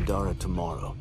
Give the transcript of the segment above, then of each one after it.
Pandora tomorrow.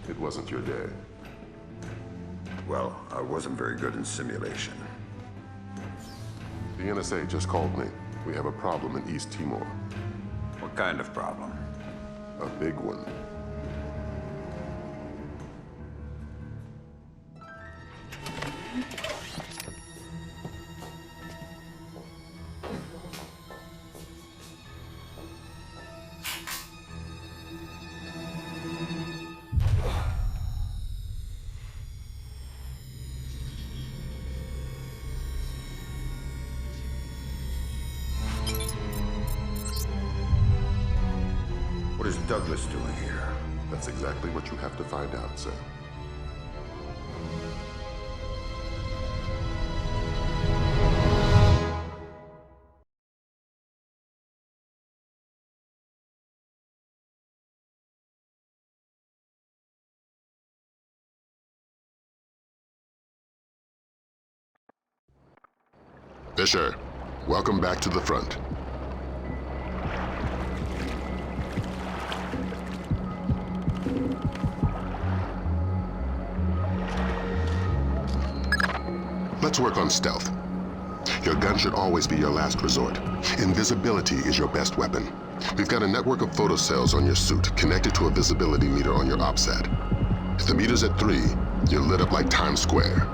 It wasn't your day. Well, I wasn't very good in simulation. The NSA just called me. We have a problem in East Timor. What kind of problem? A big one. What is Douglas doing here? That's exactly what you have to find out, sir. Fisher, welcome back to the front. Let's work on stealth. Your gun should always be your last resort. Invisibility is your best weapon. We've got a network of photocells on your suit connected to a visibility meter on your OPSAT. If the meter's at 3, you're lit up like Times Square.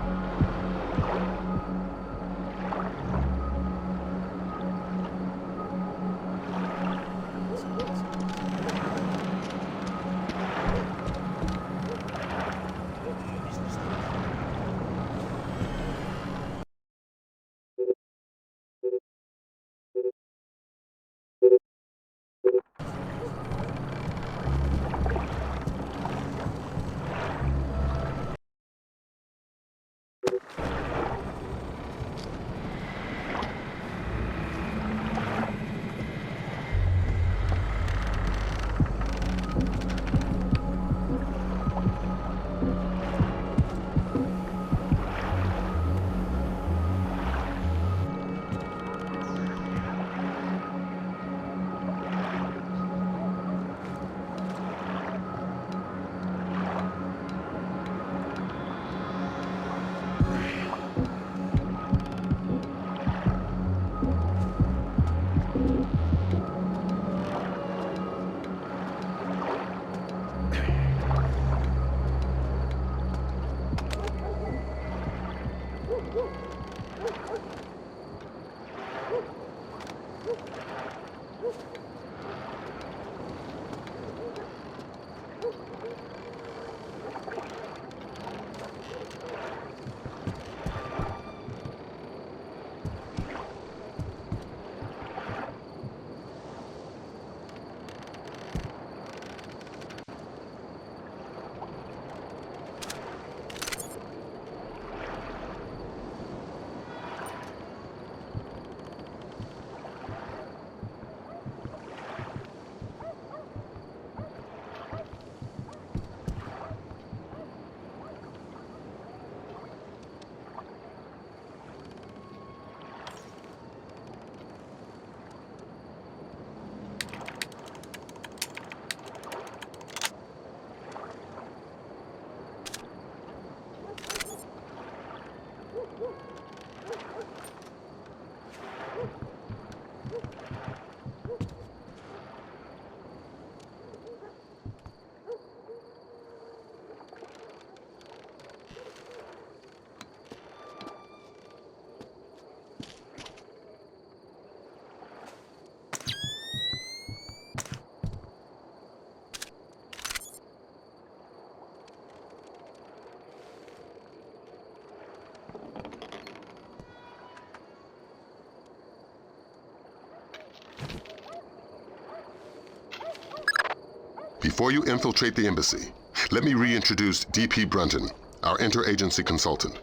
Before you infiltrate the embassy, let me reintroduce DP Brunton, our interagency consultant.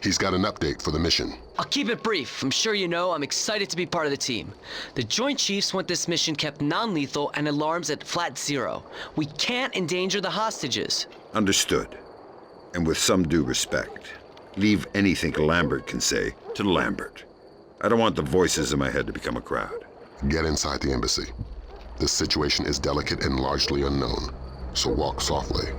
He's got an update for the mission. I'll keep it brief. I'm sure you know I'm excited to be part of the team. The Joint Chiefs want this mission kept non-lethal and alarms at flat zero. We can't endanger the hostages. Understood. And with some due respect, leave anything Lambert can say to Lambert. I don't want the voices in my head to become a crowd. Get inside the embassy. This situation is delicate and largely unknown, so walk softly.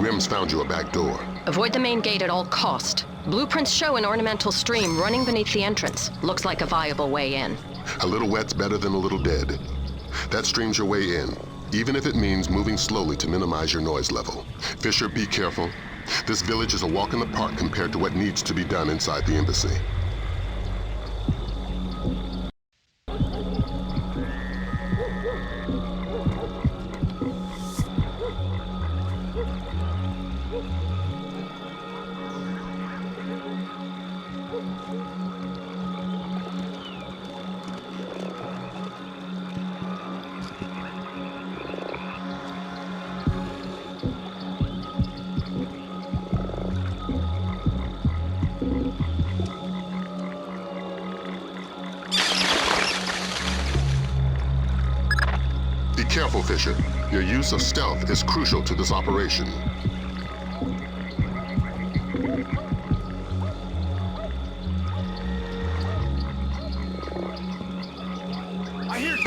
Grim's found you a back door. Avoid the main gate at all cost. Blueprints show an ornamental stream running beneath the entrance. Looks like a viable way in. A little wet's better than a little dead. That stream's your way in, even if it means moving slowly to minimize your noise level. Fisher, be careful. This village is a walk in the park compared to what needs to be done inside the embassy. Be careful, Fisher. Your use of stealth is crucial to this operation. I hear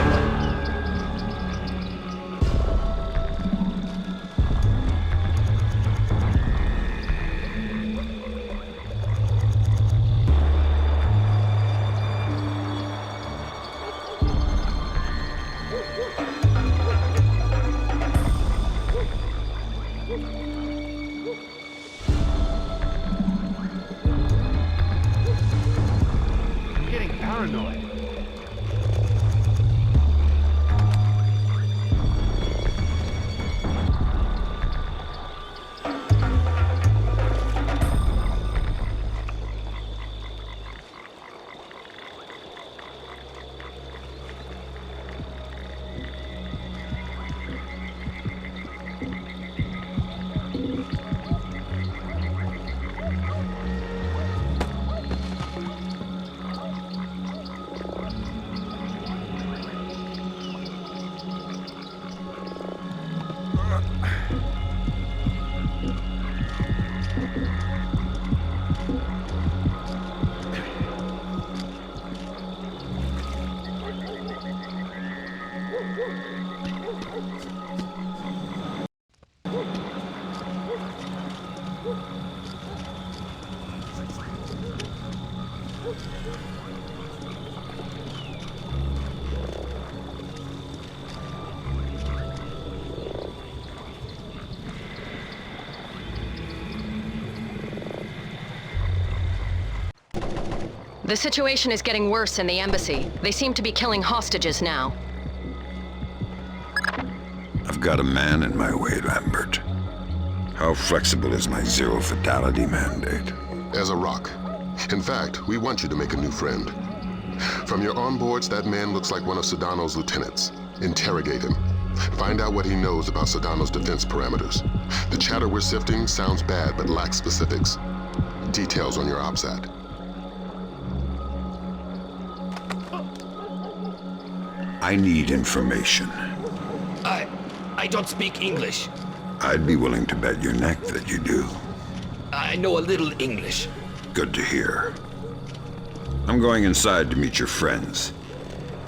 I'm getting paranoid. The situation is getting worse in the embassy. They seem to be killing hostages now. I've got a man in my way, Lambert. How flexible is my zero fatality mandate? As a rock. In fact, we want you to make a new friend. From your onboards, that man looks like one of Sedano's lieutenants. Interrogate him. Find out what he knows about Sedano's defense parameters. The chatter we're sifting sounds bad but lacks specifics. Details on your OPSAT. I need information. I don't speak English. I'd be willing to bet your neck that you do. I know a little English. Good to hear. I'm going inside to meet your friends.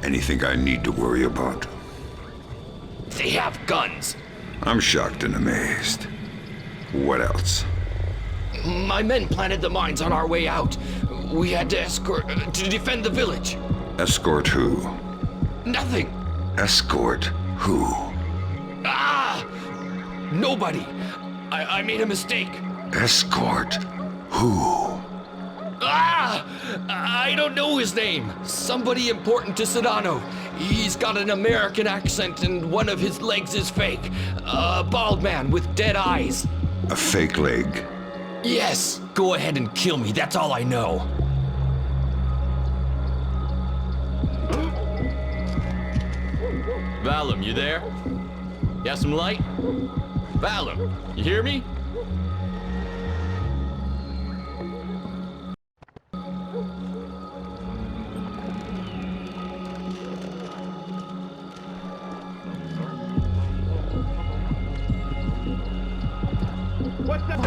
Anything I need to worry about? They have guns. I'm shocked and amazed. What else? My men planted the mines on our way out. We had to escort to defend the village. Escort who? Nothing. Escort who? Ah! Nobody. I made a mistake. Escort who? Ah! I don't know his name. Somebody important to Sedano. He's got an American accent and one of his legs is fake. A bald man with dead eyes. A fake leg? Yes. Go ahead and kill me. That's all I know. Valum, you there? Got some light? Valum, you hear me? What's up?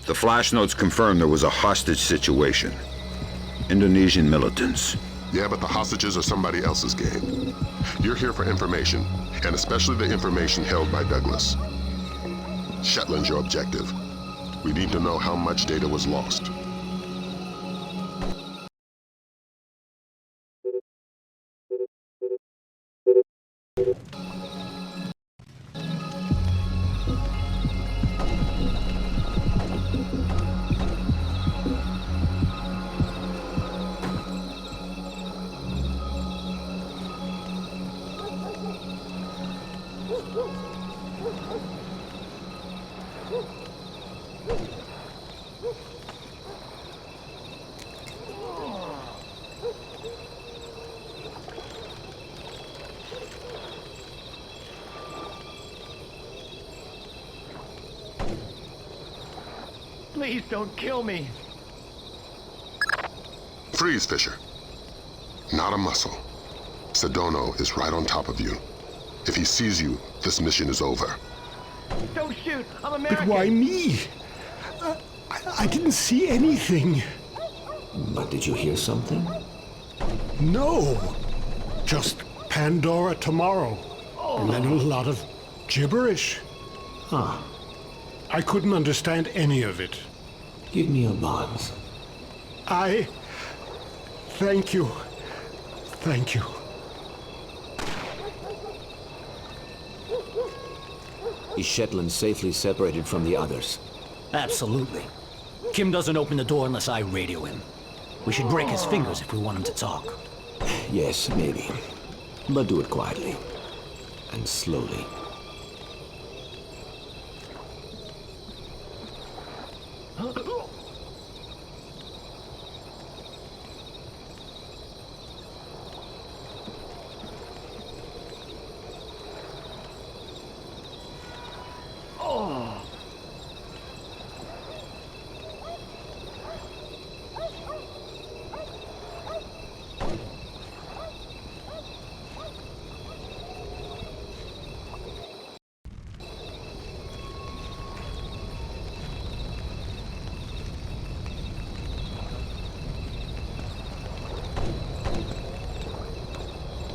The flash notes confirm there was a hostage situation. Indonesian militants. Yeah, but the hostages are somebody else's game. You're here for information, and especially the information held by Douglas. Shetland's your objective. We need to know how much data was lost. Please don't kill me. Freeze, Fisher. Not a muscle. Sedona is right on top of you. If he sees you, this mission is over. Don't shoot. I'm But American. why me? I didn't see anything. But did you hear something? No. Just Pandora tomorrow. And then a lot of gibberish. Huh. I couldn't understand any of it. Give me a buzz. Thank you. Thank you. Is Shetland safely separated from the others? Absolutely. Kim doesn't open the door unless I radio him. We should break his fingers if we want him to talk. Yes, maybe. But do it quietly. And slowly.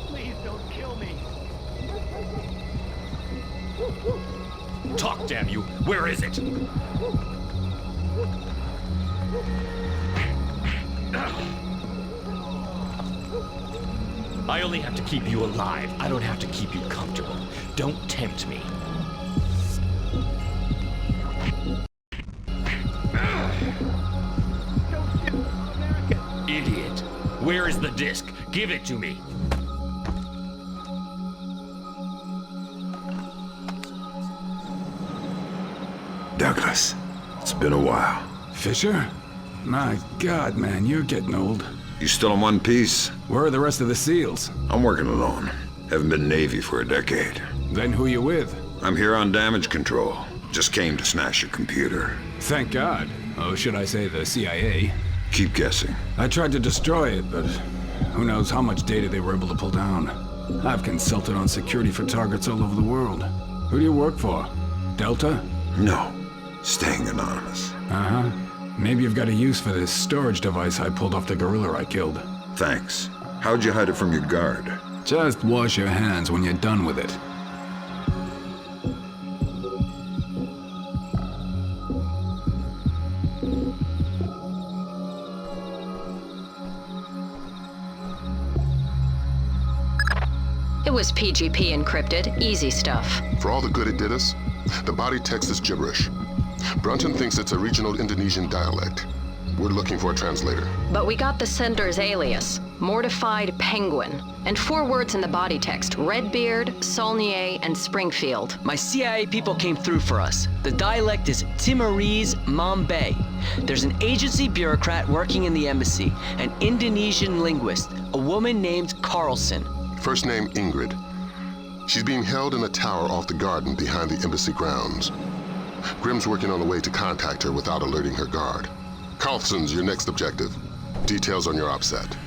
Please don't kill me. Talk, damn you! Where is it? I only have to keep you alive. I don't have to keep you comfortable. Don't tempt me. Idiot. Where is the disc? Give it to me. Douglas, it's been a while. Fisher? My God, man, you're getting old. You still in one piece? Where are the rest of the SEALs? I'm working alone. Haven't been Navy for a decade. Then who you with? I'm here on damage control. Just came to smash your computer. Thank God. Oh, should I say the CIA? Keep guessing. I tried to destroy it, but who knows how much data they were able to pull down. I've consulted on security for targets all over the world. Who do you work for? Delta? No. Staying anonymous. Uh-huh. Maybe you've got a use for this storage device I pulled off the gorilla I killed. Thanks. How'd you hide it from your guard? Just wash your hands when you're done with it. It was PGP encrypted, easy stuff. For all the good it did us, the body text is gibberish. Brunton thinks it's a regional Indonesian dialect. We're looking for a translator. But we got the sender's alias, Mortified Penguin, and 4 words in the body text, Redbeard, Saulnier, and Springfield. My CIA people came through for us. The dialect is Timorese Mambe. There's an agency bureaucrat working in the embassy, an Indonesian linguist, a woman named Carlson. First name Ingrid. She's being held in a tower off the garden behind the embassy grounds. Grimm's working on a way to contact her without alerting her guard. Carlson's your next objective. Details on your OPSAT.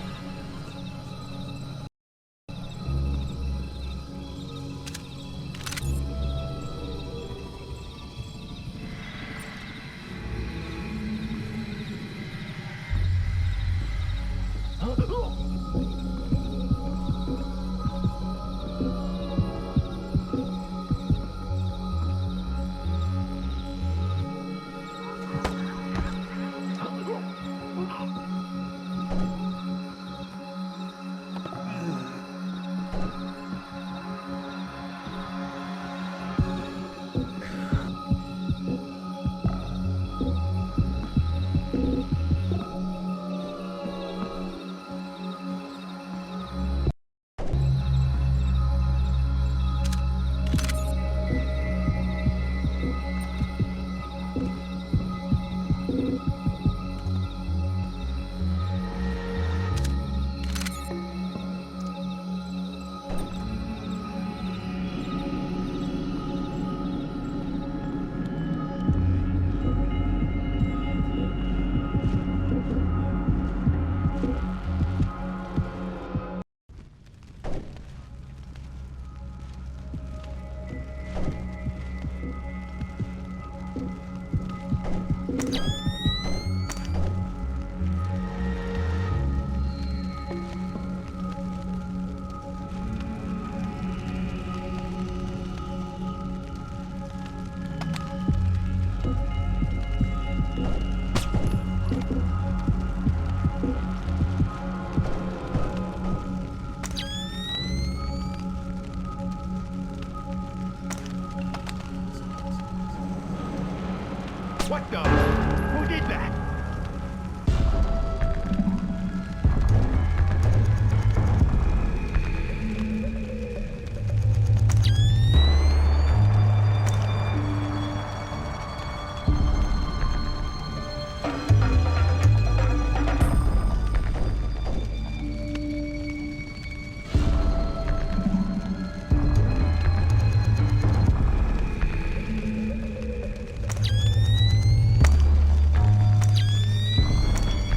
What the? Who did that?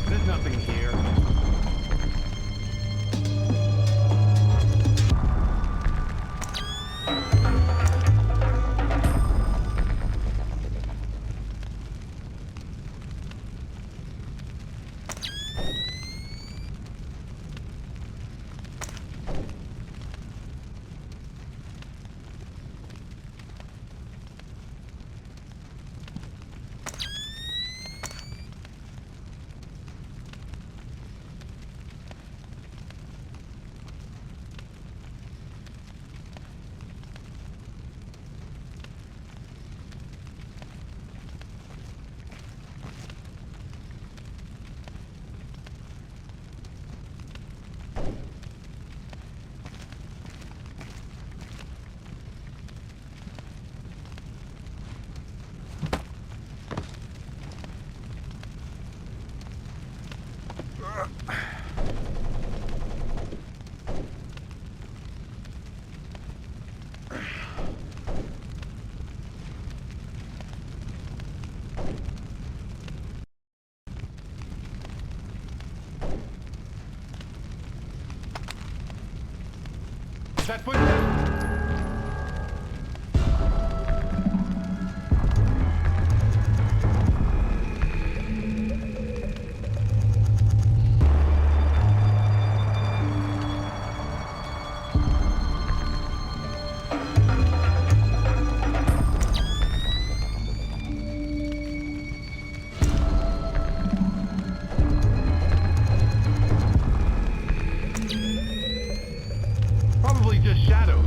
There's nothing here. Is that footstep? Probably just shadows.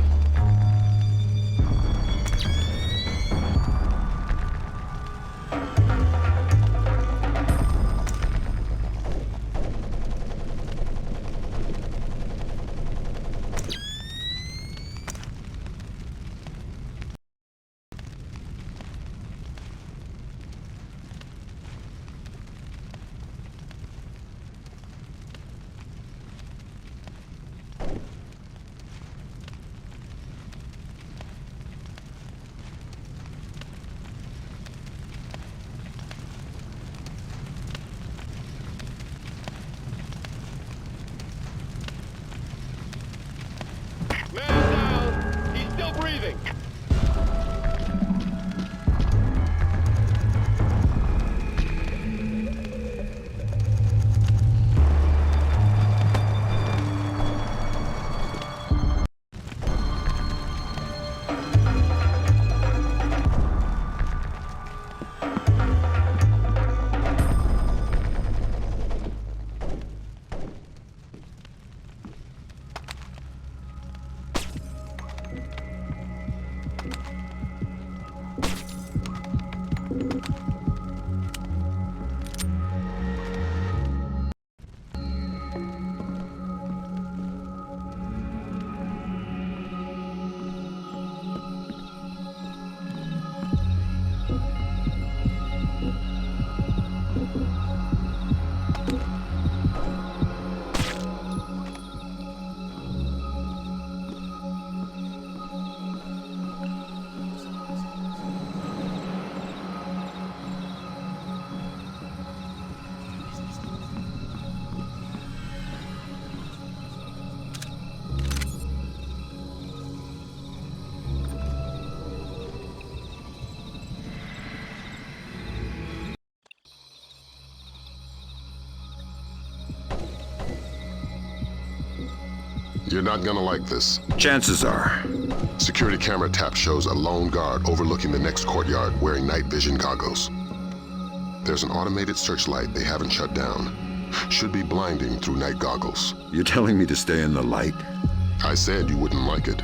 You're not gonna like this. Chances are. Security camera tap shows a lone guard overlooking the next courtyard wearing night vision goggles. There's an automated searchlight they haven't shut down. Should be blinding through night goggles. You're telling me to stay in the light? I said you wouldn't like it.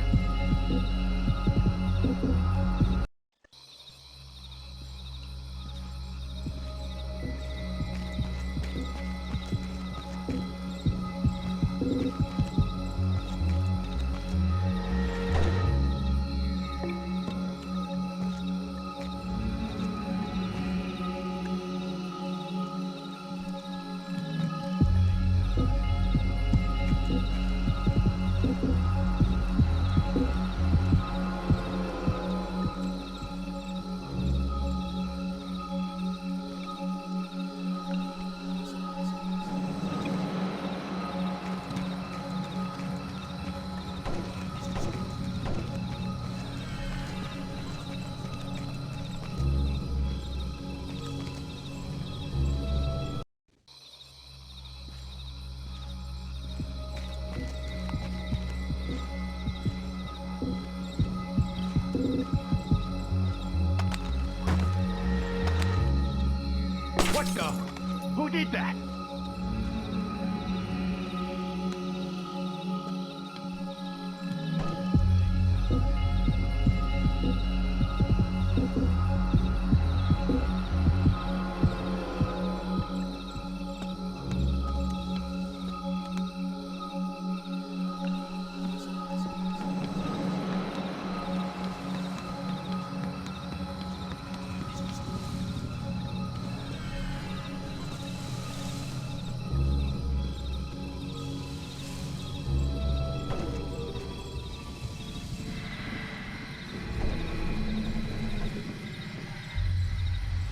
What the? Who did that?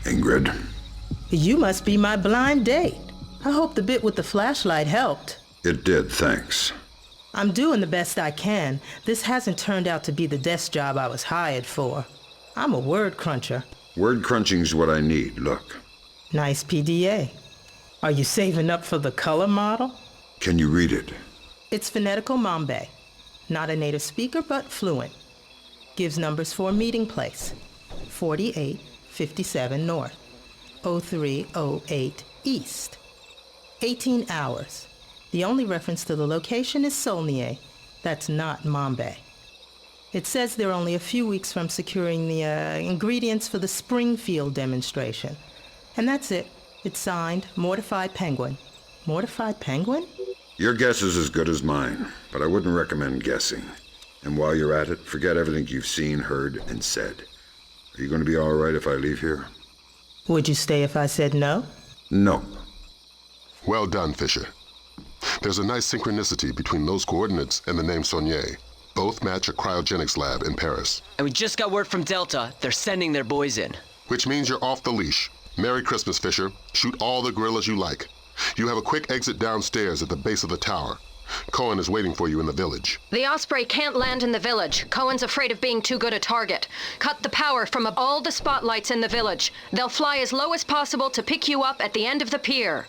Ingrid. You must be my blind date. I hope the bit with the flashlight helped. It did, thanks. I'm doing the best I can. This hasn't turned out to be the desk job I was hired for. I'm a word cruncher. Word crunching's what I need, look. Nice PDA. Are you saving up for the color model? Can you read it? It's phonetical Mambe. Not a native speaker, but fluent. Gives numbers for a meeting place. 4857 North, 0308 East. 18 hours. The only reference to the location is Saulnier. That's not Mambe. It says they're only a few weeks from securing the ingredients for the Springfield demonstration. And that's it. It's signed, Mortified Penguin. Mortified Penguin? Your guess is as good as mine, but I wouldn't recommend guessing. And while you're at it, forget everything you've seen, heard, and said. Are you going to be all right if I leave here? Would you stay if I said no? Nope. Well done, Fisher. There's a nice synchronicity between those coordinates and the name Saulnier. Both match a cryogenics lab in Paris. And we just got word from Delta. They're sending their boys in. Which means you're off the leash. Merry Christmas, Fisher. Shoot all the gorillas you like. You have a quick exit downstairs at the base of the tower. Cohen is waiting for you in the village. The Osprey can't land in the village. Cohen's afraid of being too good a target. Cut the power from all the spotlights in the village. They'll fly as low as possible to pick you up at the end of the pier.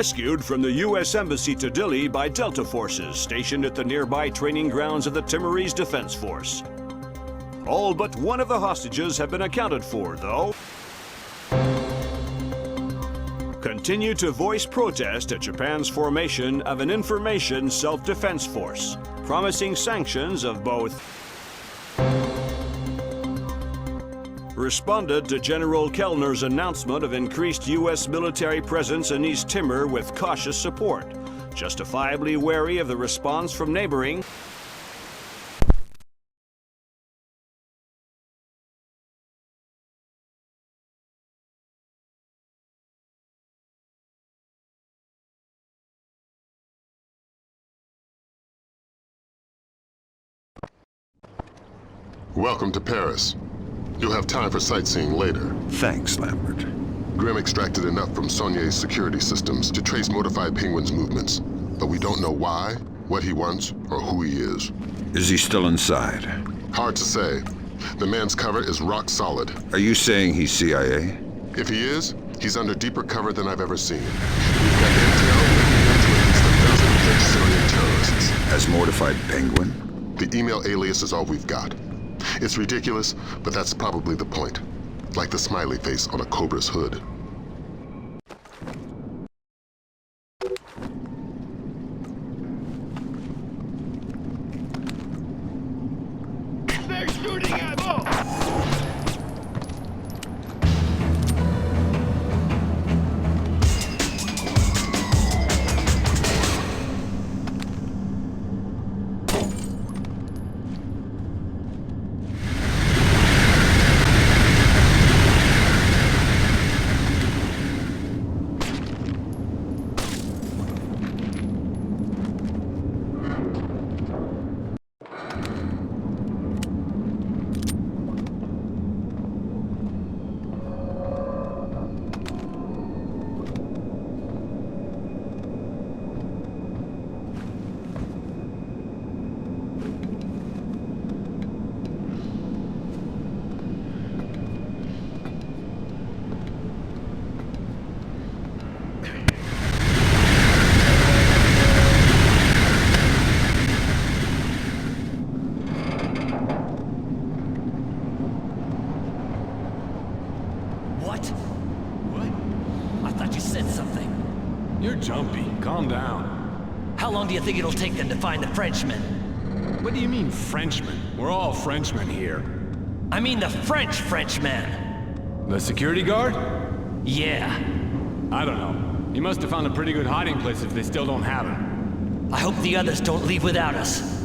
Rescued from the U.S. Embassy to Dili by Delta forces stationed at the nearby training grounds of the Timorese Defense Force. All but one of the hostages have been accounted for, though. Continue to voice protest at Japan's formation of an information self-defense force, promising sanctions of both. Responded to General Kellner's announcement of increased U.S. military presence in East Timor with cautious support, justifiably wary of the response from neighboring. Welcome to Paris. You'll have time for sightseeing later. Thanks, Lambert. Grim extracted enough from Saulnier's security systems to trace Mortified Penguin's movements, but we don't know why, what he wants, or who he is. Is he still inside? Hard to say. The man's cover is rock solid. Are you saying he's CIA? If he is, he's under deeper cover than I've ever seen. We've got intel linking him to at least 1,000 French Syrian terrorists. As Mortified Penguin? The email alias is all we've got. It's ridiculous, but that's probably the point. Like the smiley face on a cobra's hood. They're shooting at us! You're jumpy. Calm down. How long do you think it'll take them to find the Frenchmen? What do you mean, Frenchmen? We're all Frenchmen here. I mean the Frenchman. The security guard? Yeah. I don't know. You must have found a pretty good hiding place if they still don't have him. I hope the others don't leave without us.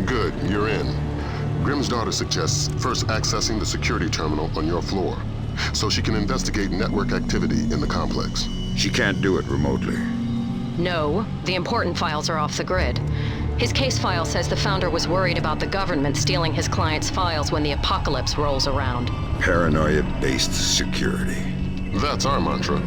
Good, you're in. Grimm's daughter suggests first accessing the security terminal on your floor, so she can investigate network activity in the complex. She can't do it remotely. No, the important files are off the grid. His case file says the founder was worried about the government stealing his client's files when the apocalypse rolls around. Paranoia-based security. That's our mantra.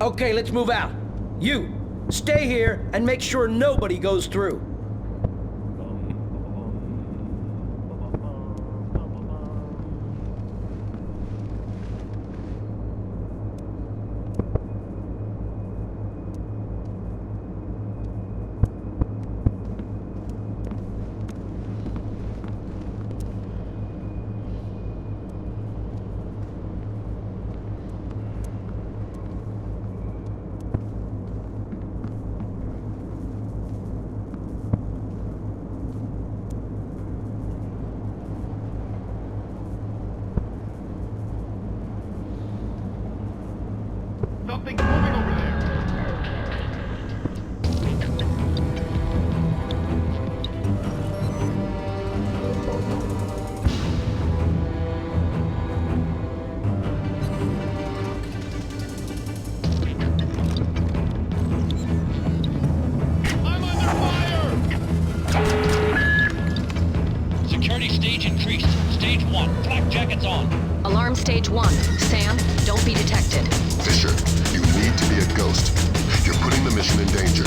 Okay, let's move out. You, stay here and make sure nobody goes through. stage increased. Stage 1. Flak jackets on. Alarm stage 1. Sam, don't be detected. Fisher, you need to be a ghost. You're putting the mission in danger.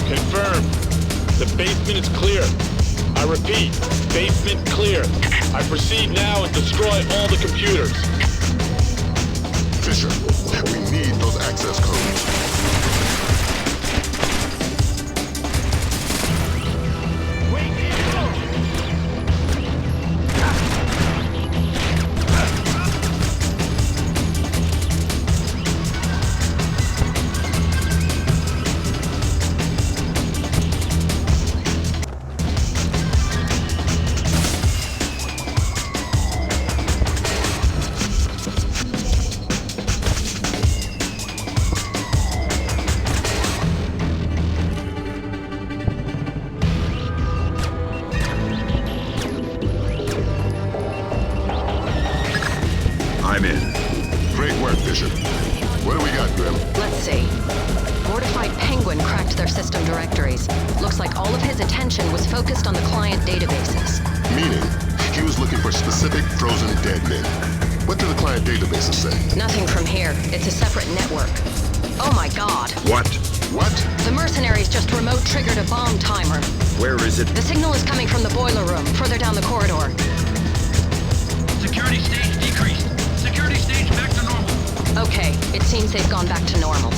Confirmed. The basement is clear. I repeat, basement clear. I proceed now and destroy all the computers. Fisher, we need those access codes. I'm in. Great work, Fisher. What do we got, Grim? Let's see. Mortified Penguin cracked their system directories. Looks like all of his attention was focused on the client databases. Meaning, he was looking for specific frozen dead men. What do the client databases say? Nothing from here. It's a separate network. Oh my god. What? What? The mercenaries just remote triggered a bomb timer. Where is it? The signal is coming from the boiler room, further down the corridor. Security stage decreased. Security stage back to normal. Okay, it seems they've gone back to normal.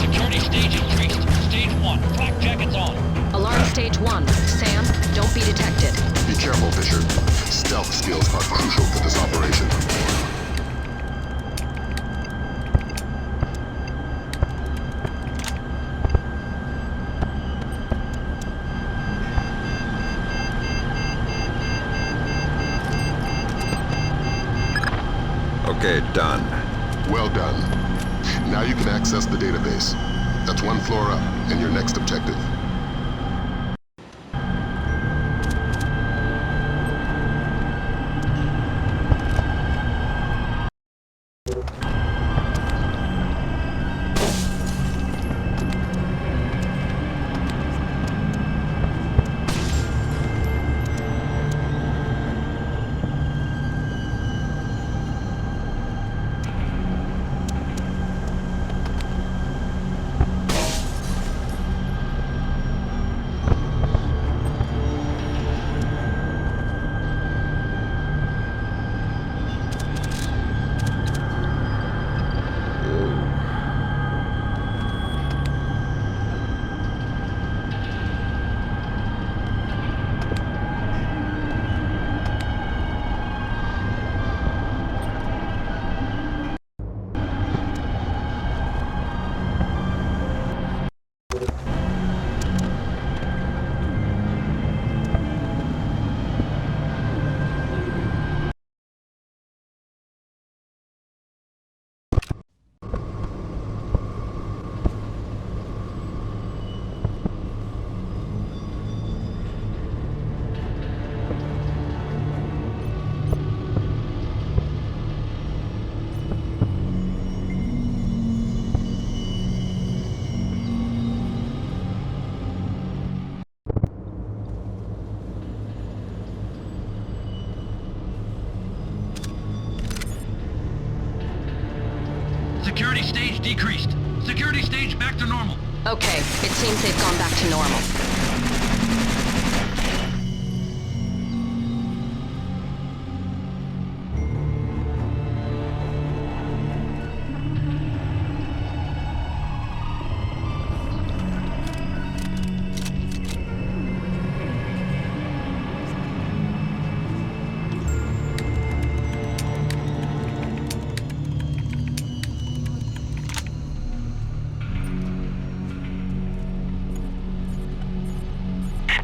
Security stage increased. Stage 1. Flak jackets on. Alarm stage 1. Sam, don't be detected. Be careful, Fisher. Stealth skills are crucial for this operation. Okay, done. Well done. Now you can access the database. That's one floor up, and your next objective. Security stage decreased. Security stage back to normal. Okay, it seems they've gone back to normal.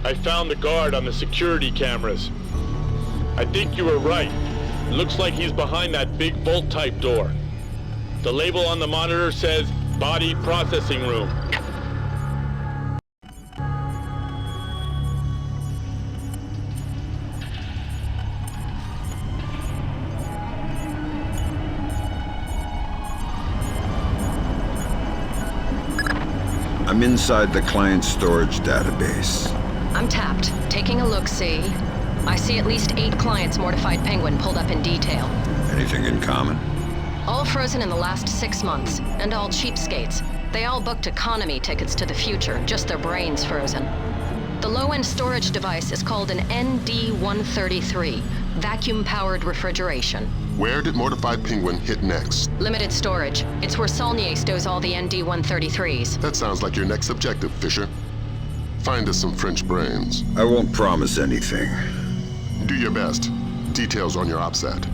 I found the guard on the security cameras. I think you were right. It looks like he's behind that big vault-type door. The label on the monitor says Body Processing Room. I'm inside the client storage database. I'm tapped. Taking a look-see. I see at least 8 clients Mortified Penguin pulled up in detail. Anything in common? All frozen in the last 6 months, and all cheapskates. They all booked economy tickets to the future, just their brains frozen. The low-end storage device is called an ND-133, vacuum-powered refrigeration. Where did Mortified Penguin hit next? Limited storage. It's where Saulnier stows all the ND-133s. That sounds like your next objective, Fisher. Find us some French brains. I won't promise anything. Do your best. Details on your OPSAT.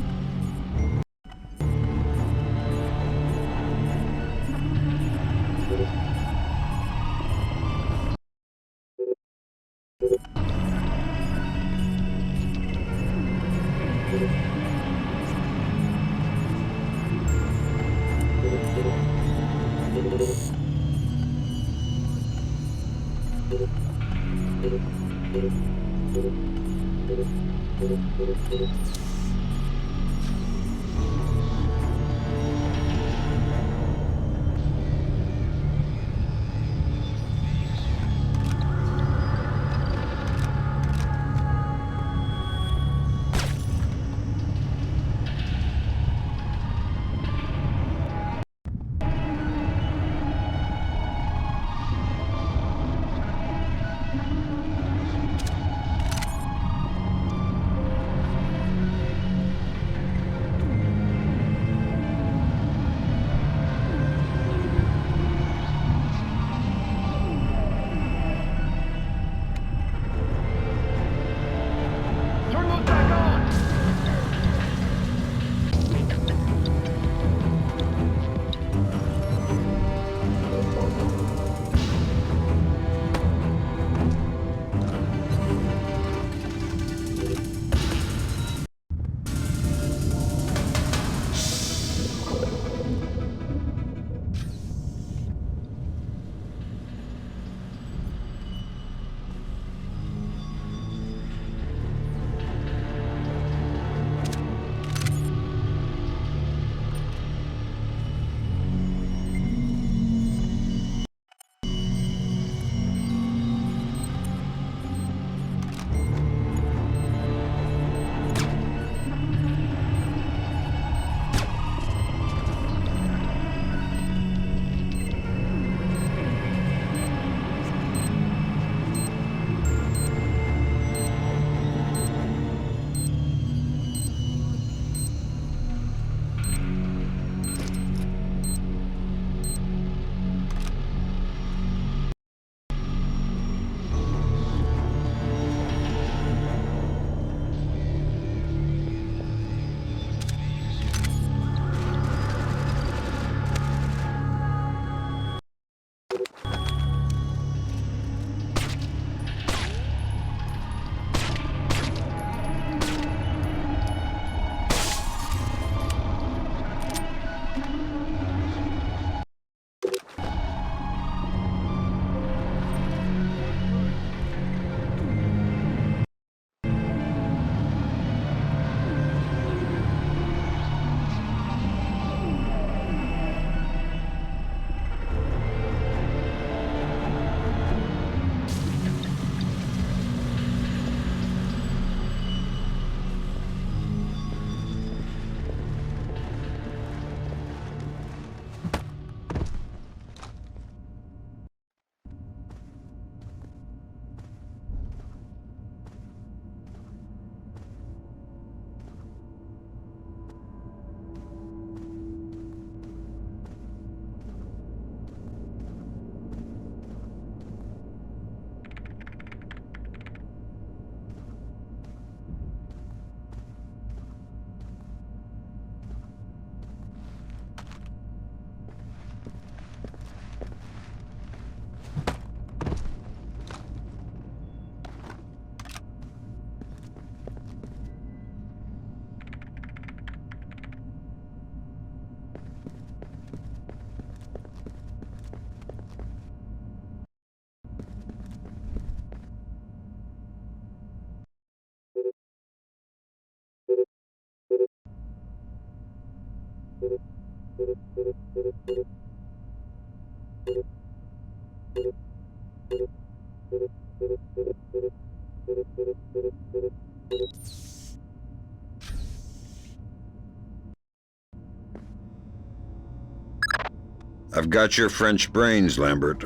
I've got your French brains, Lambert.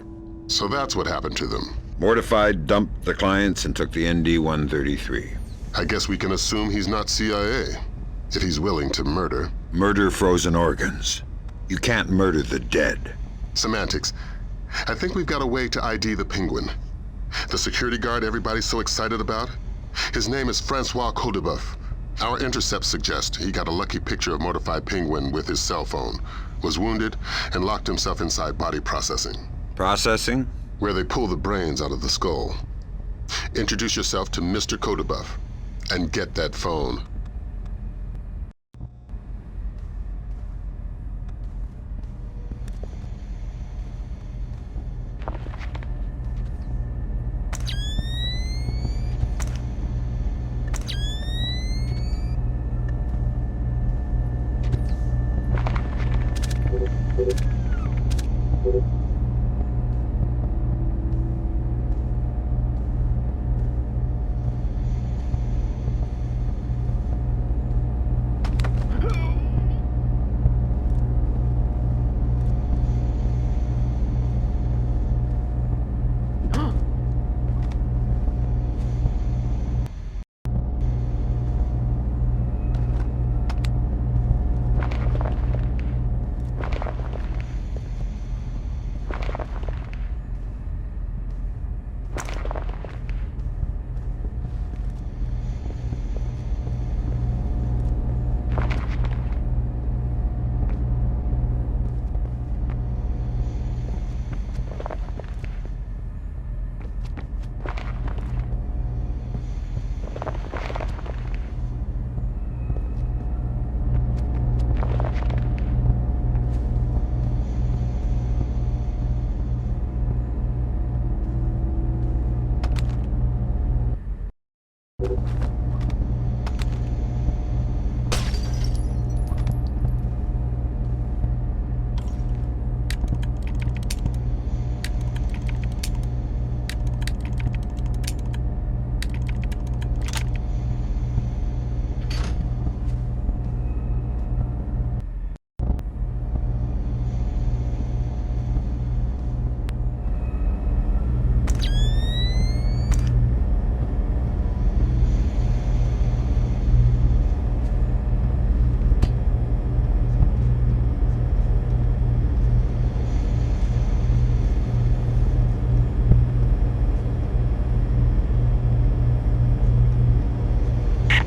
So that's what happened to them. Mortified, dumped the clients and took the ND-133. I guess we can assume he's not CIA, if he's willing to murder. Murder frozen organs. You can't murder the dead. Semantics. I think we've got a way to ID the Penguin. The security guard everybody's so excited about? His name is Francois Codebeuf. Our intercepts suggest he got a lucky picture of Mortified Penguin with his cell phone, was wounded, and locked himself inside body processing. Processing? Where they pull the brains out of the skull. Introduce yourself to Mr. Codebeuf, and get that phone.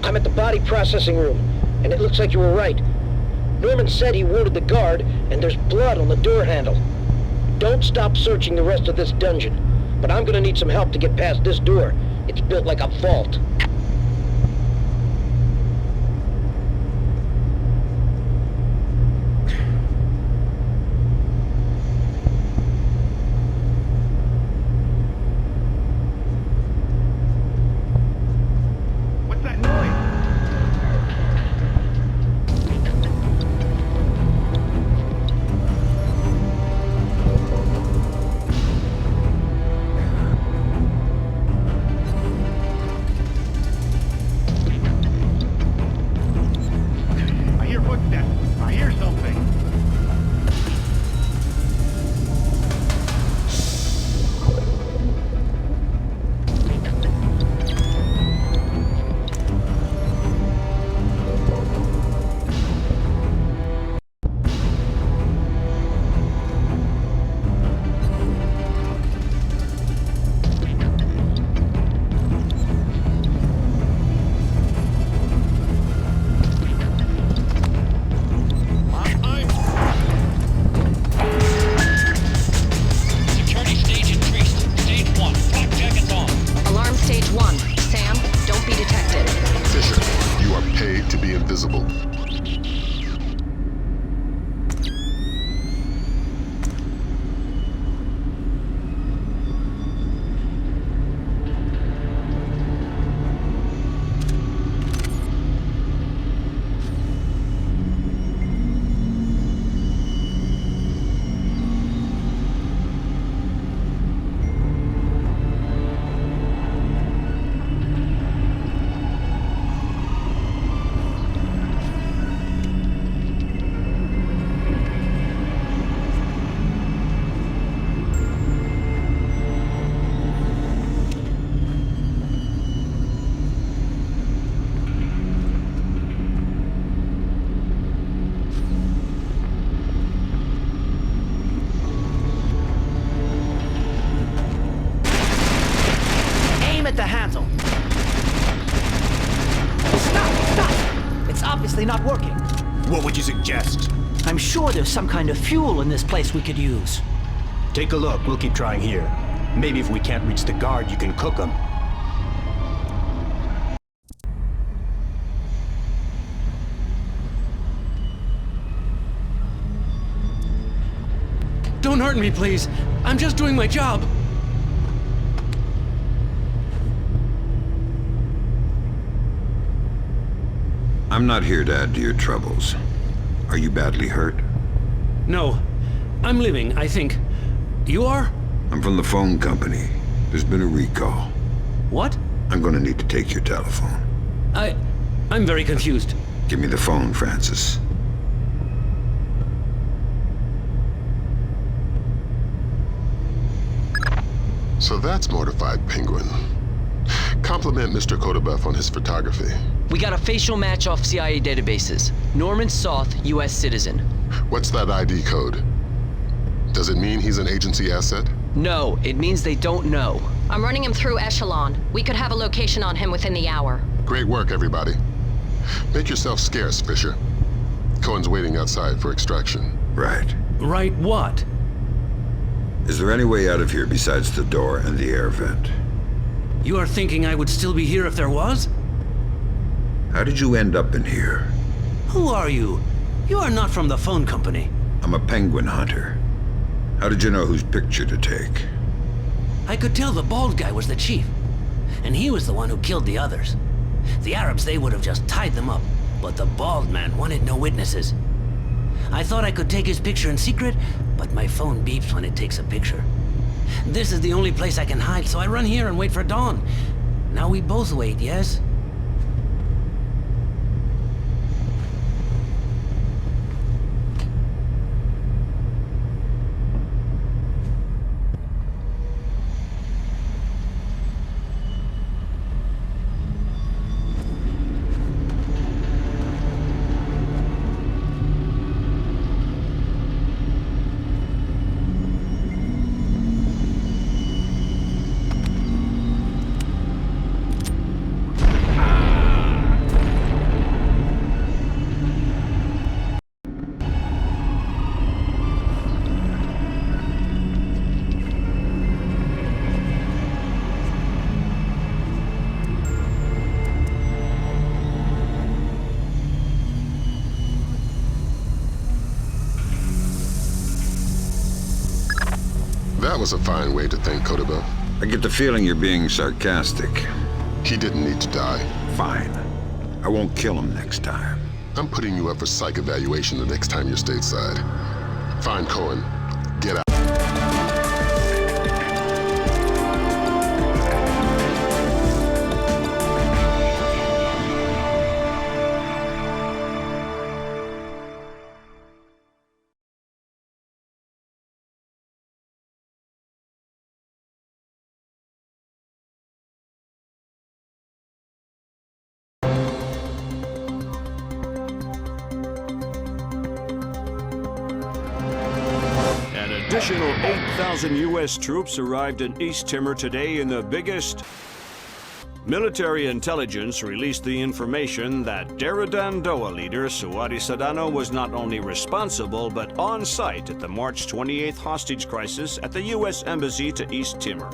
I'm at the body processing room, and it looks like you were right. Norman said he wounded the guard, and there's blood on the door handle. Don't stop searching the rest of this dungeon, but I'm gonna need some help to get past this door. It's built like a vault. get the handle. Stop! It's obviously not working. What would you suggest? I'm sure there's some kind of fuel in this place we could use. Take a look. We'll keep trying here. Maybe if we can't reach the guard, you can cook them. Don't hurt me, please. I'm just doing my job. I'm not here to add to your troubles. Are you badly hurt? No. I'm living, I think. You are? I'm from the phone company. There's been a recall. What? I'm gonna need to take your telephone. I'm very confused. Give me the phone, Francis. So that's Mortified Penguin. Compliment Mr. Kodabuff on his photography. We got a facial match off CIA databases. Norman Soth, U.S. citizen. What's that ID code? Does it mean he's an agency asset? No, it means they don't know. I'm running him through Echelon. We could have a location on him within the hour. Great work, everybody. Make yourself scarce, Fisher. Cohen's waiting outside for extraction. Right. Right what? Is there any way out of here besides the door and the air vent? You are thinking I would still be here if there was? How did you end up in here? Who are you? You are not from the phone company. I'm a penguin hunter. How did you know whose picture to take? I could tell the bald guy was the chief. And he was the one who killed the others. The Arabs, they would have just tied them up. But the bald man wanted no witnesses. I thought I could take his picture in secret, but my phone beeps when it takes a picture. This is the only place I can hide, so I run here and wait for dawn. Now we both wait, yes? That was a fine way to thank Kodabuff. I get the feeling you're being sarcastic. He didn't need to die. Fine. I won't kill him next time. I'm putting you up for psych evaluation the next time you're stateside. Find Cohen. Get out. Additional 8,000 U.S. troops arrived in East Timor today in the biggest... Military intelligence released the information that Daradandoa leader Suwadi Sadano was not only responsible but on site at the March 28th hostage crisis at the U.S. Embassy to East Timor.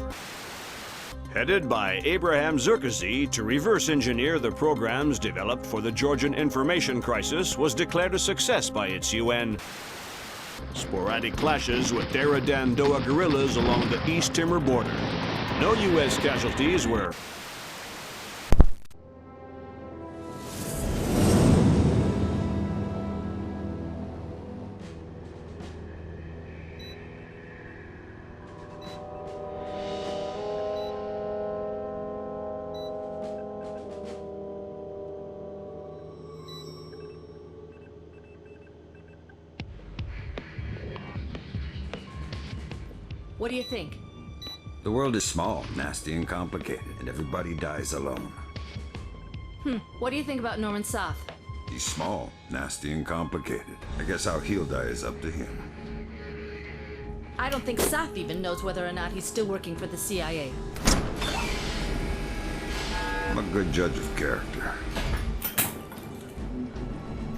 Headed by Abraham Zerkazi to reverse engineer the programs developed for the Georgian information crisis was declared a success by its UN. Sporadic clashes with Daradandoa guerrillas along the East Timor border. No U.S. casualties were... What do you think? The world is small, nasty, and complicated, and everybody dies alone. What do you think about Norman Soth? He's small, nasty, and complicated. I guess how he'll die is up to him. I don't think Soth even knows whether or not he's still working for the CIA. I'm a good judge of character.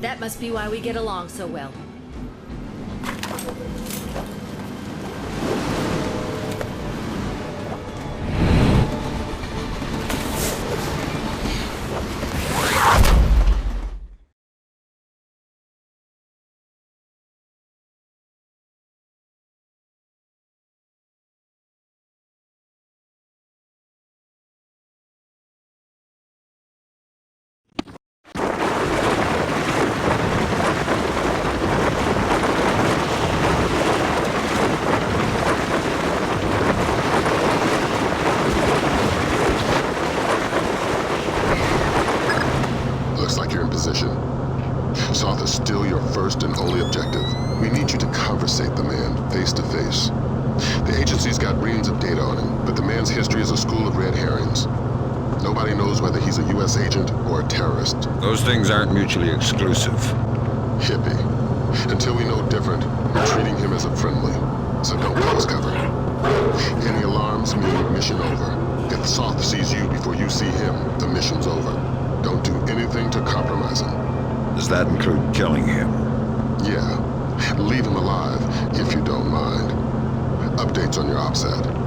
That must be why we get along so well. Looks like you're in position. Soth is still your first and only objective. We need you to conversate the man face to face. The agency's got reams of data on him, but the man's history is a school of red herrings. Nobody knows whether he's a U.S. agent or a terrorist. Those things aren't mutually exclusive. Hippie. Until we know different, we're treating him as a friendly. So don't close cover. Any alarms mean mission over. If Soth sees you before you see him, the mission's over. Don't do anything to compromise him. Does that include killing him? Yeah. Leave him alive, if you don't mind. Updates on your OPSAT.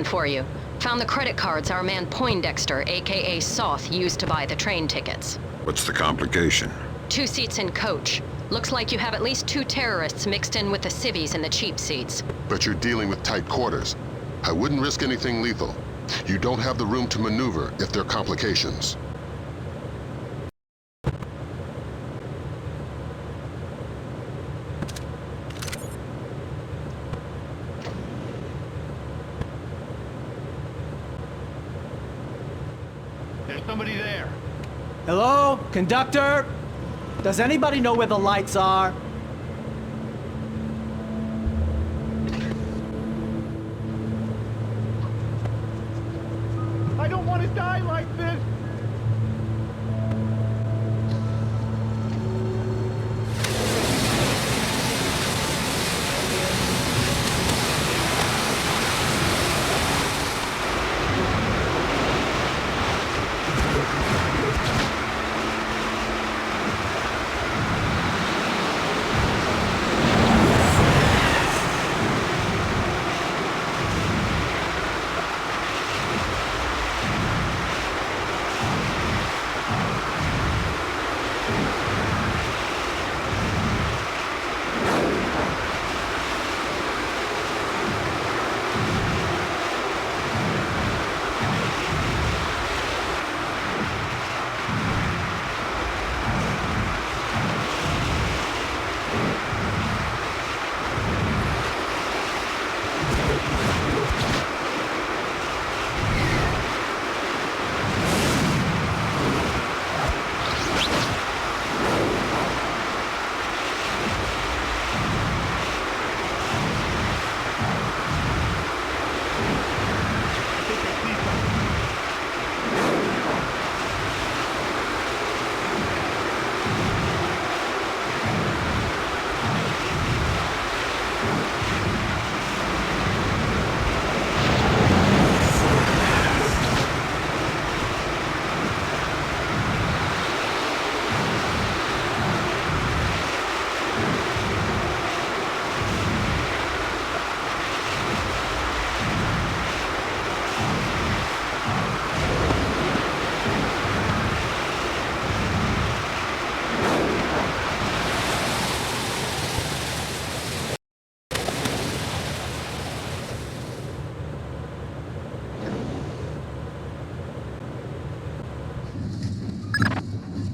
For you. Found the credit cards our man Poindexter, aka Soth, used to buy the train tickets. What's the complication? 2 seats in coach. Looks like you have at least 2 terrorists mixed in with the civvies in the cheap seats. But you're dealing with tight quarters. I wouldn't risk anything lethal. You don't have the room to maneuver if there are complications. There's somebody there. Hello? Conductor? Does anybody know where the lights are? I don't want to die like this.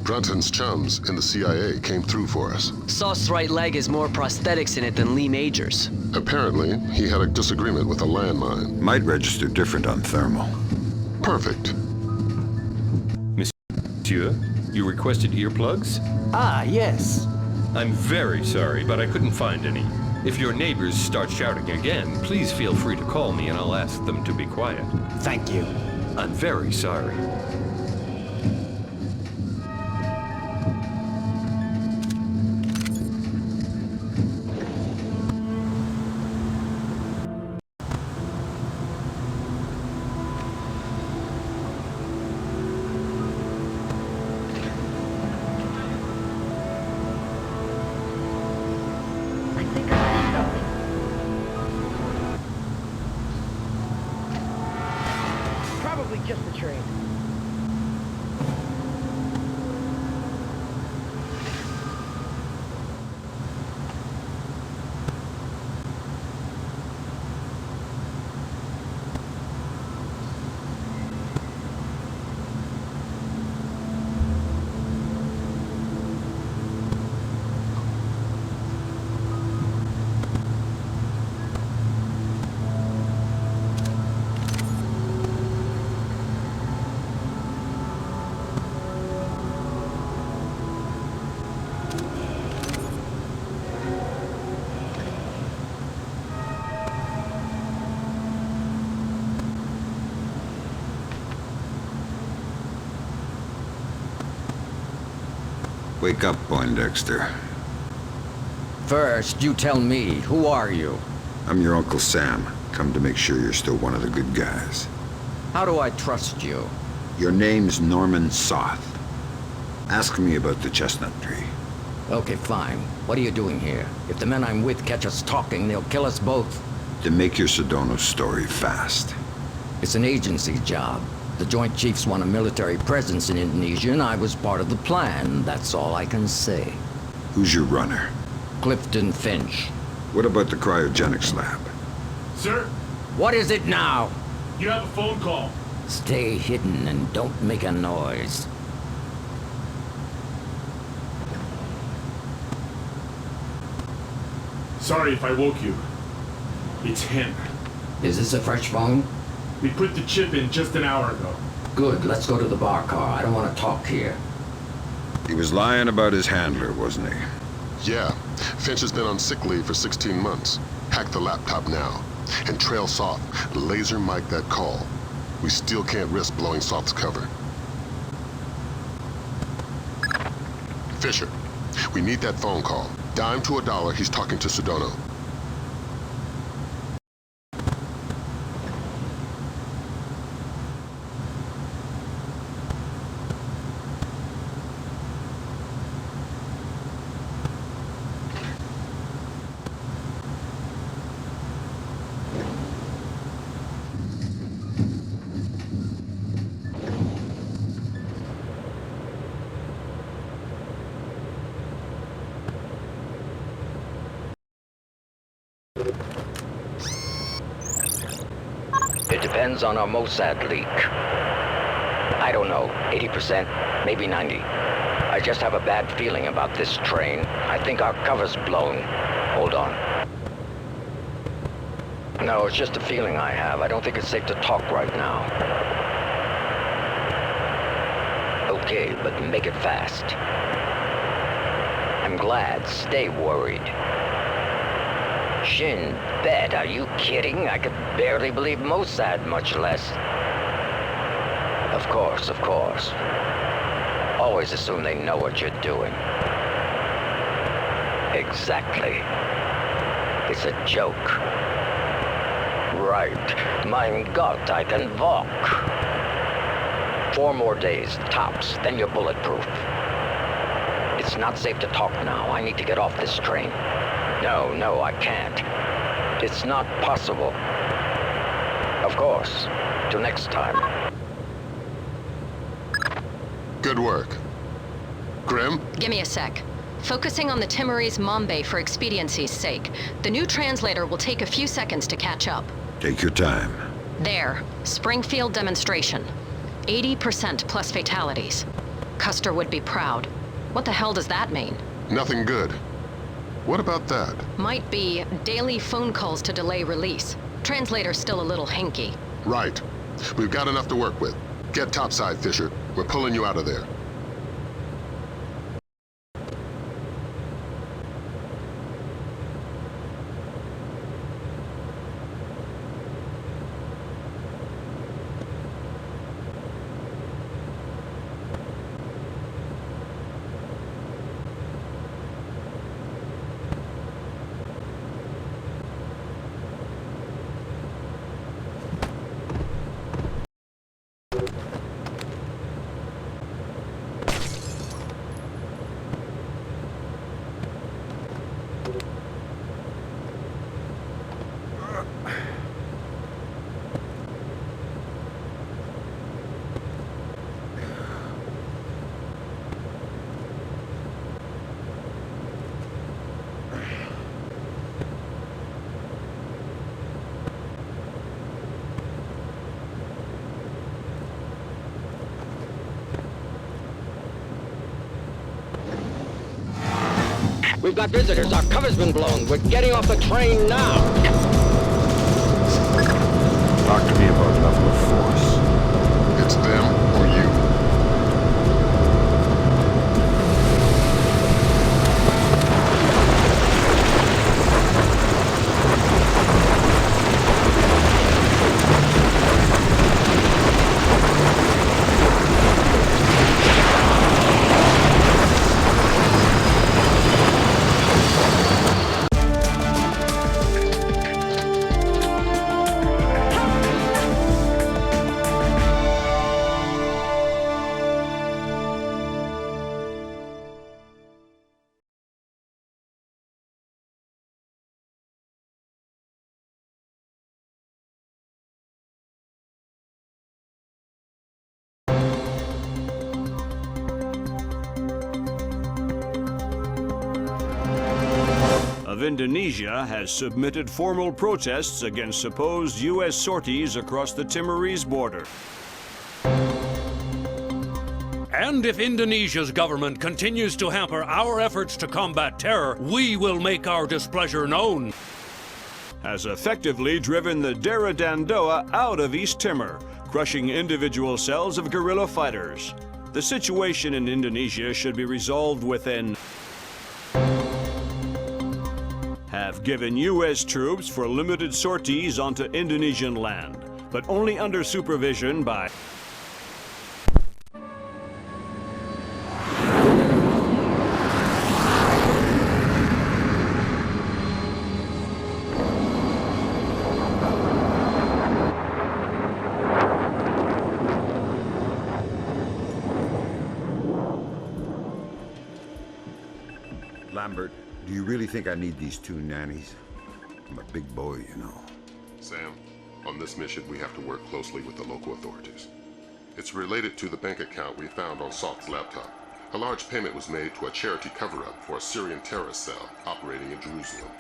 Brunton's chums in the CIA came through for us. Sauce's right leg has more prosthetics in it than Lee Major's. Apparently, he had a disagreement with a landmine. Might register different on thermal. Perfect. Monsieur, you requested earplugs? Ah, yes. I'm very sorry, but I couldn't find any. If your neighbors start shouting again, please feel free to call me and I'll ask them to be quiet. Thank you. I'm very sorry. Probably just the train. Wake up, Poindexter. First, you tell me, who are you? I'm your Uncle Sam. Come to make sure you're still one of the good guys. How do I trust you? Your name's Norman Soth. Ask me about the chestnut tree. Okay, fine. What are you doing here? If the men I'm with catch us talking, they'll kill us both. Then make your Sedona story fast. It's an agency job. The Joint Chiefs want a military presence in Indonesia, and I was part of the plan. That's all I can say. Who's your runner? Clifton Finch. What about the cryogenics lab? Sir? What is it now? You have a phone call. Stay hidden and don't make a noise. Sorry if I woke you. It's him. Is this a fresh phone? We put the chip in just an hour ago. Good, let's go to the bar car. I don't want to talk here. He was lying about his handler, wasn't he? Yeah. Finch has been on sick leave for 16 months. Hack the laptop now. And trail Soth. Laser mic that call. We still can't risk blowing Soth's cover. Fisher, we need that phone call. Dime to $1, he's talking to Sedona. It depends on our Mossad leak. I don't know, 80%, maybe 90. I just have a bad feeling about this train. I think our cover's blown. Hold on. No, it's just a feeling I have. I don't think it's safe to talk right now. Okay, but make it fast. I'm glad. Stay worried. Shin Bet, are you kidding? I could barely believe Mossad, much less. Of course, of course. Always assume they know what you're doing. Exactly. It's a joke. Right. Mein Gott, I can walk. 4 more days, tops, then you're bulletproof. It's not safe to talk now. I need to get off this train. No, I can't. It's not possible. Of course. Till next time. Good work. Grim? Give me a sec. Focusing on the Timorese Mambe for expediency's sake. The new translator will take a few seconds to catch up. Take your time. There. Springfield demonstration. 80% plus fatalities. Custer would be proud. What the hell does that mean? Nothing good. What about that? Might be daily phone calls to delay release. Translator's still a little hinky. Right. We've got enough to work with. Get topside, Fisher. We're pulling you out of there. We've got visitors. Our cover's been blown. We're getting off the train now. Talk to me about level of force. It's them or you. Of Indonesia has submitted formal protests against supposed U.S. sorties across the Timorese border. And if Indonesia's government continues to hamper our efforts to combat terror, we will make our displeasure known. Has effectively driven the Dera Dandoa out of East Timor, crushing individual cells of guerrilla fighters. The situation in Indonesia should be resolved within. Have given U.S. troops for limited sorties onto Indonesian land, but only under supervision by. Lambert, do you really think I need these two nannies? I'm a big boy, you know. Sam, on this mission, we have to work closely with the local authorities. It's related to the bank account we found on Salt's laptop. A large payment was made to a charity cover-up for a Syrian terrorist cell operating in Jerusalem.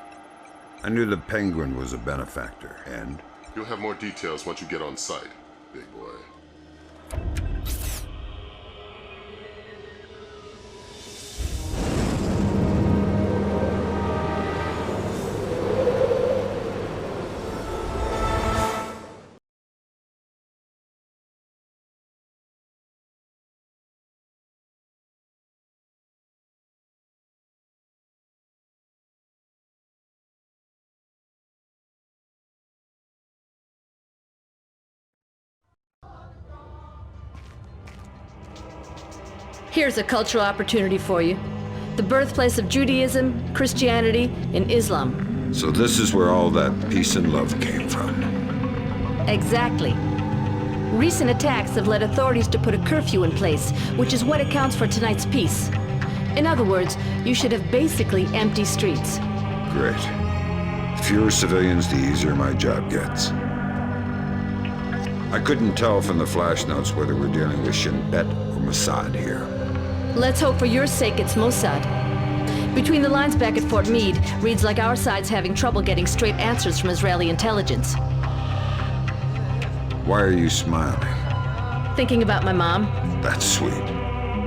I knew the Penguin was a benefactor, and? You'll have more details once you get on site, big boy. Here's a cultural opportunity for you. The birthplace of Judaism, Christianity, and Islam. So this is where all that peace and love came from. Exactly. Recent attacks have led authorities to put a curfew in place, which is what accounts for tonight's peace. In other words, you should have basically empty streets. Great. The fewer civilians, the easier my job gets. I couldn't tell from the flash notes whether we're dealing with Shin Bet or Mossad here. Let's hope for your sake it's Mossad. Between the lines back at Fort Meade, reads like our side's having trouble getting straight answers from Israeli intelligence. Why are you smiling? Thinking about my mom? That's sweet.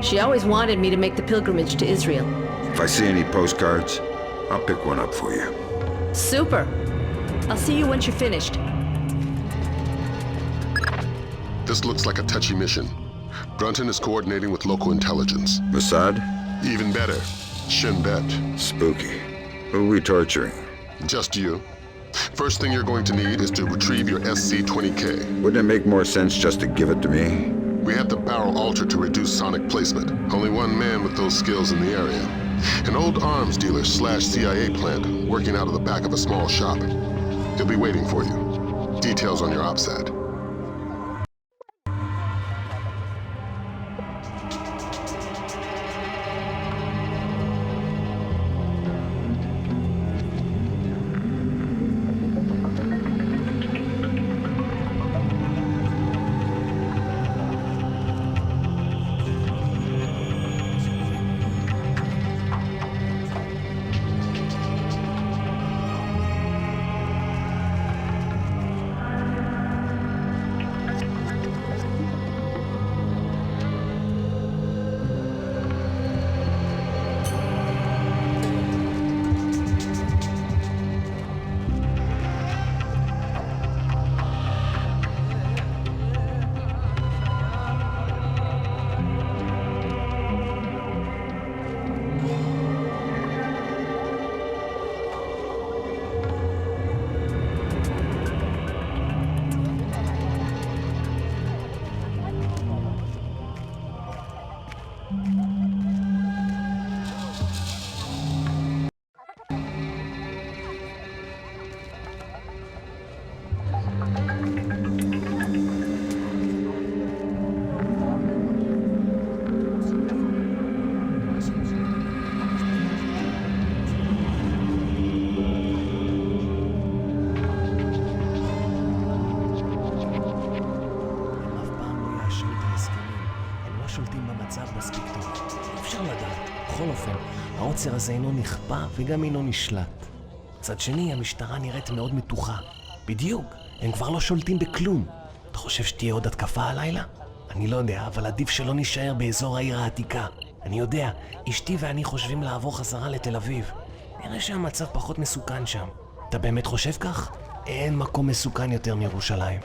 She always wanted me to make the pilgrimage to Israel. If I see any postcards, I'll pick one up for you. Super. I'll see you once you're finished. This looks like a touchy mission. Brunton is coordinating with local intelligence. Mossad? Even better, Shin Bet. Spooky. Who are we torturing? Just you. First thing you're going to need is to retrieve your SC-20K. Wouldn't it make more sense just to give it to me? We have the barrel altered to reduce sonic placement. Only one man with those skills in the area. An old arms dealer / CIA plant working out of the back of a small shop. He'll be waiting for you. Details on your OPSAT. העוצר הזה אינו נכפה וגם אינו נשלט. מצד שני, המשטרה נראית מאוד מתוחה. בדיוק, הם כבר לא שולטים בכלום. אתה חושב שתהיה עוד התקפה הלילה? אני לא יודע, אבל עדיף שלא נשאר באזור העיר העתיקה. אני יודע, אשתי ואני חושבים לעבור חזרה לתל אביב. נראה שהמצב פחות מסוכן שם. אתה באמת חושב כך? אין מקום מסוכן יותר מירושלים.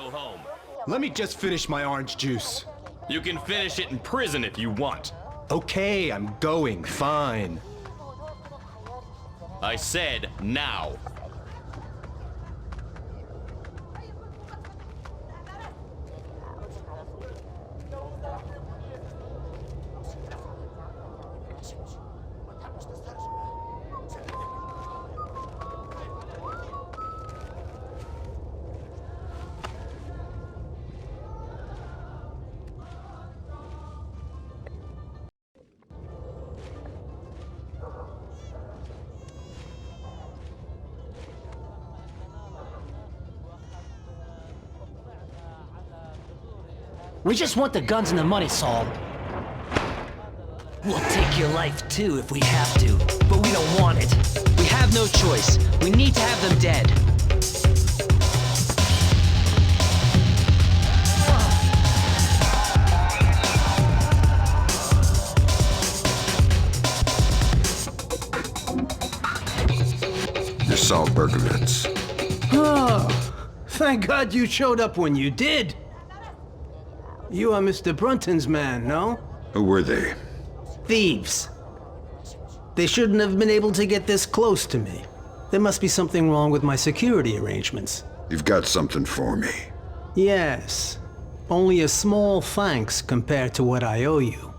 Go home. Let me just finish my orange juice. You can finish it in prison if you want. Okay, I'm going. Fine. I said now. We just want the guns and the money, Saul. We'll take your life too if we have to, but we don't want it. We have no choice. We need to have them dead. You're Saul Berkovitz. Oh, thank God you showed up when you did. You are Mr. Brunton's man, no? Who were they? Thieves. They shouldn't have been able to get this close to me. There must be something wrong with my security arrangements. You've got something for me. Yes. Only a small thanks compared to what I owe you.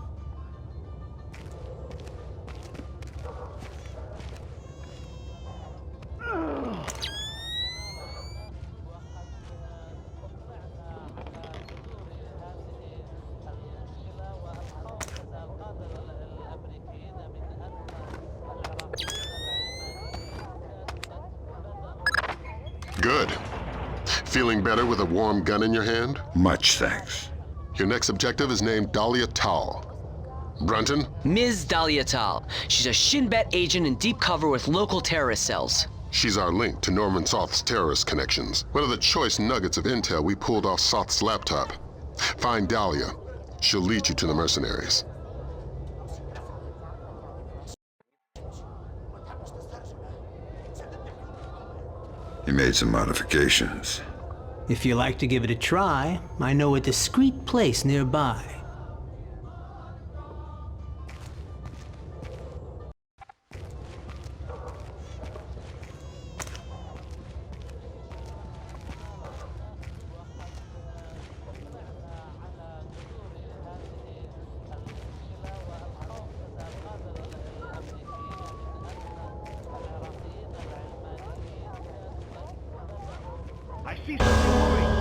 Good. Feeling better with a warm gun in your hand? Much thanks. Your next objective is named Dahlia Tal. Brunton? Ms. Dahlia Tal. She's a Shin Bet agent in deep cover with local terrorist cells. She's our link to Norman Soth's terrorist connections. One of the choice nuggets of intel we pulled off Soth's laptop. Find Dahlia. She'll lead you to the mercenaries. You made some modifications. If you like to give it a try, I know a discreet place nearby. I see something moving.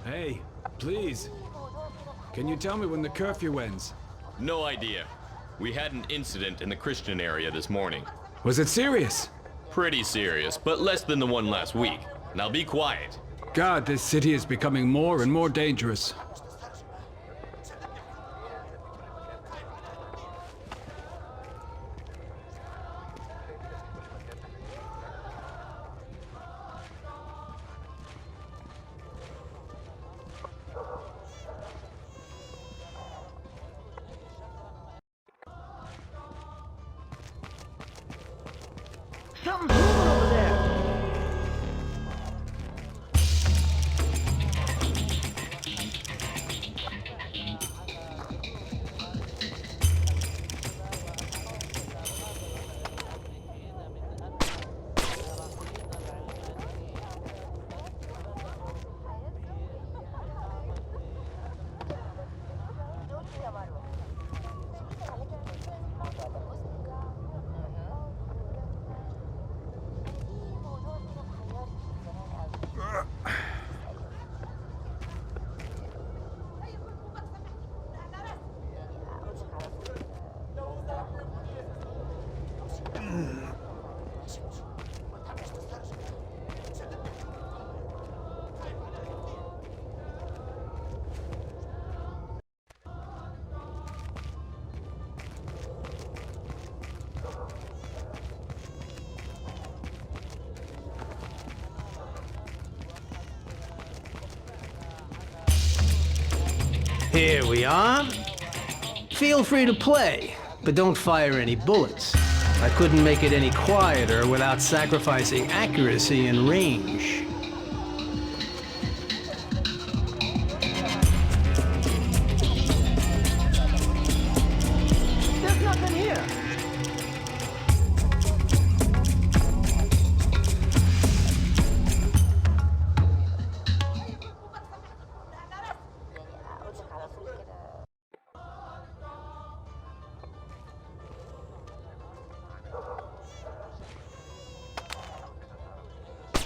Hey, please. Can you tell me when the curfew ends? No idea. We had an incident in the Christian area this morning. Was it serious? Pretty serious, but less than the one last week. Now be quiet. God, this city is becoming more and more dangerous. Something's moving over there. Here we are. Feel free to play, but don't fire any bullets. I couldn't make it any quieter without sacrificing accuracy and range. There's nothing here.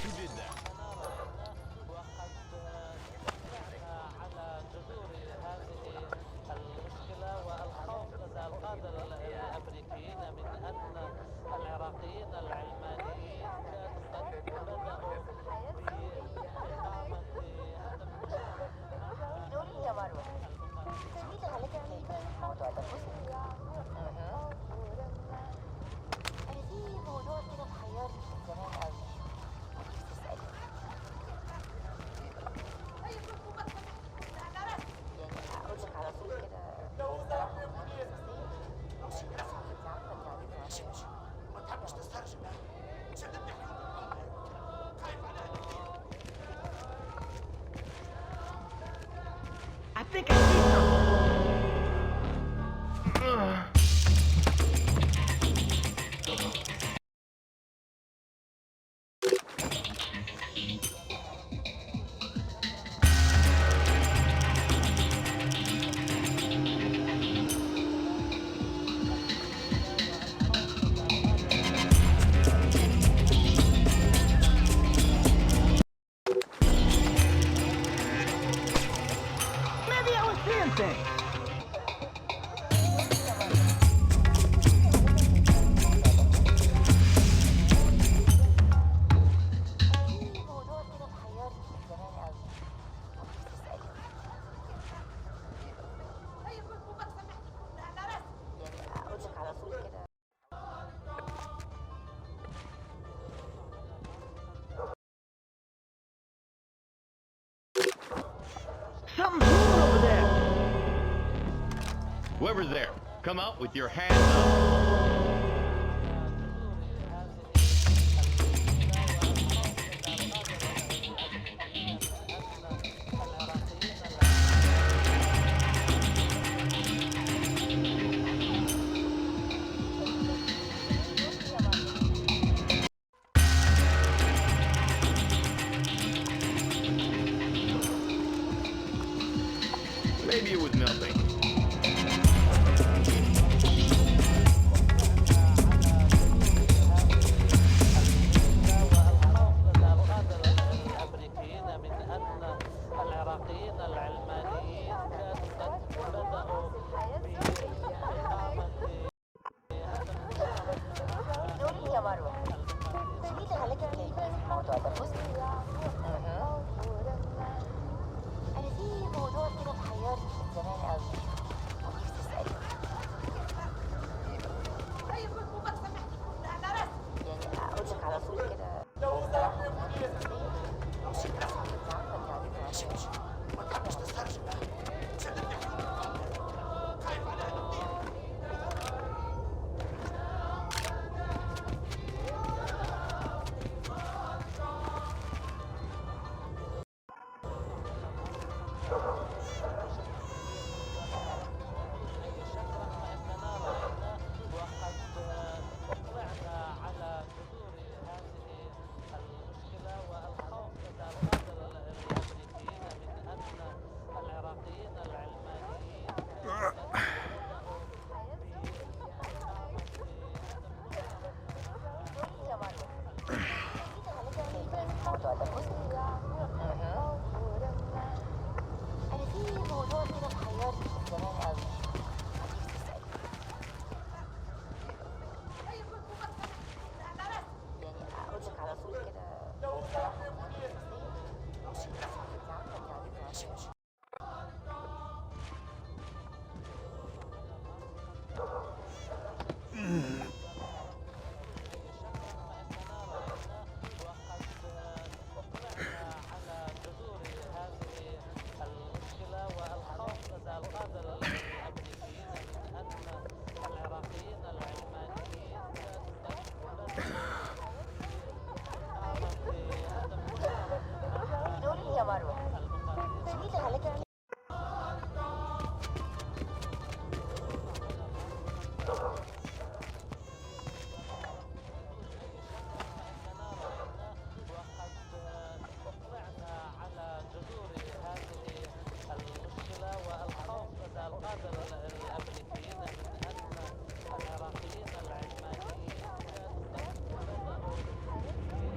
Who did that? think I see something. Maybe I was seeing things. Something's moving over there. Whoever's there, come out with your hands up. Maybe it was nothing.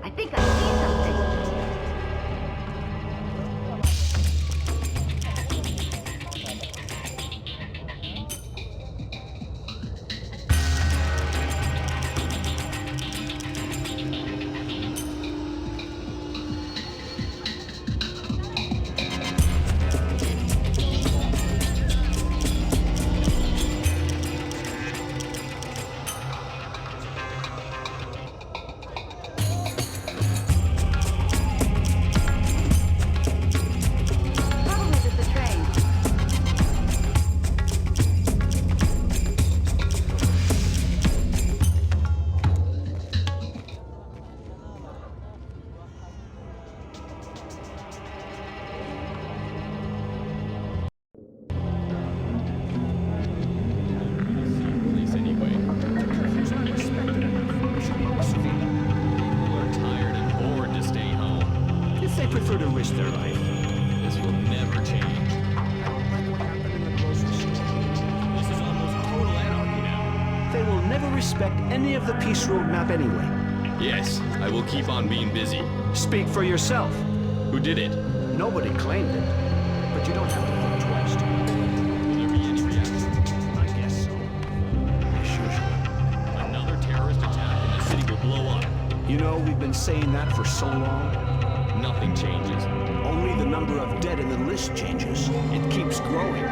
I think I see something. prefer to risk their life. This will never change. I don't like what happened in the grocery store. This is almost total anarchy now. They will never respect any of the peace roadmap anyway. Yes, I will keep on being busy. Speak for yourself. Who did it? Nobody claimed it. But you don't have to think twice to know. Will there be any reaction? I guess so. As usual. Another terrorist attack and the city will blow up. You know, we've been saying that for so long. Nothing changes. Only the number of dead in the list changes. It keeps growing.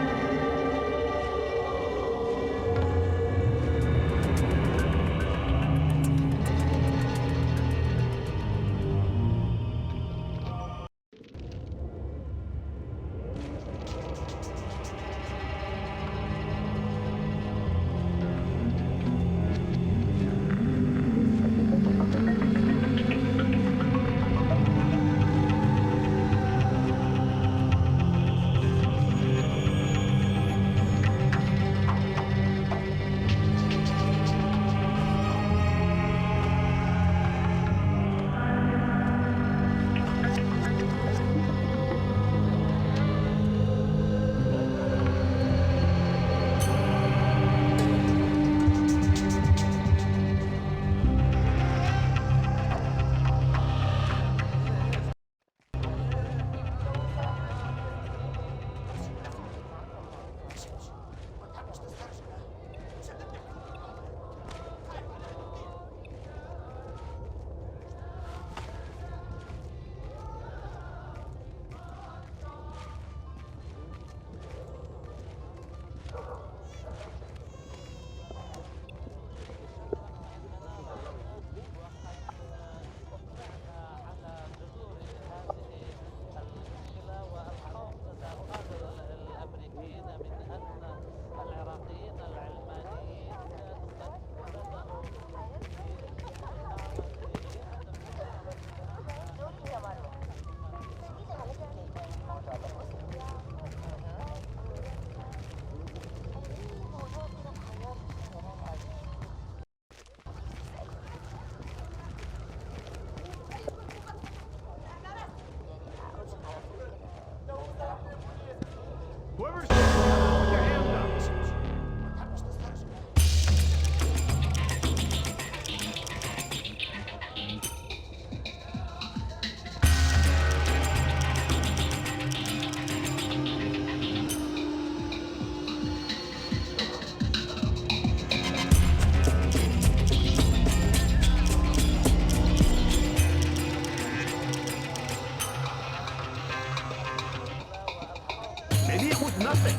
Maybe it was nothing.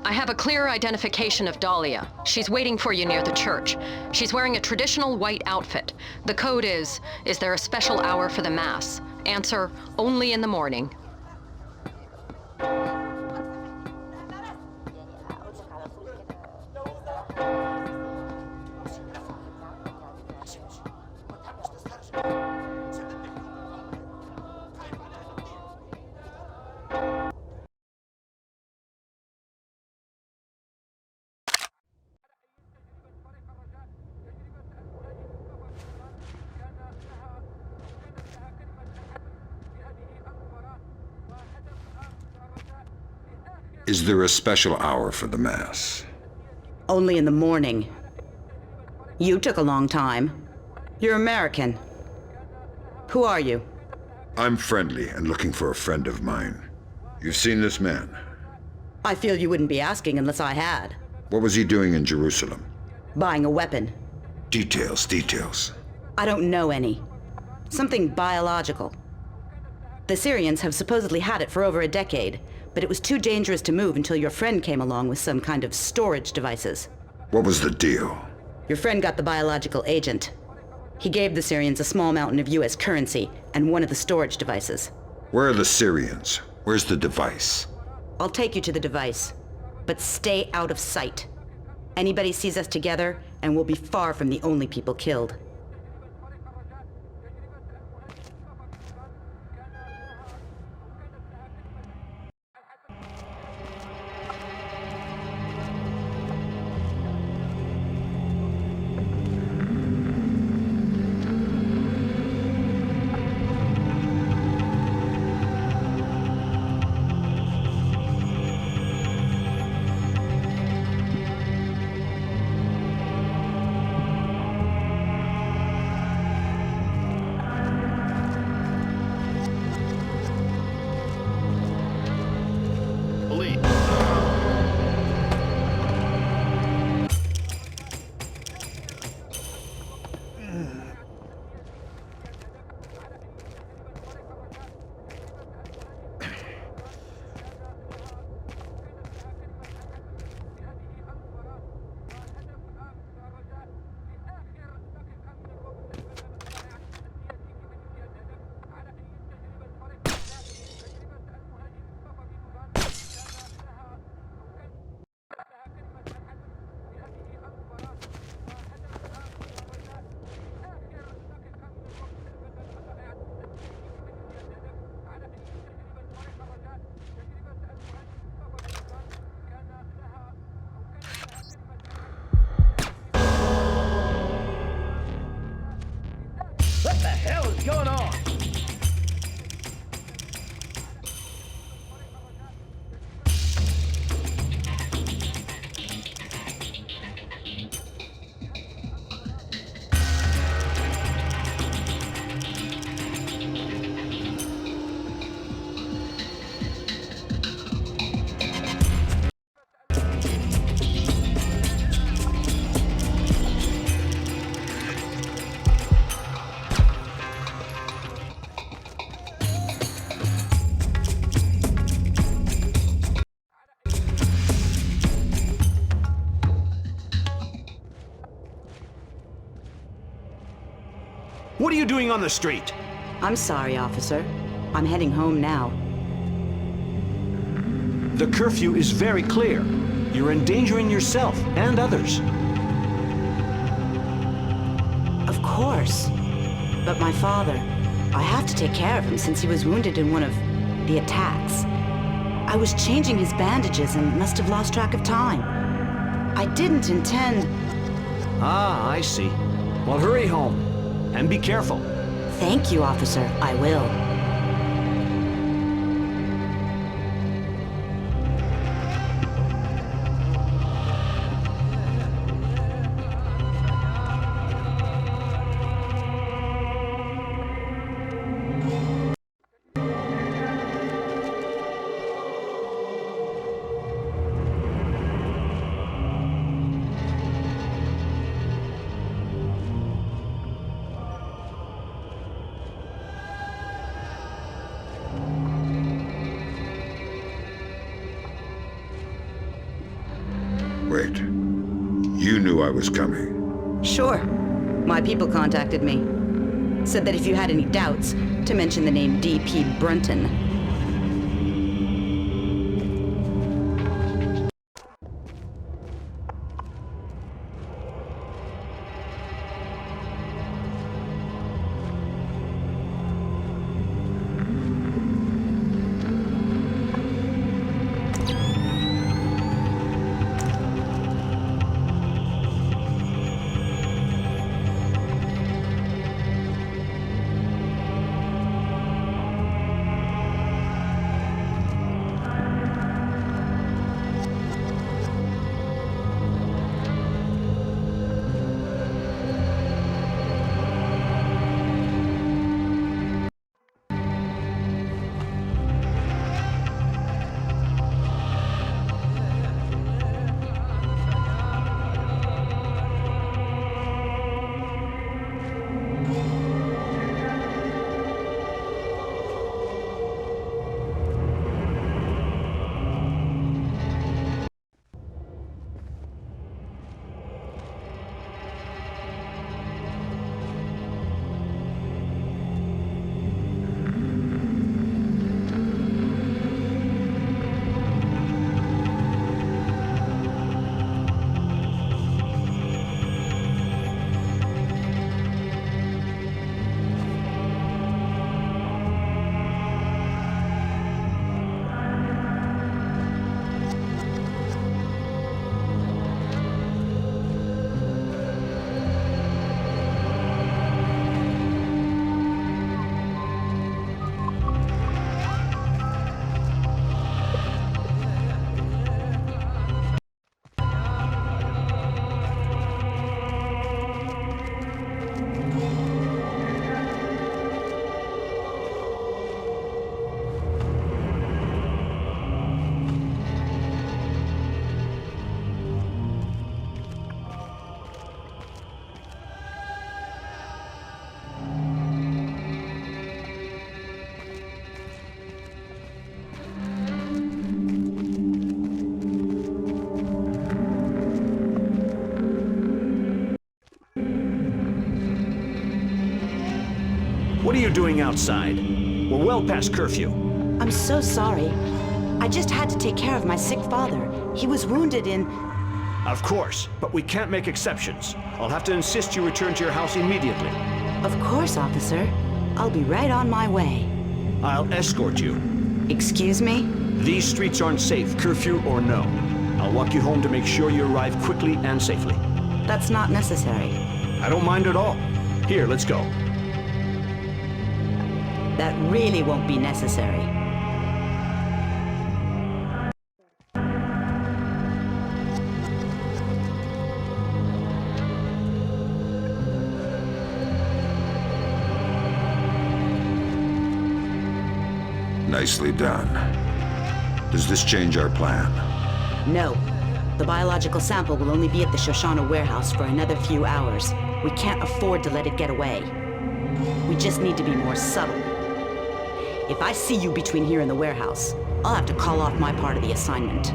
I have a clear identification of Dahlia. She's waiting for you near the church. She's wearing a traditional white outfit. The code is there a special hour for the Mass? Answer, only in the morning. Is there a special hour for the Mass? Only in the morning. You took a long time. You're American. Who are you? I'm friendly and looking for a friend of mine. You've seen this man? I feel you wouldn't be asking unless I had. What was he doing in Jerusalem? Buying a weapon. Details. I don't know any. Something biological. The Syrians have supposedly had it for over a decade, but it was too dangerous to move until your friend came along with some kind of storage devices. What was the deal? Your friend got the biological agent. He gave the Syrians a small mountain of US currency and one of the storage devices. Where are the Syrians? Where's the device? I'll take you to the device, but stay out of sight. Anybody sees us together, and we'll be far from the only people killed. What the hell is going on? What are you doing on the street? I'm sorry, officer. I'm heading home now. The curfew is very clear. You're endangering yourself and others. Of course. But my father, I have to take care of him since he was wounded in one of the attacks. I was changing his bandages and must have lost track of time. I didn't intend... Ah, I see. Well, hurry home. And be careful. Thank you, officer. I will. Wait. You knew I was coming. Sure. My people contacted me. Said that if you had any doubts, to mention the name D.P. Brunton. What are you doing outside? We're well past curfew. I'm so sorry. I just had to take care of my sick father. He was wounded in... Of course, but we can't make exceptions. I'll have to insist you return to your house immediately. Of course, officer. I'll be right on my way. I'll escort you. Excuse me? These streets aren't safe, curfew or no. I'll walk you home to make sure you arrive quickly and safely. That's not necessary. I don't mind at all. Here, let's go. That really won't be necessary. Nicely done. Does this change our plan? No. The biological sample will only be at the Shoshana warehouse for another few hours. We can't afford to let it get away. We just need to be more subtle. If I see you between here and the warehouse, I'll have to call off my part of the assignment.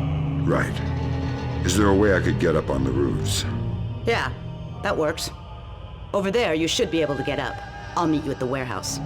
Right. Is there a way I could get up on the roofs? Yeah, that works. Over there, you should be able to get up. I'll meet you at the warehouse.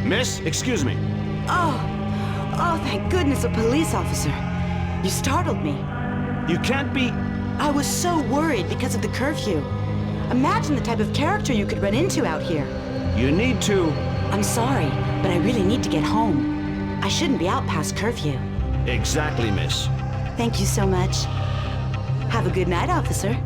Miss, excuse me. Oh, thank goodness, a police officer. You startled me. You can't be... I was so worried because of the curfew. Imagine the type of character you could run into out here. You need to... I'm sorry, but I really need to get home. I shouldn't be out past curfew. Exactly, miss. Thank you so much. Have a good night, officer.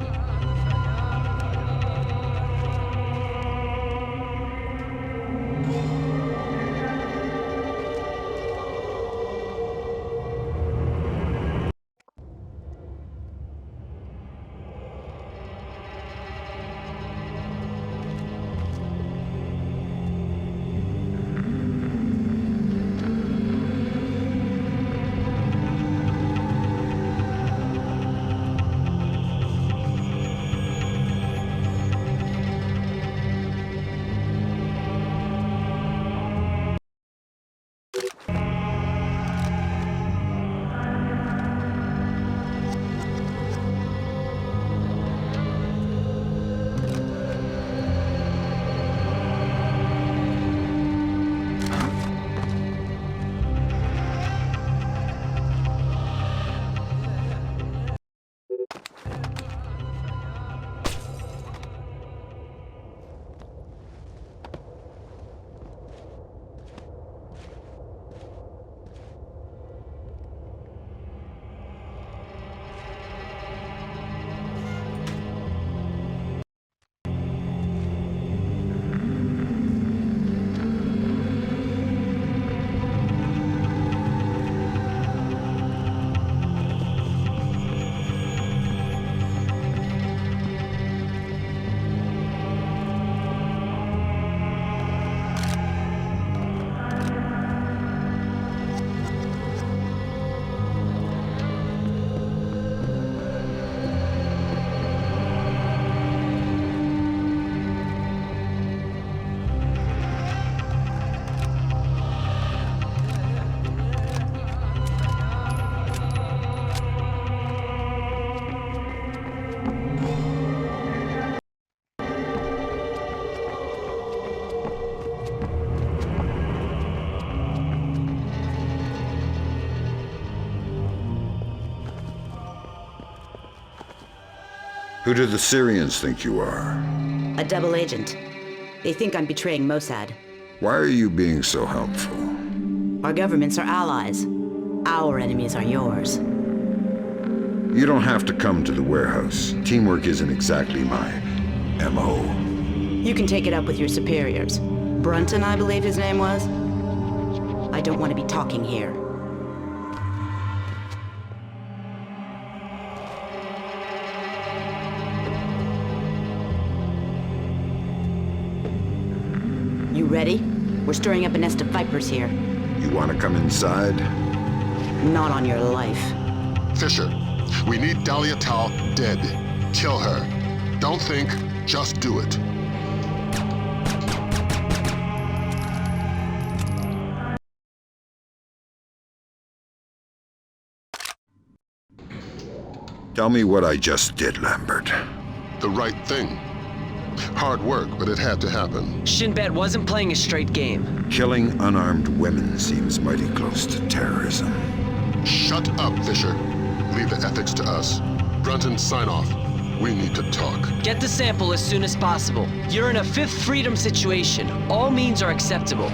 Who do the Syrians think you are? A double agent. They think I'm betraying Mossad. Why are you being so helpful? Our governments are allies. Our enemies are yours. You don't have to come to the warehouse. Teamwork isn't exactly my M.O. You can take it up with your superiors. Brunton, I believe his name was. I don't want to be talking here. You ready? We're stirring up a nest of vipers here. You want to come inside? Not on your life. Fisher, we need Dahlia Tal dead. Kill her. Don't think, just do it. Tell me what I just did, Lambert. The right thing. Hard work, but it had to happen. Shinbet wasn't playing a straight game. Killing unarmed women seems mighty close to terrorism. Shut up, Fisher. Leave the ethics to us. Brunton, sign off. We need to talk. Get the sample as soon as possible. You're in a Fifth Freedom situation. All means are acceptable.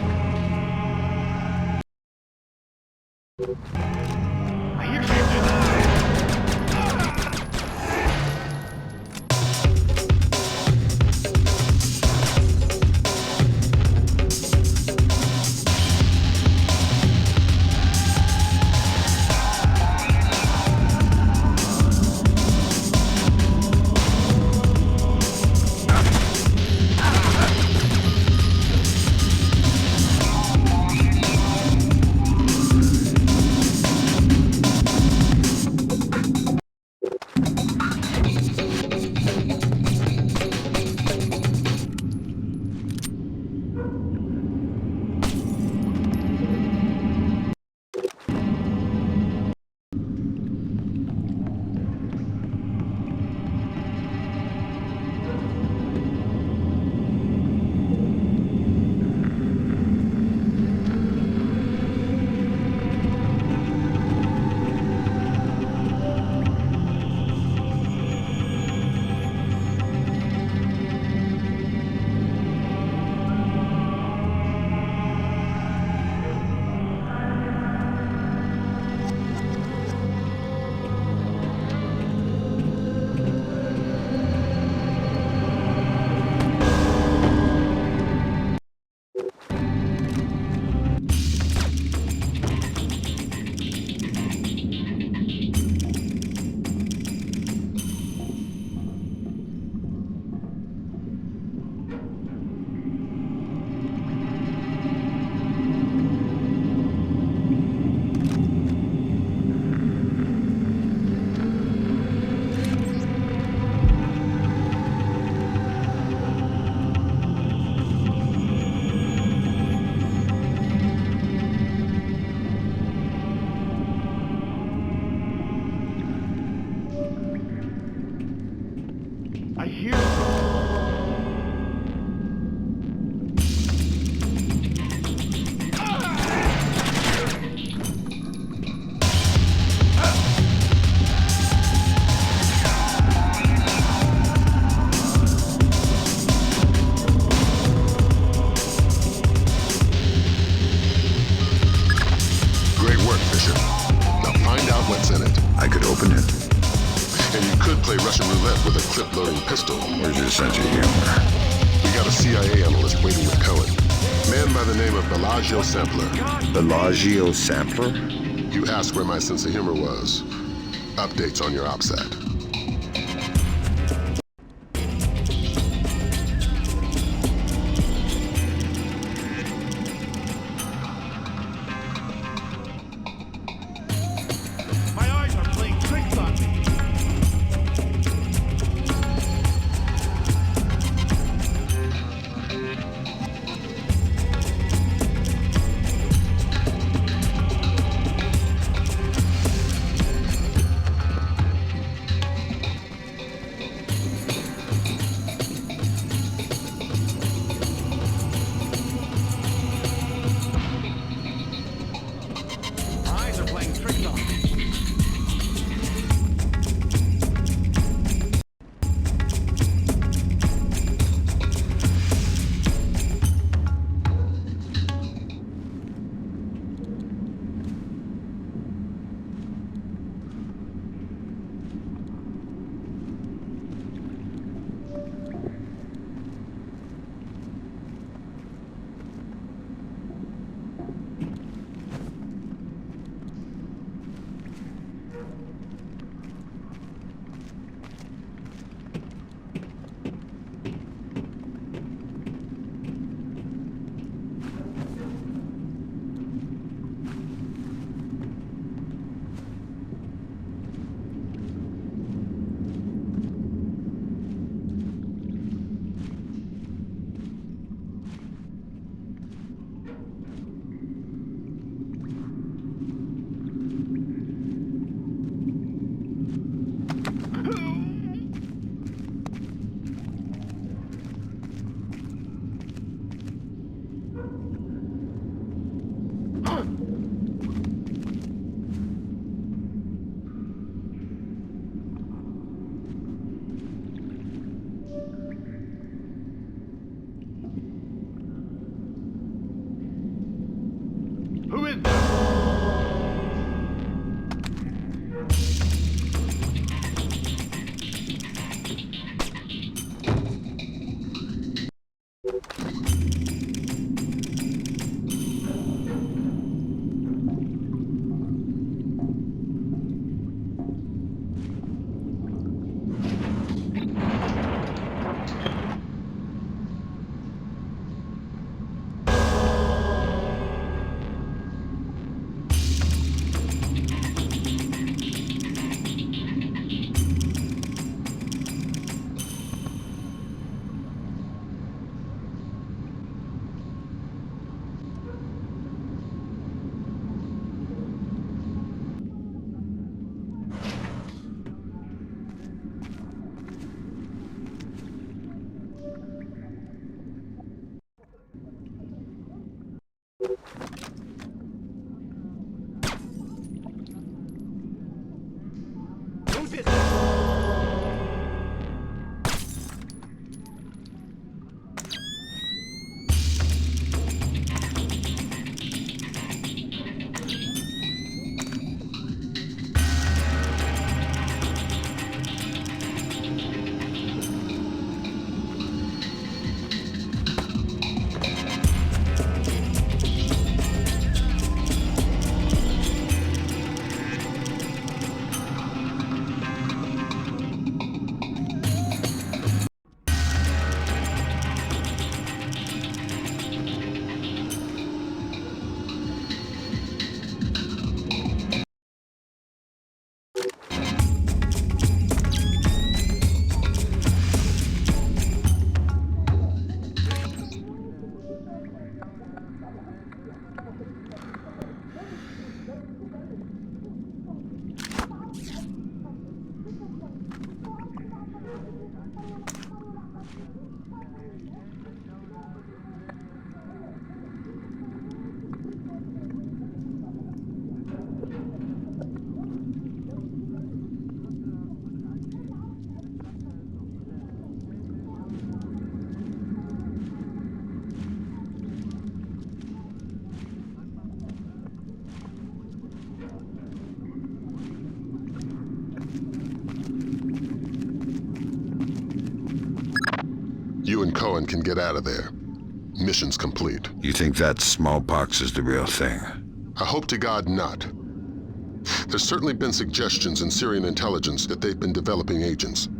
I hear... Great work, Fisher. Now find out what's in it. I could open it. And you could play Russian roulette with a clip-loading pistol. Where's your sense of humor? We got a CIA analyst waiting with Cohen. Man by the name of Bellagio Sampler. Bellagio Sampler? You asked where my sense of humor was. Updates on your OPSAT. My eyes are playing tricks on me. You and Cohen can get out of there. Mission's complete. You think that smallpox is the real thing? I hope to God not. There's certainly been suggestions in Syrian intelligence that they've been developing agents.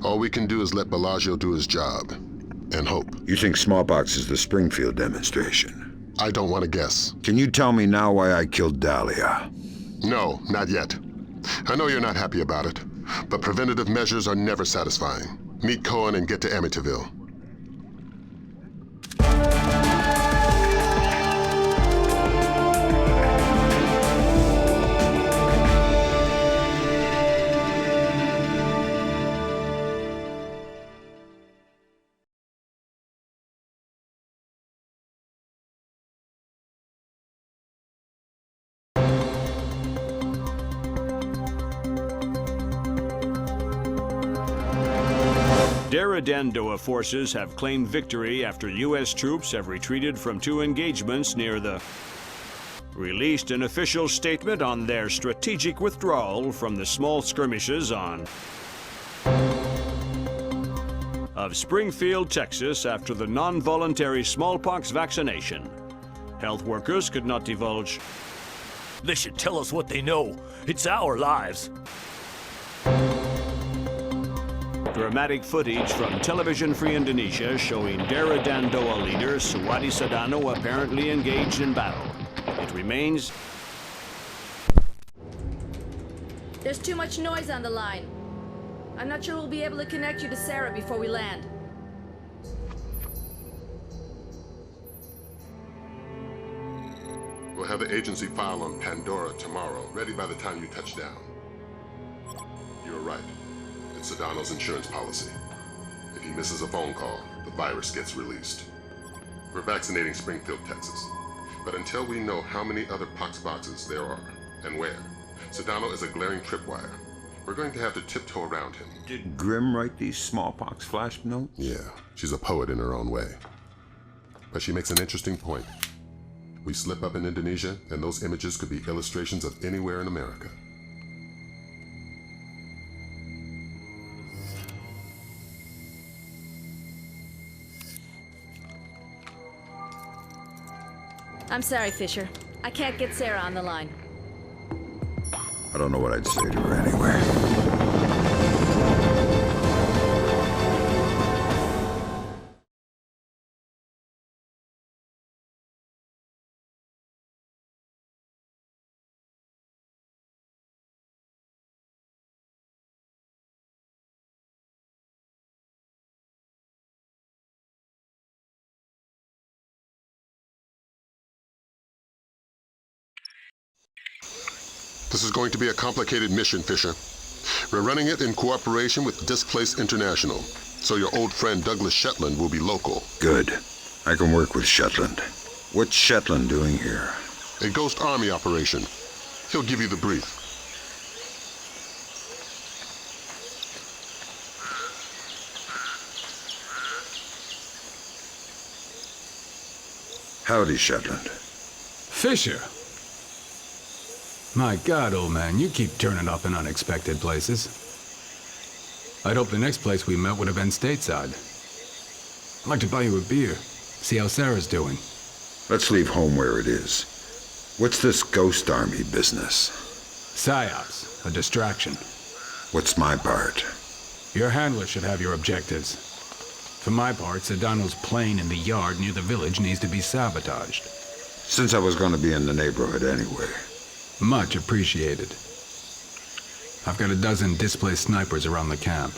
All we can do is let Bellagio do his job, and hope. You think smallpox is the Springfield demonstration? I don't want to guess. Can you tell me now why I killed Dahlia? No, not yet. I know you're not happy about it, but preventative measures are never satisfying. Meet Cohen and get to Amityville. Dandoa forces have claimed victory after U.S. troops have retreated from 2 engagements near the... released an official statement on their strategic withdrawal from the small skirmishes on... of Springfield, Texas after the non-voluntary smallpox vaccination. Health workers could not divulge... They should tell us what they know. It's our lives. Dramatic footage from Television Free Indonesia showing Dera Dandoa leader Suwadi Sadano apparently engaged in battle. It remains... There's too much noise on the line. I'm not sure we'll be able to connect you to Sarah before we land. We'll have the agency file on Pandora tomorrow, ready by the time you touch down. You're right. It's Sedano's insurance policy. If he misses a phone call, the virus gets released. We're vaccinating Springfield, Texas. But until we know how many other pox boxes there are, and where, Sedano is a glaring tripwire. We're going to have to tiptoe around him. Did Grimm write these smallpox flash notes? Yeah, she's a poet in her own way. But she makes an interesting point. We slip up in Indonesia, and those images could be illustrations of anywhere in America. I'm sorry, Fisher. I can't get Sarah on the line. I don't know what I'd say to her anyway. This is going to be a complicated mission, Fisher. We're running it in cooperation with Displaced International, so your old friend Douglas Shetland will be local. Good. I can work with Shetland. What's Shetland doing here? A Ghost Army operation. He'll give you the brief. Howdy, Shetland. Fisher! My God, old man, you keep turning up in unexpected places. I'd hope the next place we met would have been stateside. I'd like to buy you a beer, see how Sarah's doing. Let's leave home where it is. What's this Ghost Army business? PSYOPs, a distraction. What's my part? Your handler should have your objectives. For my part, Sedano's plane in the yard near the village needs to be sabotaged. Since I was going to be in the neighborhood anyway. Much appreciated. I've got a dozen displaced snipers around the camp.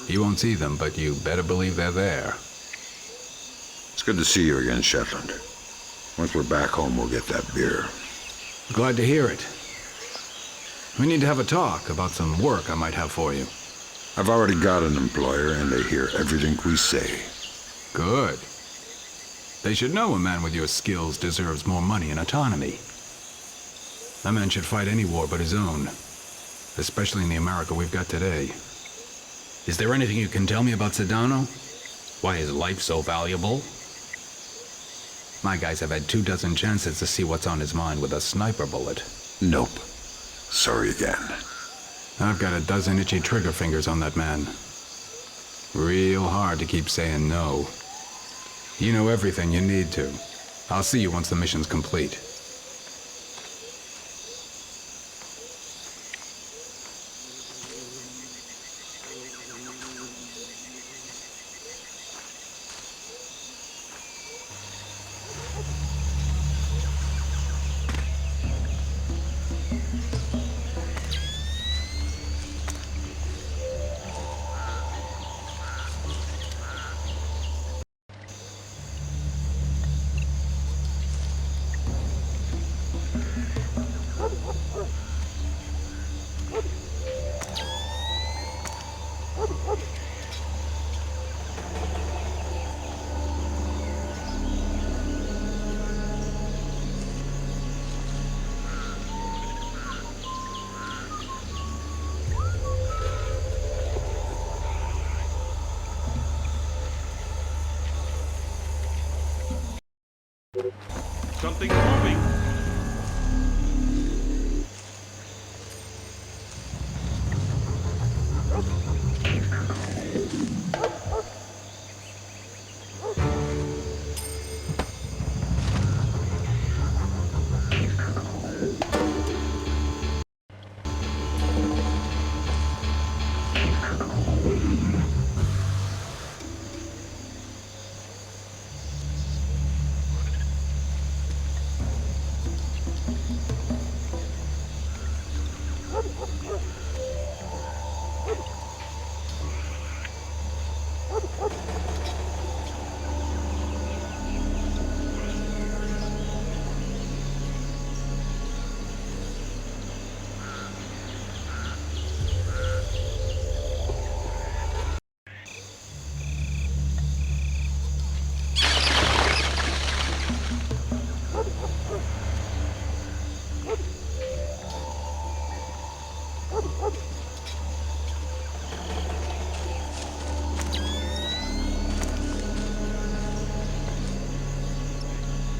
You won't see them, but you better believe they're there. It's good to see you again, Shetland. Once we're back home, we'll get that beer. Glad to hear it. We need to have a talk about some work I might have for you. I've already got an employer, and they hear everything we say. Good. They should know a man with your skills deserves more money and autonomy. That man should fight any war but his own, especially in the America we've got today. Is there anything you can tell me about Sedano? Why is life so valuable? My guys have had 24 chances to see what's on his mind with a sniper bullet. Nope. Sorry again. I've got 12 itchy trigger fingers on that man. Real hard to keep saying no. You know everything you need to. I'll see you once the mission's complete. Something's moving.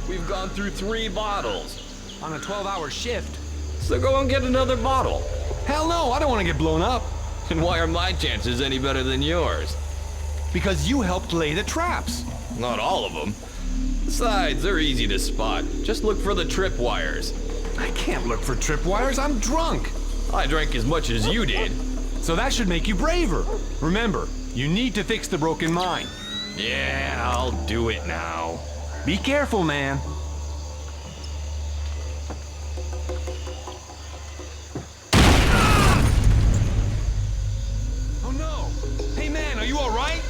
We've gone through 3 bottles. On a 12-hour shift. So go and get another bottle. Hell no, I don't want to get blown up. And why are my chances any better than yours? Because you helped lay the traps. Not all of them. Besides, they're easy to spot. Just look for the tripwires. I can't look for tripwires, I'm drunk. I drank as much as you did. So that should make you braver. Remember, you need to fix the broken mine. Yeah, I'll do it now. Be careful, man. Oh no! Hey man, are you all right?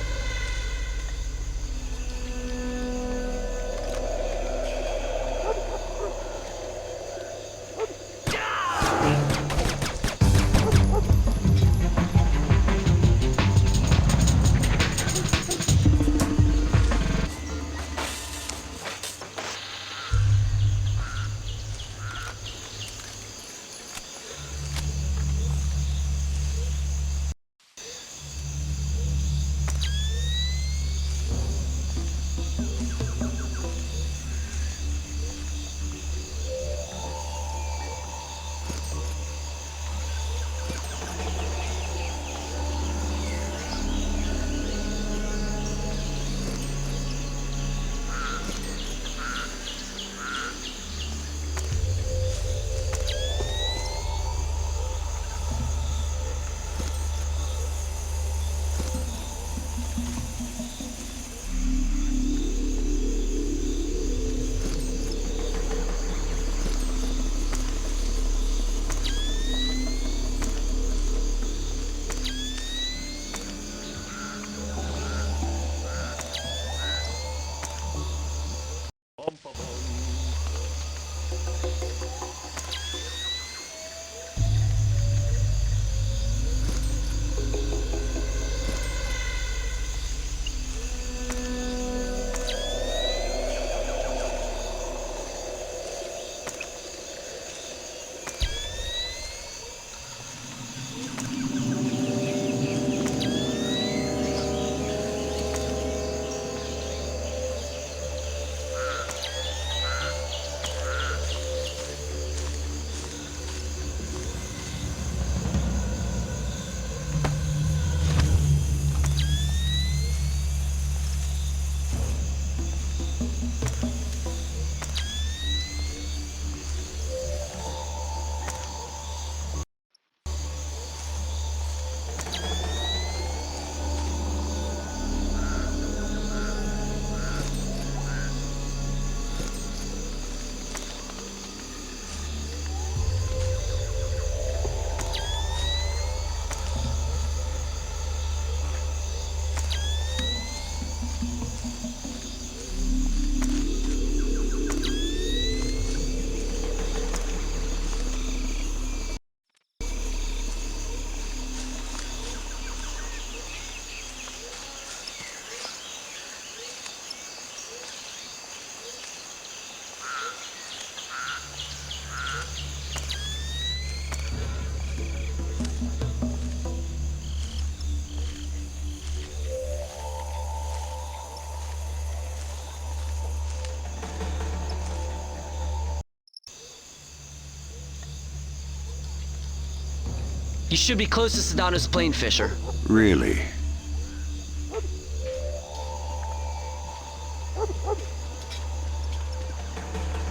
You should be close to Sedano's plane, Fisher. Really?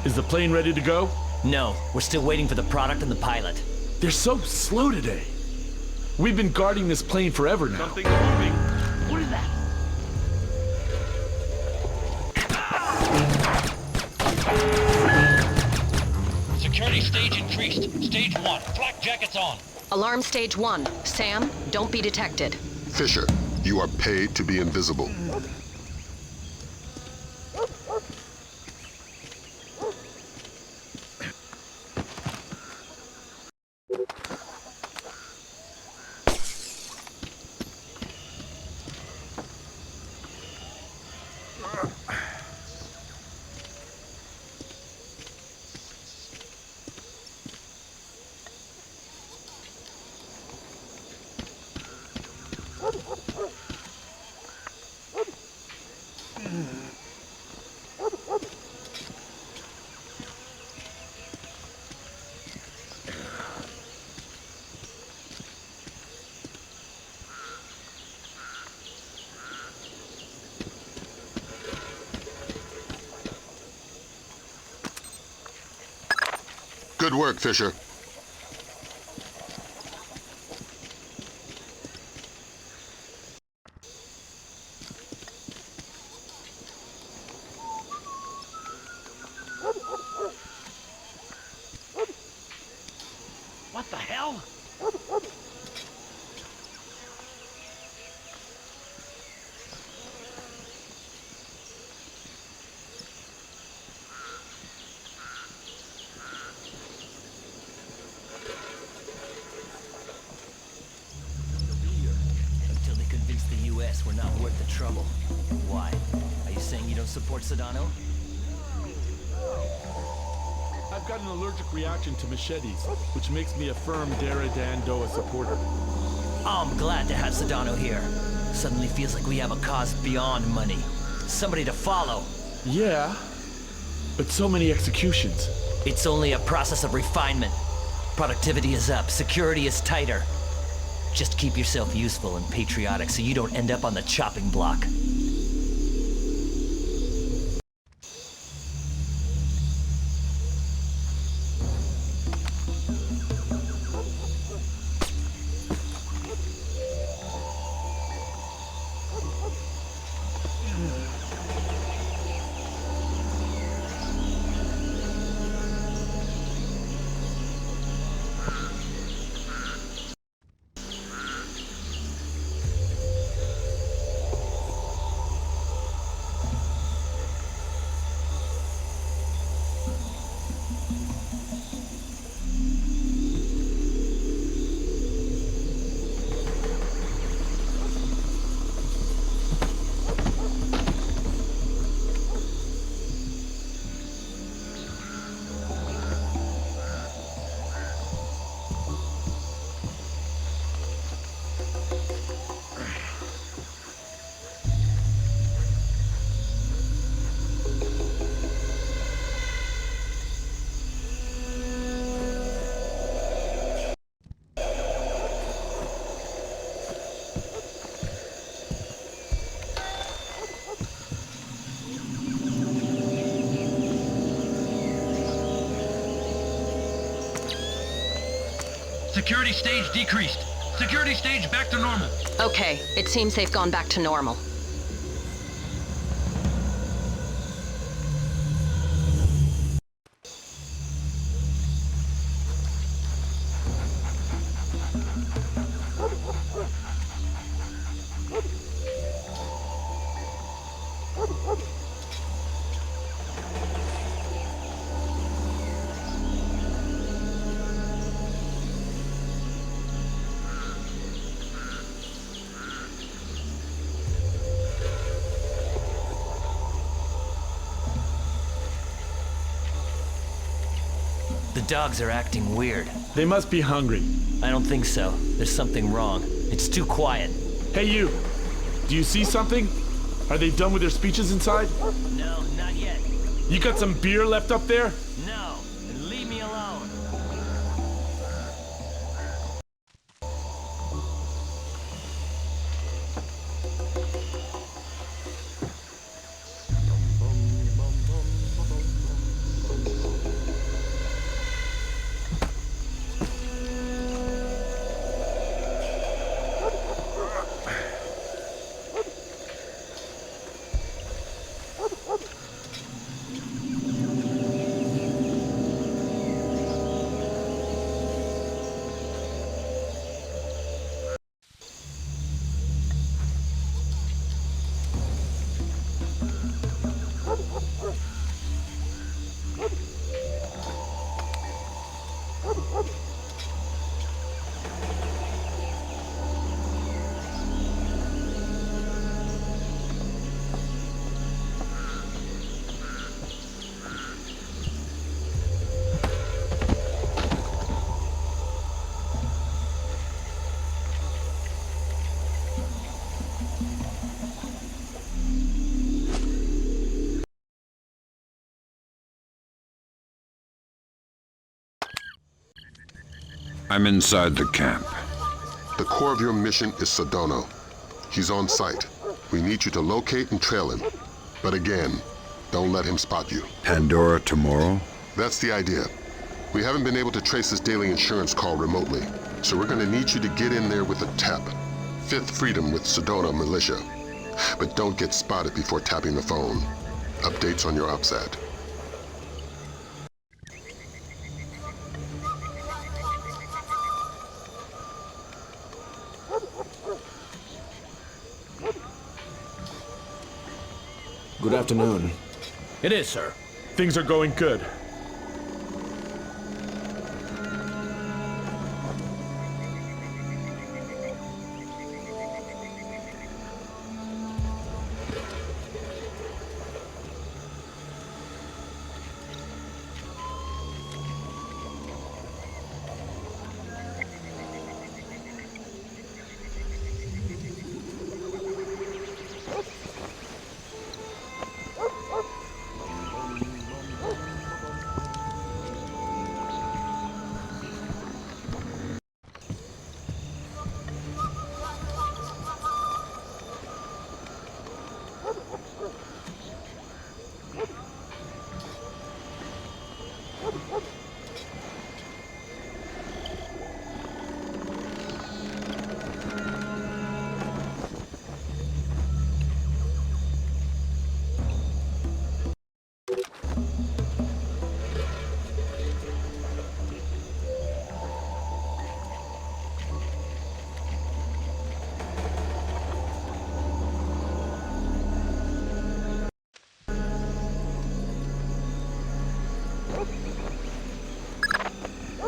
Is the plane ready to go? No, we're still waiting for the product and the pilot. They're so slow today. We've been guarding this plane forever now. Something's moving. What is that? Security stage increased. Stage 1. Flak jackets on. Alarm stage 1. Sam, don't be detected. Fisher, you are paid to be invisible. Good work, Fisher. What the hell? Until they convince the U.S. we're not worth the trouble. Why? Are you saying you don't support Sedano? I've got an allergic reaction to machetes, which makes me a firm Dara-Dan-Doa supporter. I'm glad to have Sedano here. Suddenly feels like we have a cause beyond money. Somebody to follow. Yeah, but so many executions. It's only a process of refinement. Productivity is up, security is tighter. Just keep yourself useful and patriotic so you don't end up on the chopping block. Security stage decreased. Security stage back to normal. Okay, it seems they've gone back to normal. The dogs are acting weird. They must be hungry. I don't think so. There's something wrong. It's too quiet. Hey, you! Do you see something? Are they done with their speeches inside? No, not yet. You got some beer left up there? No, and leave me alone. I'm inside the camp. The core of your mission is Sedona. He's on site. We need you to locate and trail him. But again, don't let him spot you. Pandora tomorrow? That's the idea. We haven't been able to trace his daily insurance call remotely, so we're gonna need you to get in there with a tap. Fifth Freedom with Sedona Militia. But don't get spotted before tapping the phone. Updates on your OPSAT. Good afternoon. It is, sir. Things are going good.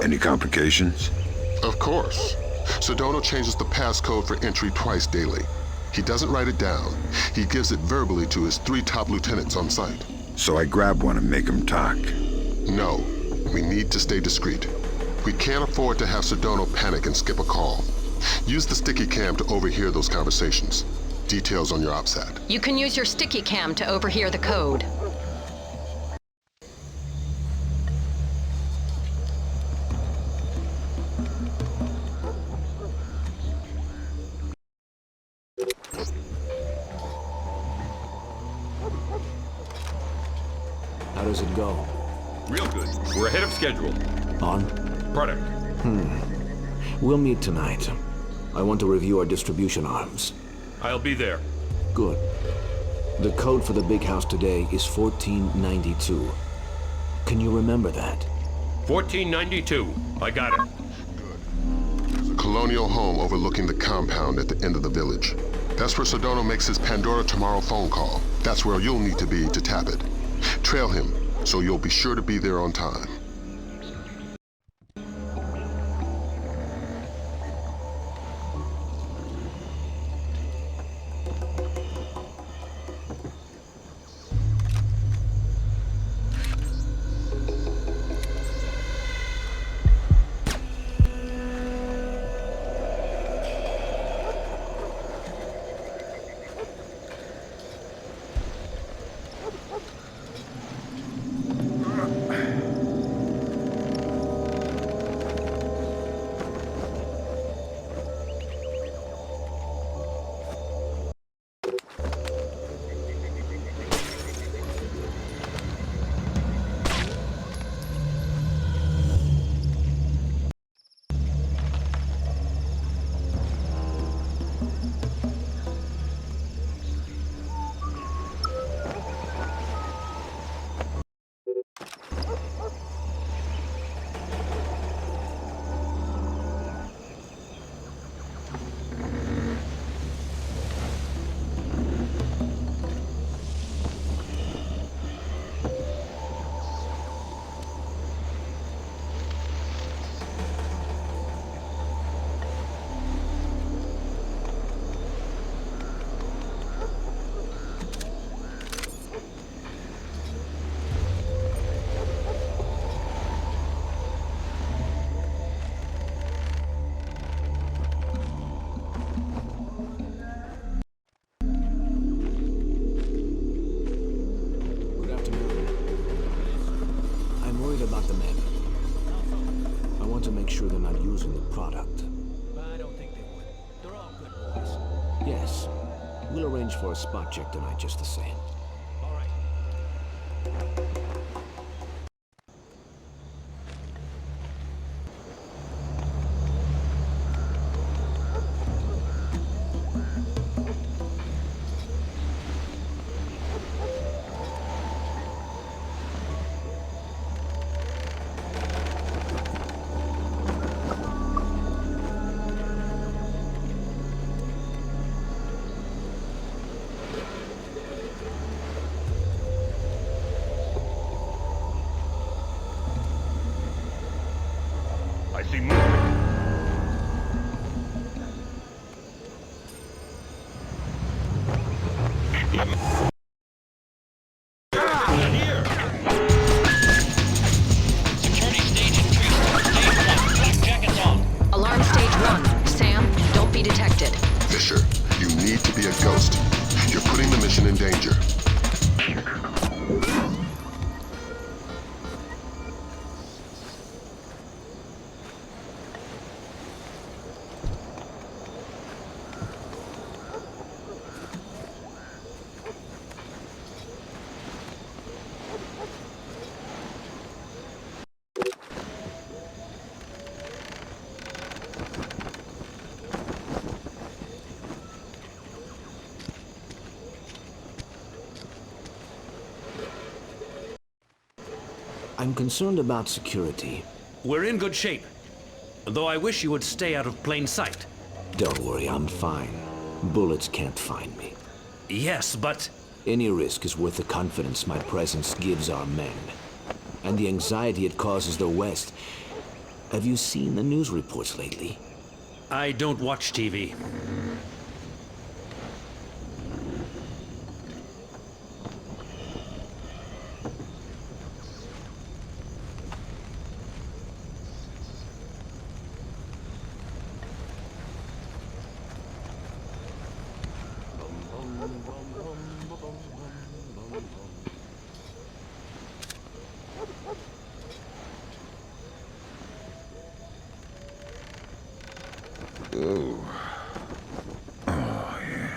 Any complications? Of course. Sedona changes the passcode for entry twice daily. He doesn't write it down. He gives it verbally to his 3 top lieutenants on site. So I grab one and make him talk. No. We need to stay discreet. We can't afford to have Sedona panic and skip a call. Use the sticky cam to overhear those conversations. Details on your OPSAT. You can use your sticky cam to overhear the code. How does it go? Real good. We're ahead of schedule. On? Product. We'll meet tonight. I want to review our distribution arms. I'll be there. Good. The code for the big house today is 1492. Can you remember that? 1492. I got it. There's a colonial home overlooking the compound at the end of the village. That's where Sedona makes his Pandora tomorrow phone call. That's where you'll need to be to tap it. Trail him, so you'll be sure to be there on time. sure they're not using the product. I don't think they would. They're all good boys. Yes. We'll arrange for a spot check tonight just the same. All right. I see movement. Security stage increased. Stage 1, black jackets on. Alarm stage 1. Sam, don't be detected. Fisher, you need to be a ghost. You're putting the mission in danger. I'm concerned about security. We're in good shape. Though I wish you would stay out of plain sight. Don't worry, I'm fine. Bullets can't find me. Yes, but... Any risk is worth the confidence my presence gives our men. And the anxiety it causes the West. Have you seen the news reports lately? I don't watch TV. Ooh. Oh, yeah.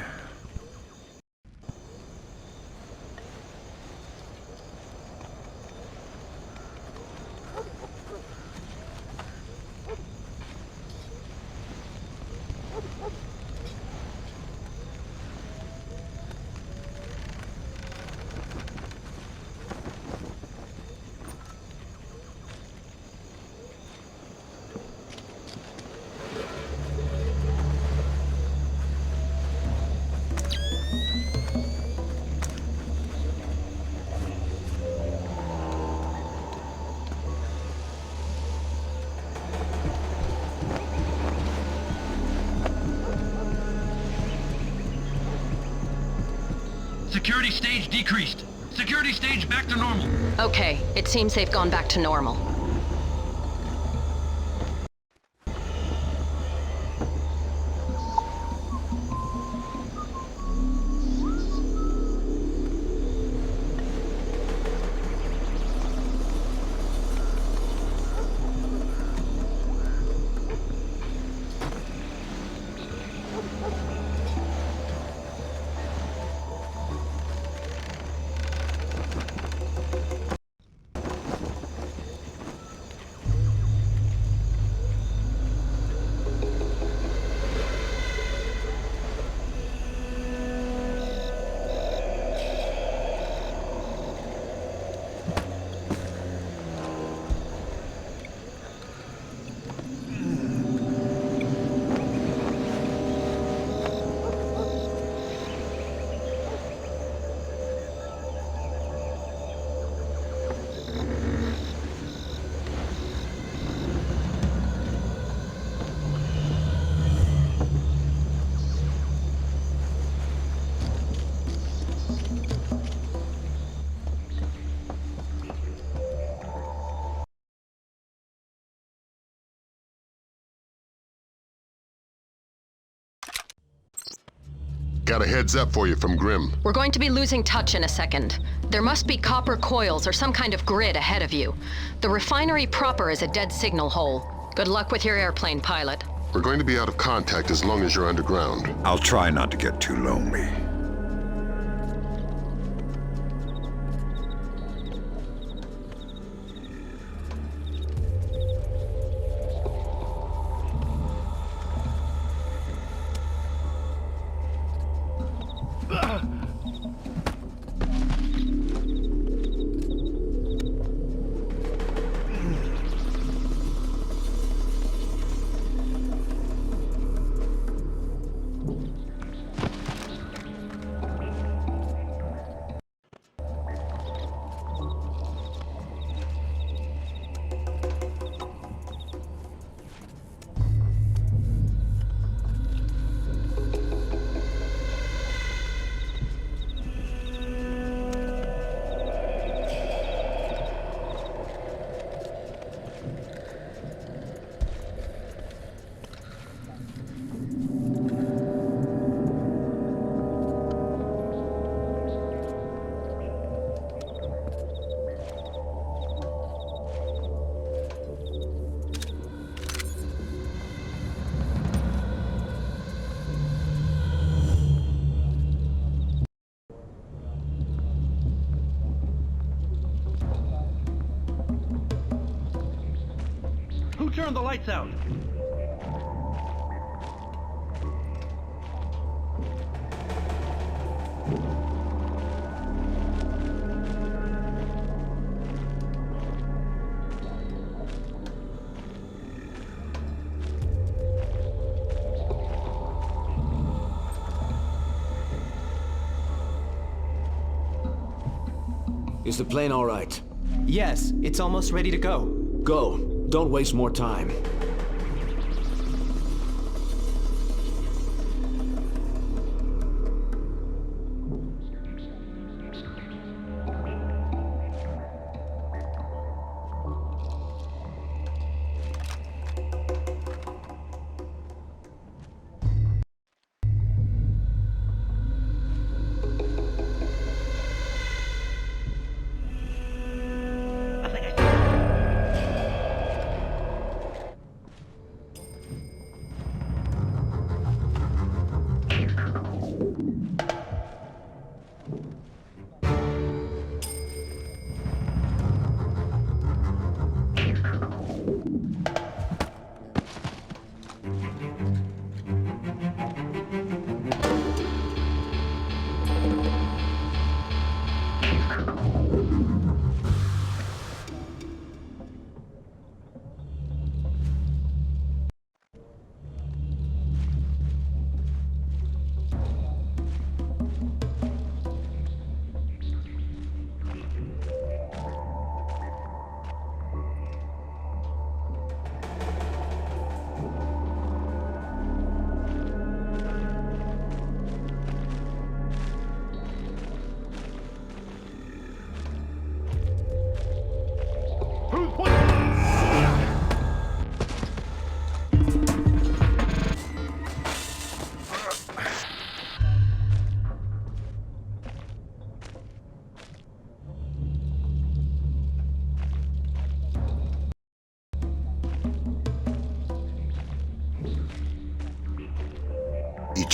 Security stage decreased. Security stage back to normal. Okay, it seems they've gone back to normal. Got a heads up for you from Grimm. We're going to be losing touch in a second. There must be copper coils or some kind of grid ahead of you. The refinery proper is a dead signal hole. Good luck with your airplane, pilot. We're going to be out of contact as long as you're underground. I'll try not to get too lonely. Who turned the lights out? Is the plane all right? Yes, it's almost ready to go. Go. Don't waste more time.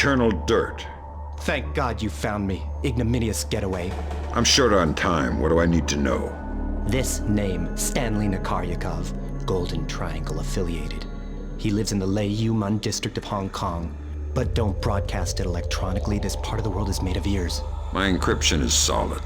Eternal dirt. Thank God you found me. Ignominious getaway. I'm short on time. What do I need to know? This name, Stanley Nakaryakov, Golden Triangle affiliated. He lives in the Lei Yuman district of Hong Kong. But don't broadcast it electronically. This part of the world is made of ears. My encryption is solid.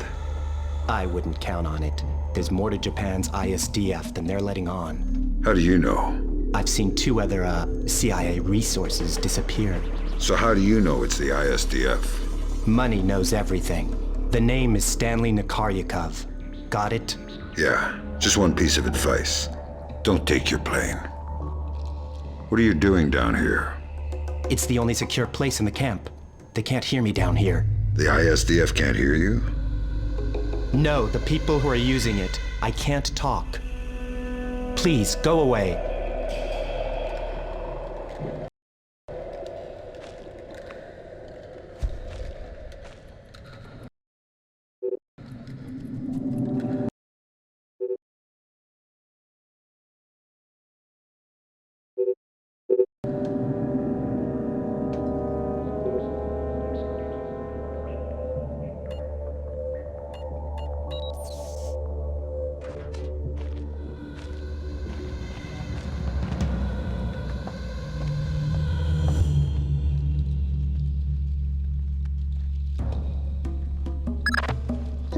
I wouldn't count on it. There's more to Japan's ISDF than they're letting on. How do you know? I've seen two other, CIA resources disappear. So how do you know it's the ISDF? Money knows everything. The name is Stanley Nakaryakov. Got it? Yeah, just one piece of advice. Don't take your plane. What are you doing down here? It's the only secure place in the camp. They can't hear me down here. The ISDF can't hear you? No, the people who are using it. I can't talk. Please, go away.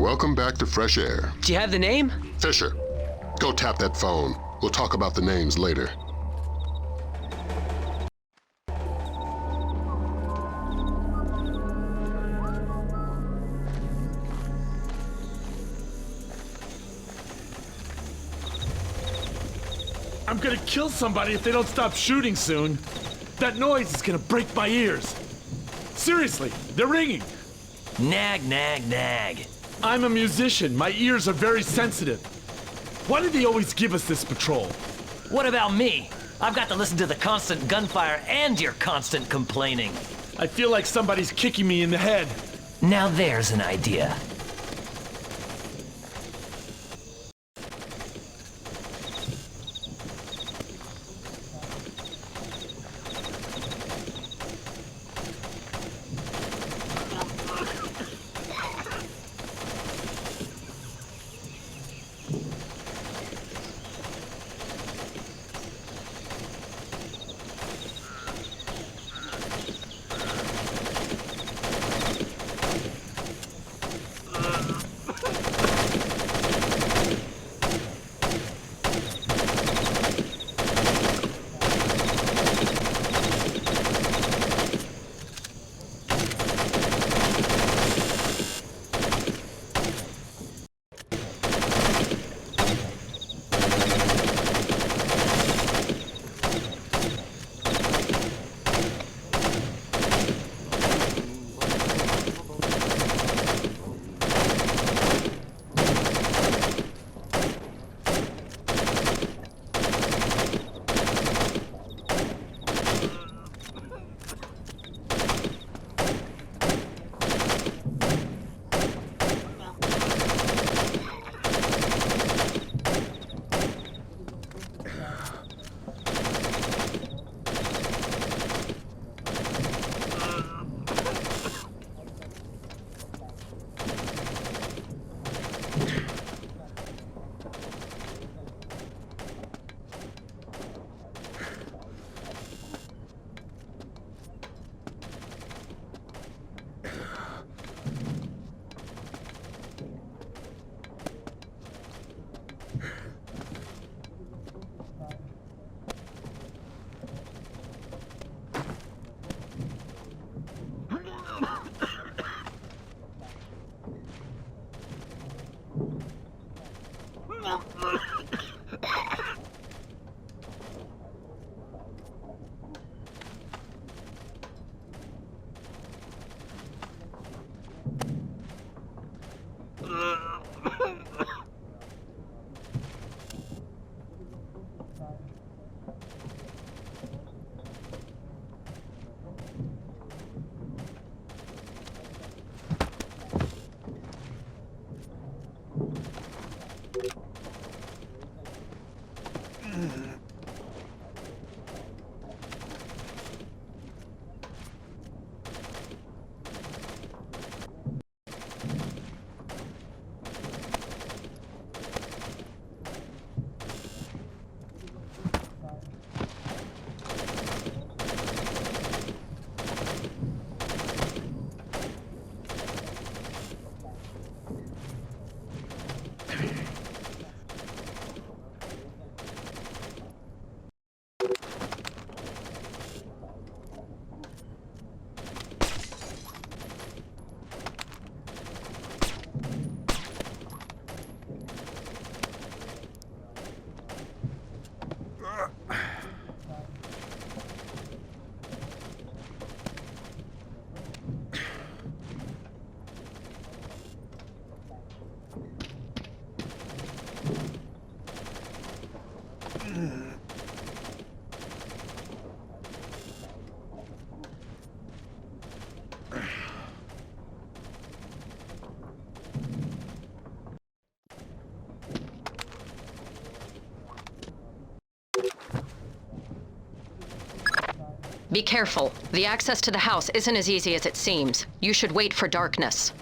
Welcome back to fresh air. Do you have the name? Fisher, go tap that phone. We'll talk about the names later. I'm gonna kill somebody if they don't stop shooting soon. That noise is gonna break my ears. Seriously, they're ringing. Nag, nag, nag. I'm a musician. My ears are very sensitive. Why do they always give us this patrol? What about me? I've got to listen to the constant gunfire and your constant complaining. I feel like somebody's kicking me in the head. Now there's an idea. Be careful. The access to the house isn't as easy as it seems. You should wait for darkness.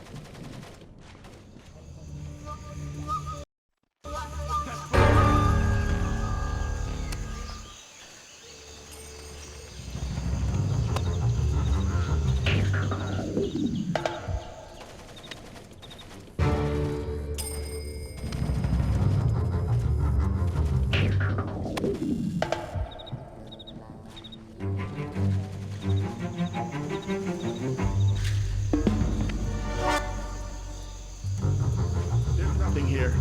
something here.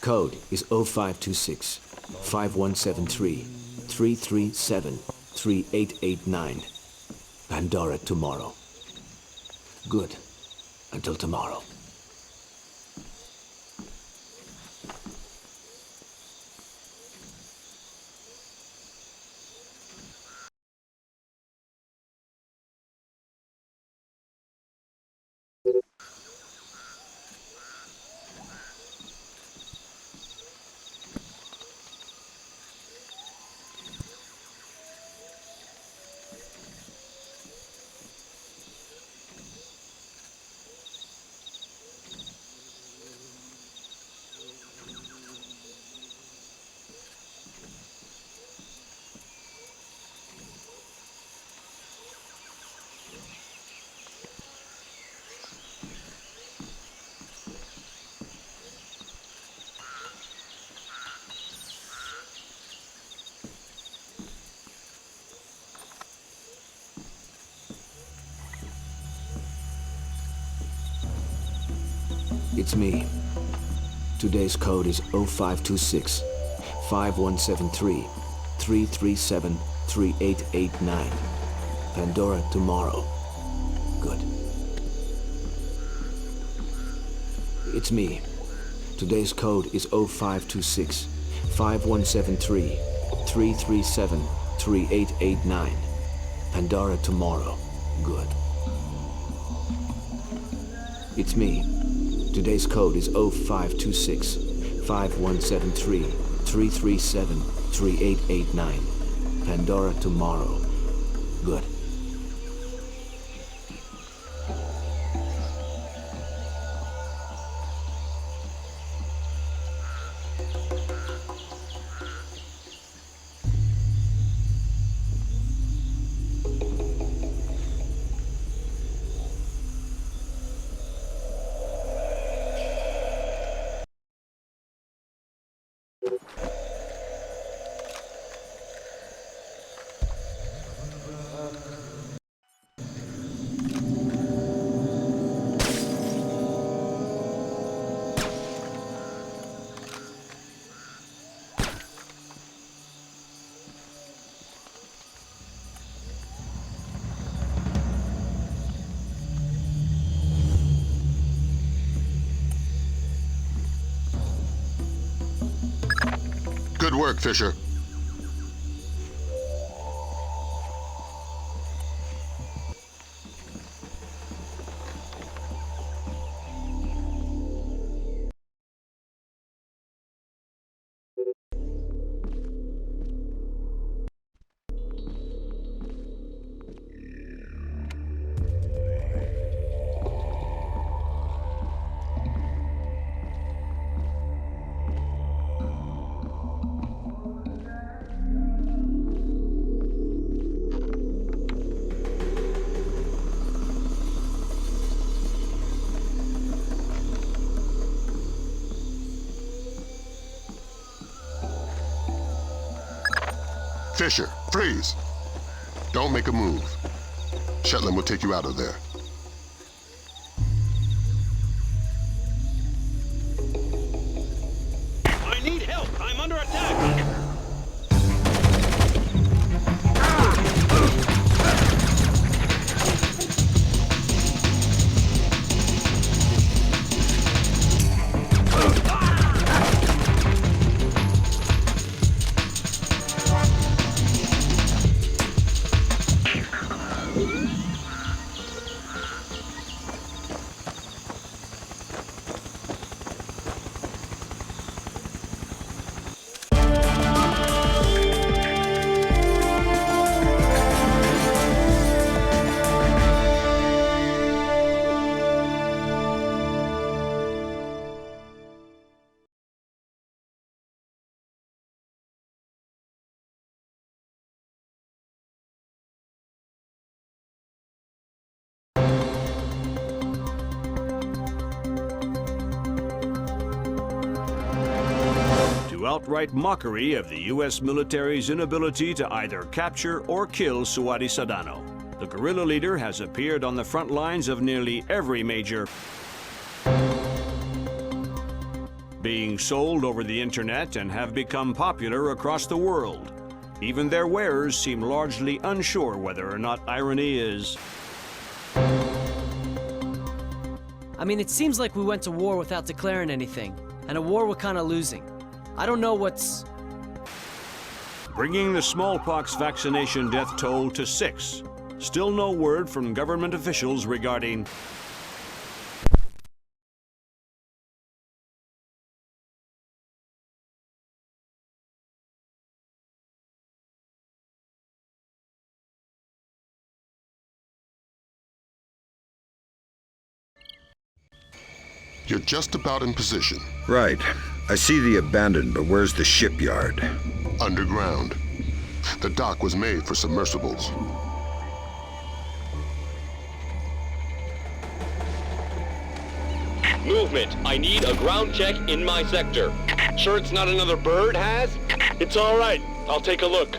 Code is 0526 5173 337 3889. Pandora tomorrow. Good. Until tomorrow. It's me. Today's code is 0526 5173 337 3889. Pandora tomorrow. Good. It's me. Today's code is 0526 5173 337 3889. Pandora tomorrow. Good. It's me. Today's code is 0526 5173 337 3889. Pandora tomorrow. Good. work, Fisher. Fisher, freeze! Don't make a move. Shetland will take you out of there. I need help! I'm under attack! Outright mockery of the U.S. military's inability to either capture or kill Suadi Sadano. The guerrilla leader has appeared on the front lines of nearly every major being sold over the internet and have become popular across the world. Even their wearers seem largely unsure whether or not irony is. I mean, it seems like we went to war without declaring anything, and a war we're kind of losing. I don't know what's... Bringing the smallpox vaccination death toll to 6. Still no word from government officials regarding... You're just about in position. Right. I see the abandoned, but where's the shipyard? Underground. The dock was made for submersibles. Movement. I need a ground check in my sector. Sure it's not another bird, Has? It's all right. I'll take a look.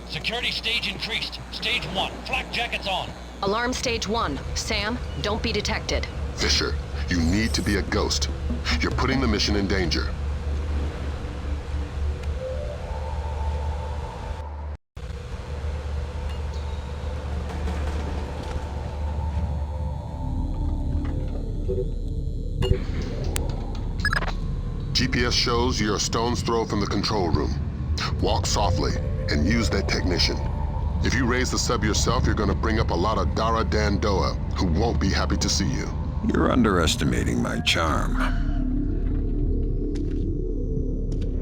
Security stage increased. Stage 1. Flak jackets on. Alarm stage 1. Sam, don't be detected. Fisher, you need to be a ghost. You're putting the mission in danger. GPS shows you're a stone's throw from the control room. Walk softly and use that technician. If you raise the sub yourself, you're gonna bring up a lot of Dara Dandoa who won't be happy to see you. You're underestimating my charm.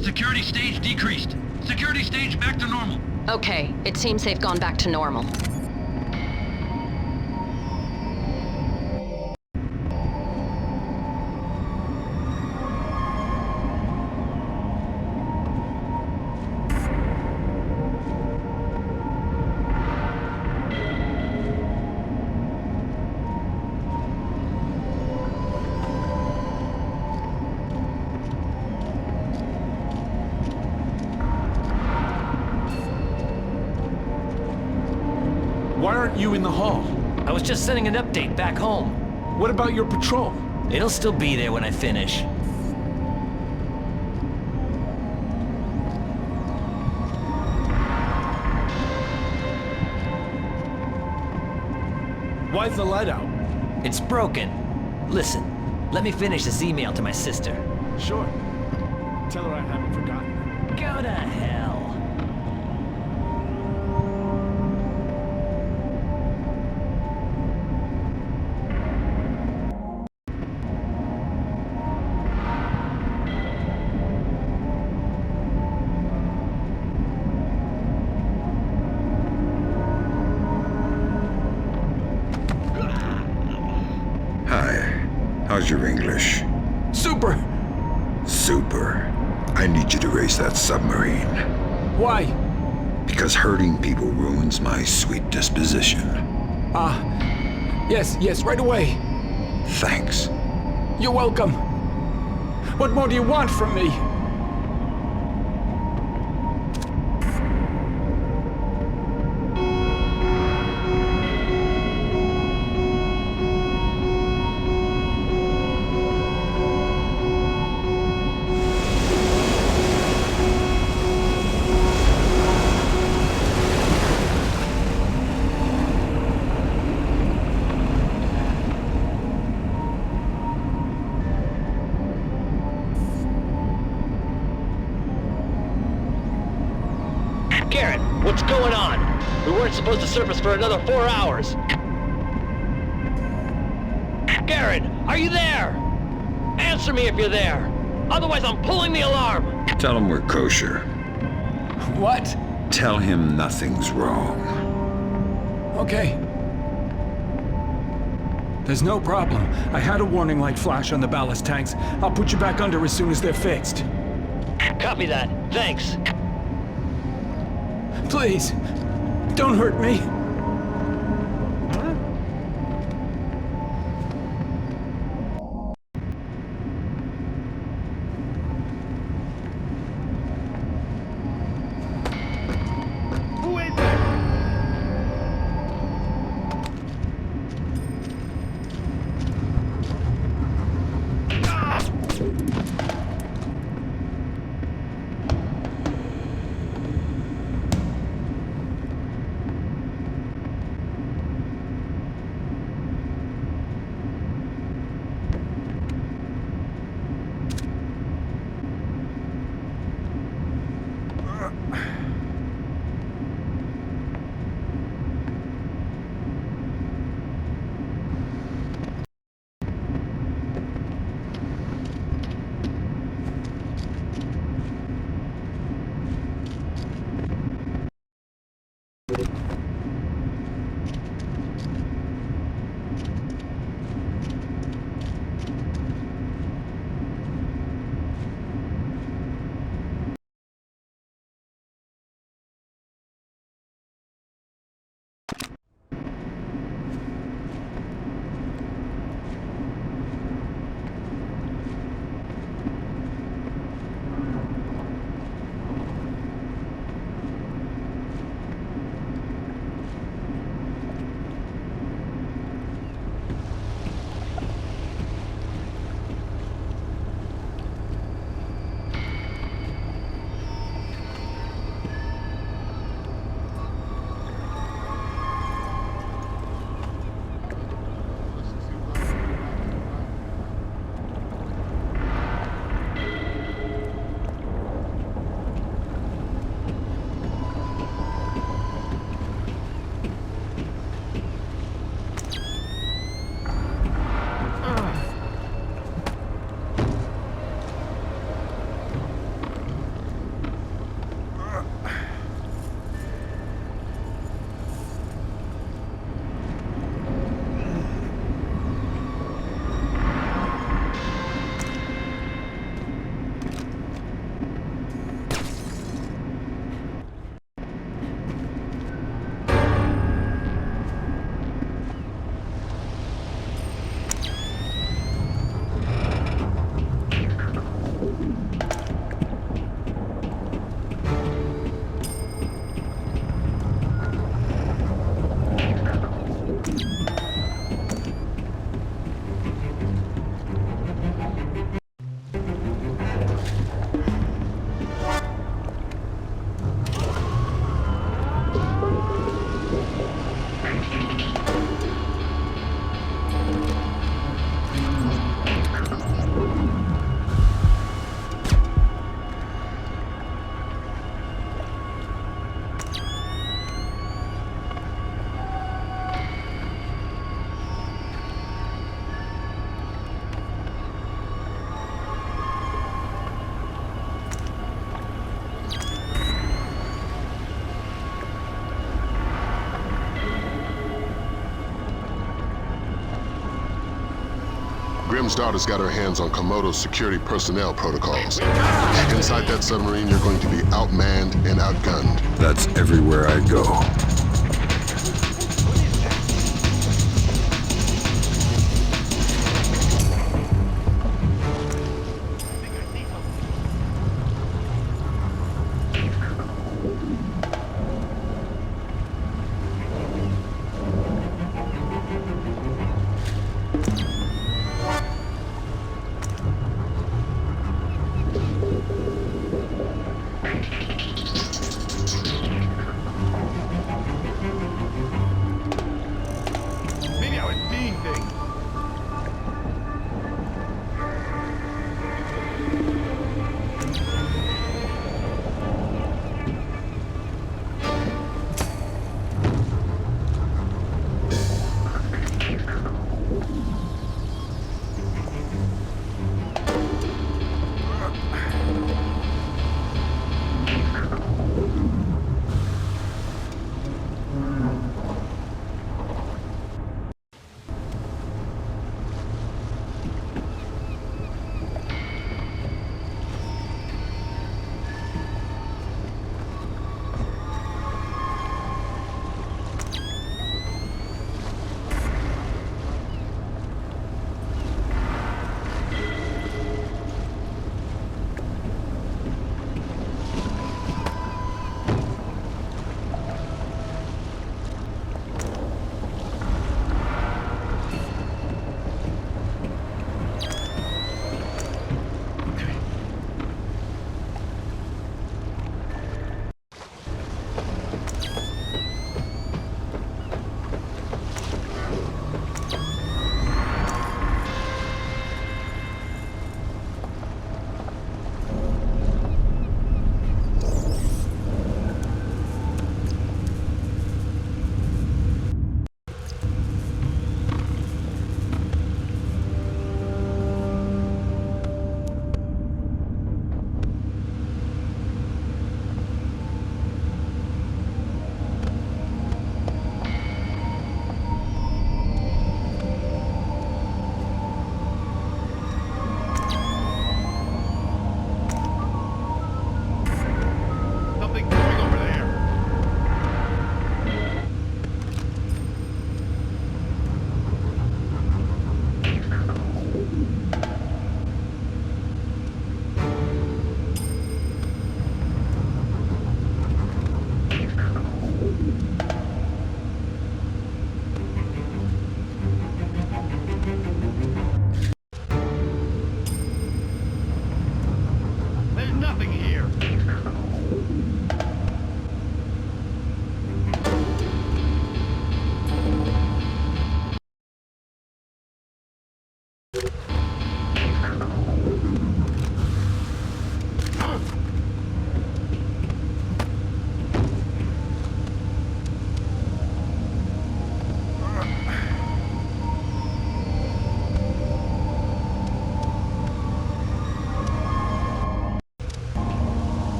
Security stage decreased. Security stage back to normal. Okay, it seems they've gone back to normal. Why aren't you in the hall? I was just sending an update back home. What about your patrol? It'll still be there when I finish. Why's the light out? It's broken. Listen, let me finish this email to my sister. Sure. Tell her I haven't forgotten. Go to hell. How's your English? Super! Super. I need you to raise that submarine. Why? Because hurting people ruins my sweet disposition. Yes, right away. Thanks. You're welcome. What more do you want from me? Garrett, what's going on? We weren't supposed to surface for another 4 hours. Garrett, are you there? Answer me if you're there. Otherwise, I'm pulling the alarm. Tell him we're kosher. What? Tell him nothing's wrong. Okay. There's no problem. I had a warning light flash on the ballast tanks. I'll put you back under as soon as they're fixed. Copy that. Thanks. Please, don't hurt me. Grimm's daughter's got her hands on Komodo's security personnel protocols. Inside that submarine, you're going to be outmanned and outgunned. That's everywhere I go.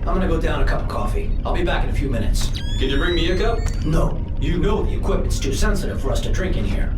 I'm gonna go down a cup of coffee. I'll be back in a few minutes. Can you bring me a cup? No. You know the equipment's too sensitive for us to drink in here.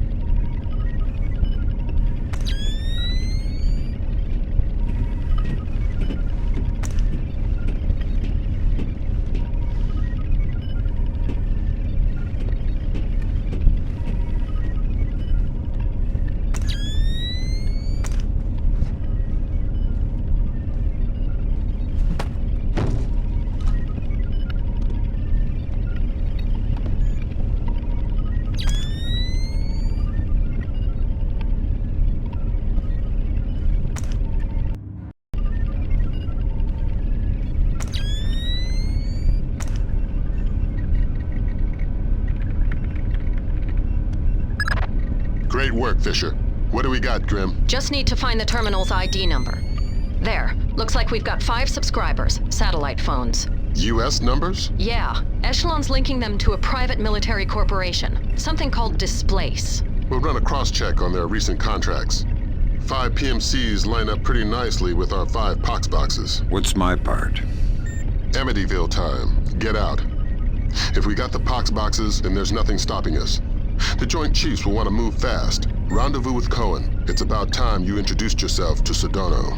Great work, Fisher. What do we got, Grim? Just need to find the terminal's ID number. There. Looks like we've got 5 subscribers, satellite phones. U.S. numbers? Yeah. Echelon's linking them to a private military corporation. Something called Displace. We'll run a cross-check on their recent contracts. 5 PMCs line up pretty nicely with our 5 pox boxes. What's my part? Amityville time. Get out. If we got the pox boxes, then there's nothing stopping us. The Joint Chiefs will want to move fast. Rendezvous with Cohen. It's about time you introduced yourself to Sedano.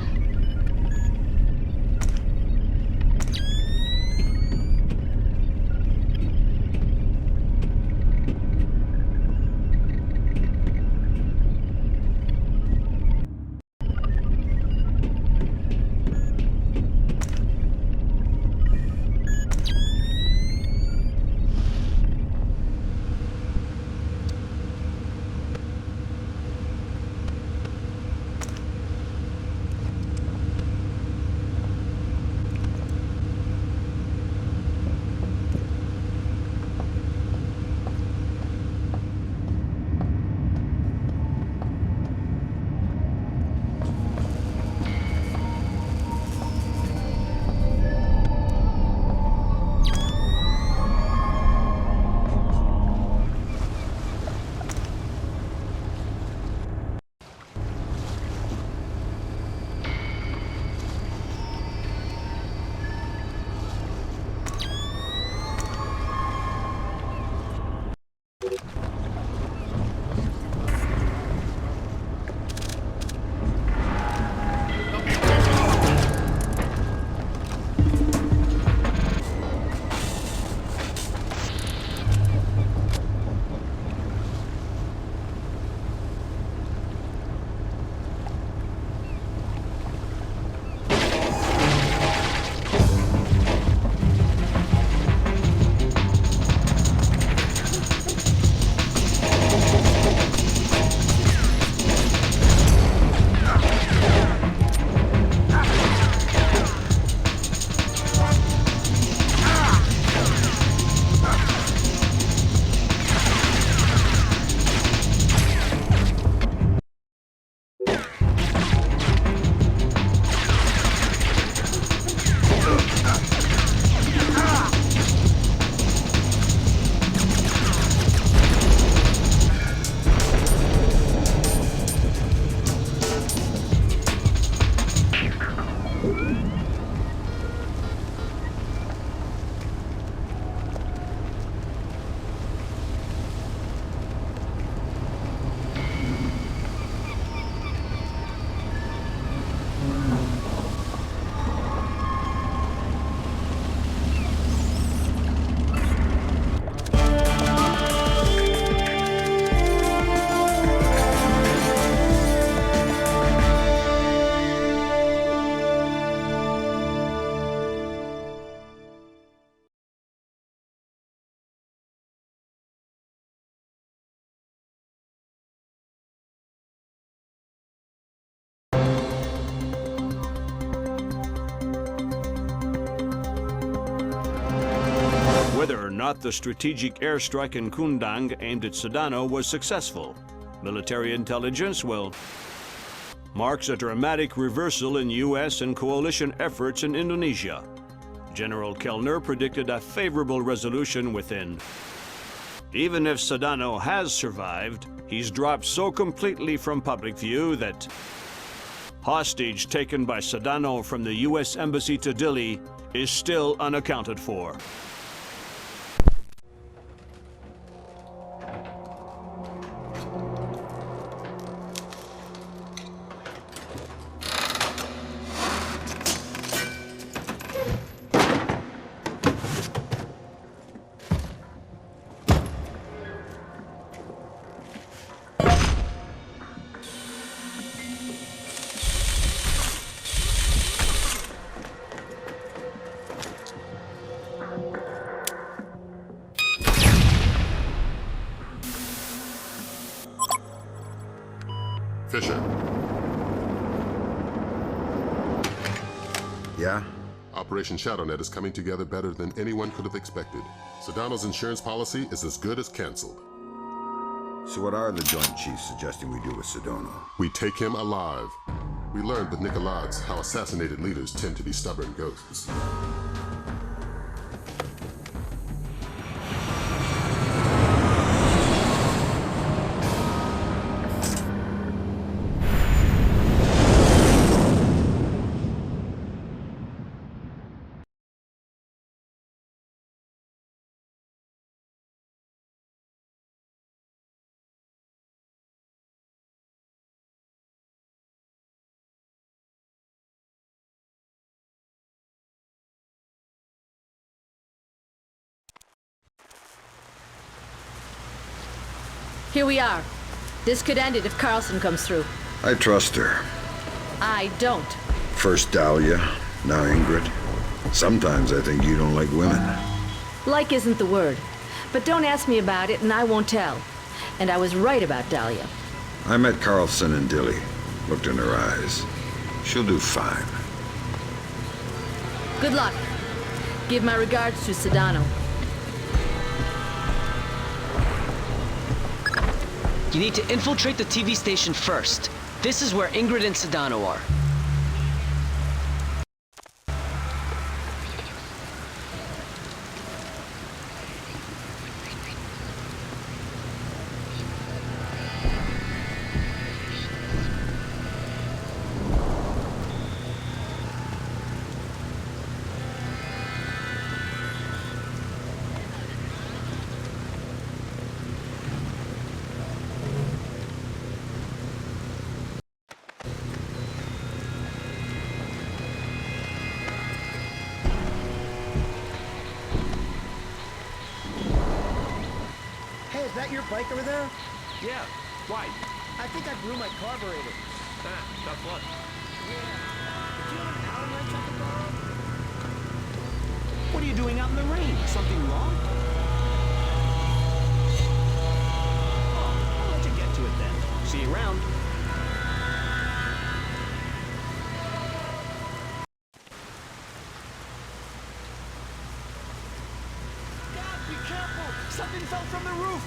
Whether or not the strategic airstrike in Kundang aimed at Sedano was successful, military intelligence, well, marks a dramatic reversal in U.S. and coalition efforts in Indonesia. General Kellner predicted a favorable resolution within. Even if Sedano has survived, he's dropped so completely from public view that hostage taken by Sedano from the U.S. Embassy to Dili is still unaccounted for. Fisher. Yeah? Operation ShadowNet is coming together better than anyone could have expected. Sedano's insurance policy is as good as canceled. So what are the Joint Chiefs suggesting we do with Sedano? We take him alive. We learned with Nicolaides how assassinated leaders tend to be stubborn ghosts. Here we are. This could end it if Carlson comes through. I trust her. I don't. First Dahlia, now Ingrid. Sometimes I think you don't like women. Like isn't the word. But don't ask me about it and I won't tell. And I was right about Dahlia. I met Carlson and Dilly. Looked in her eyes. She'll do fine. Good luck. Give my regards to Sedano. You need to infiltrate the TV station first. This is where Ingrid and Sedano are. Hey, is that your bike over there? Yeah, why? I think I blew my carburetor. Ah, tough luck. Yeah. Do you have an Allen wrench I can borrow? What are you doing out in the rain? Something wrong? Oh, I'll let you get to it then. See you around. God, be careful! Something fell from the roof!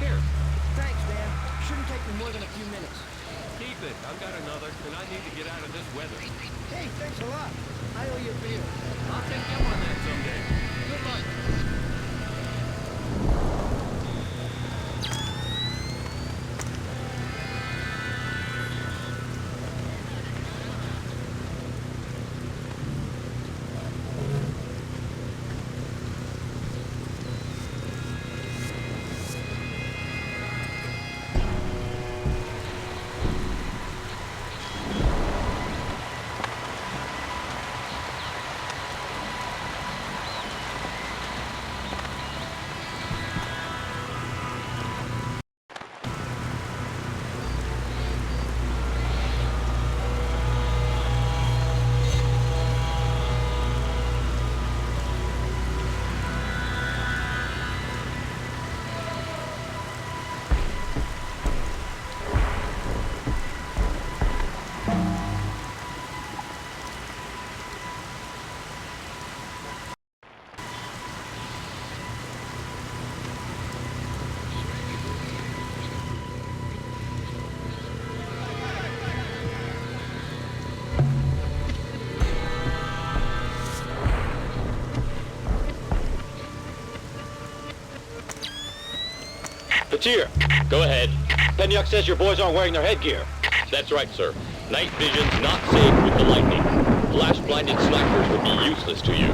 Here, Thanks, man. Shouldn't take me more than a few minutes. keep it. I've got another, and I need to get out of this weather. Hey, thanks a lot. I owe you a beer. I'll take you up on that someday. Good luck. Privateer, go ahead. Penyuk says your boys aren't wearing their headgear. That's right, sir. Night vision's not safe with the lightning. Flash-blinded snipers would be useless to you.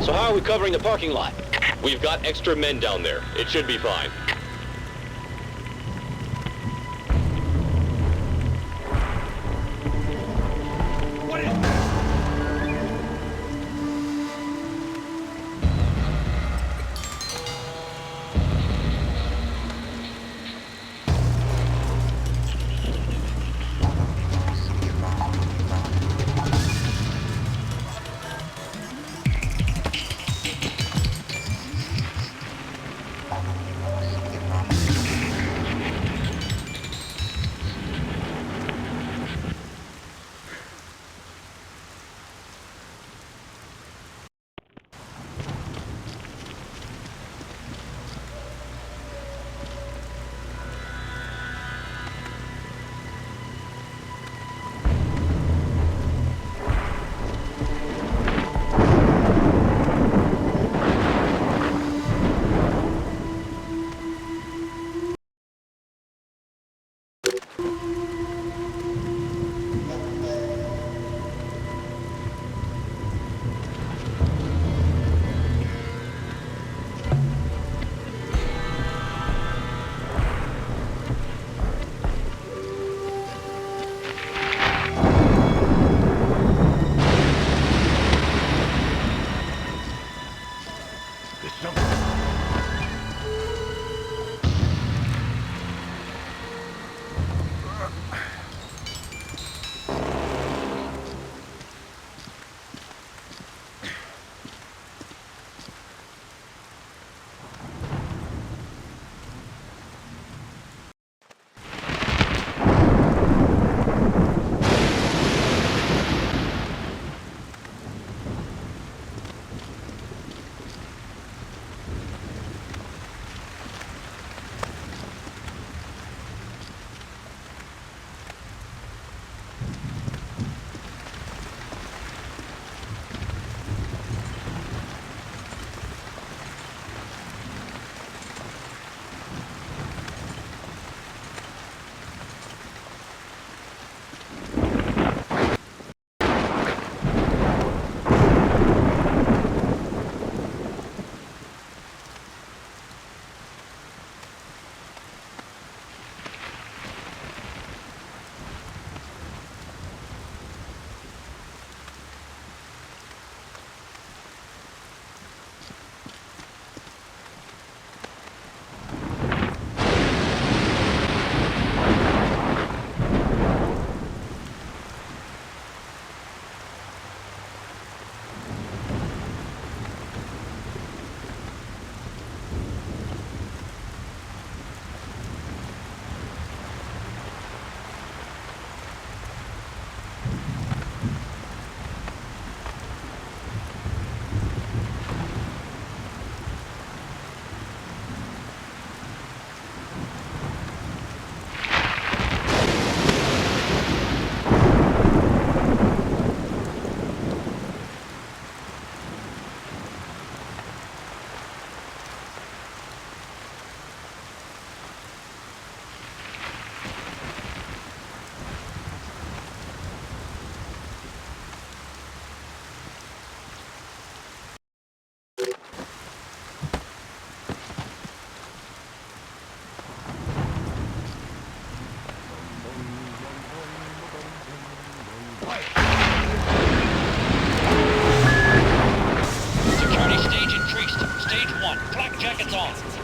So how are we covering the parking lot? We've got extra men down there. It should be fine.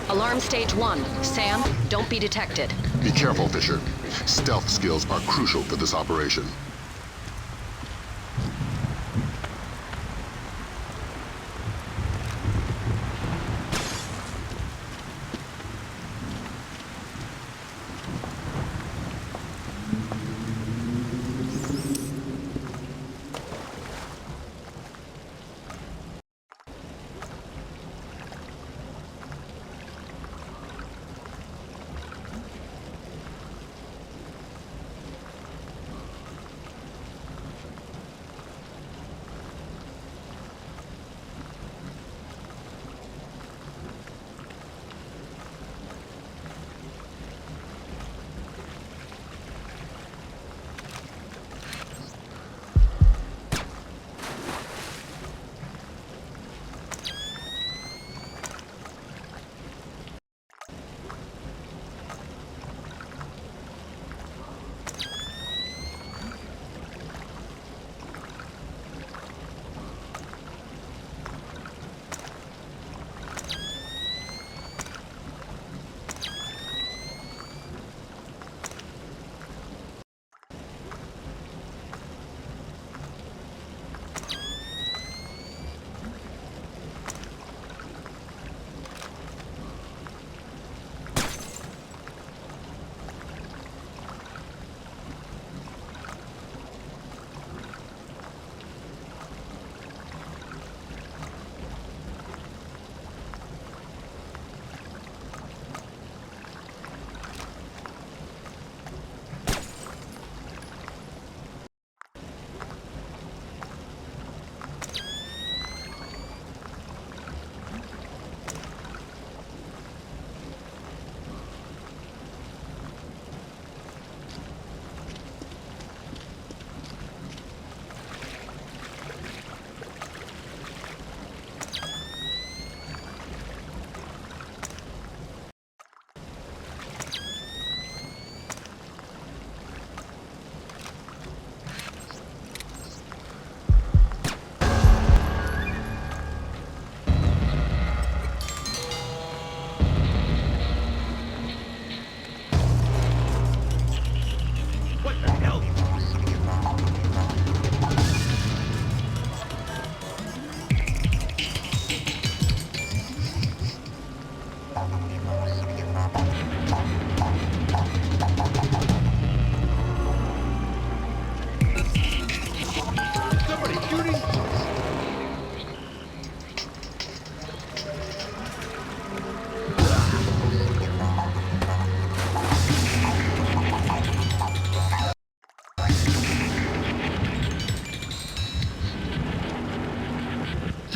Alarm stage 1. Sam, don't be detected. Be careful, Fisher. Stealth skills are crucial for this operation.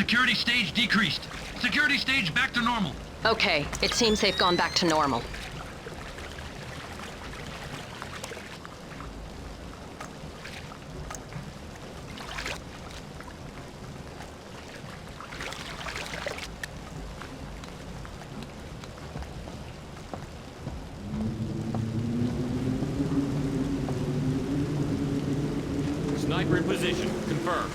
Security stage decreased. Security stage back to normal. Okay, it seems they've gone back to normal. Sniper in position. Confirmed.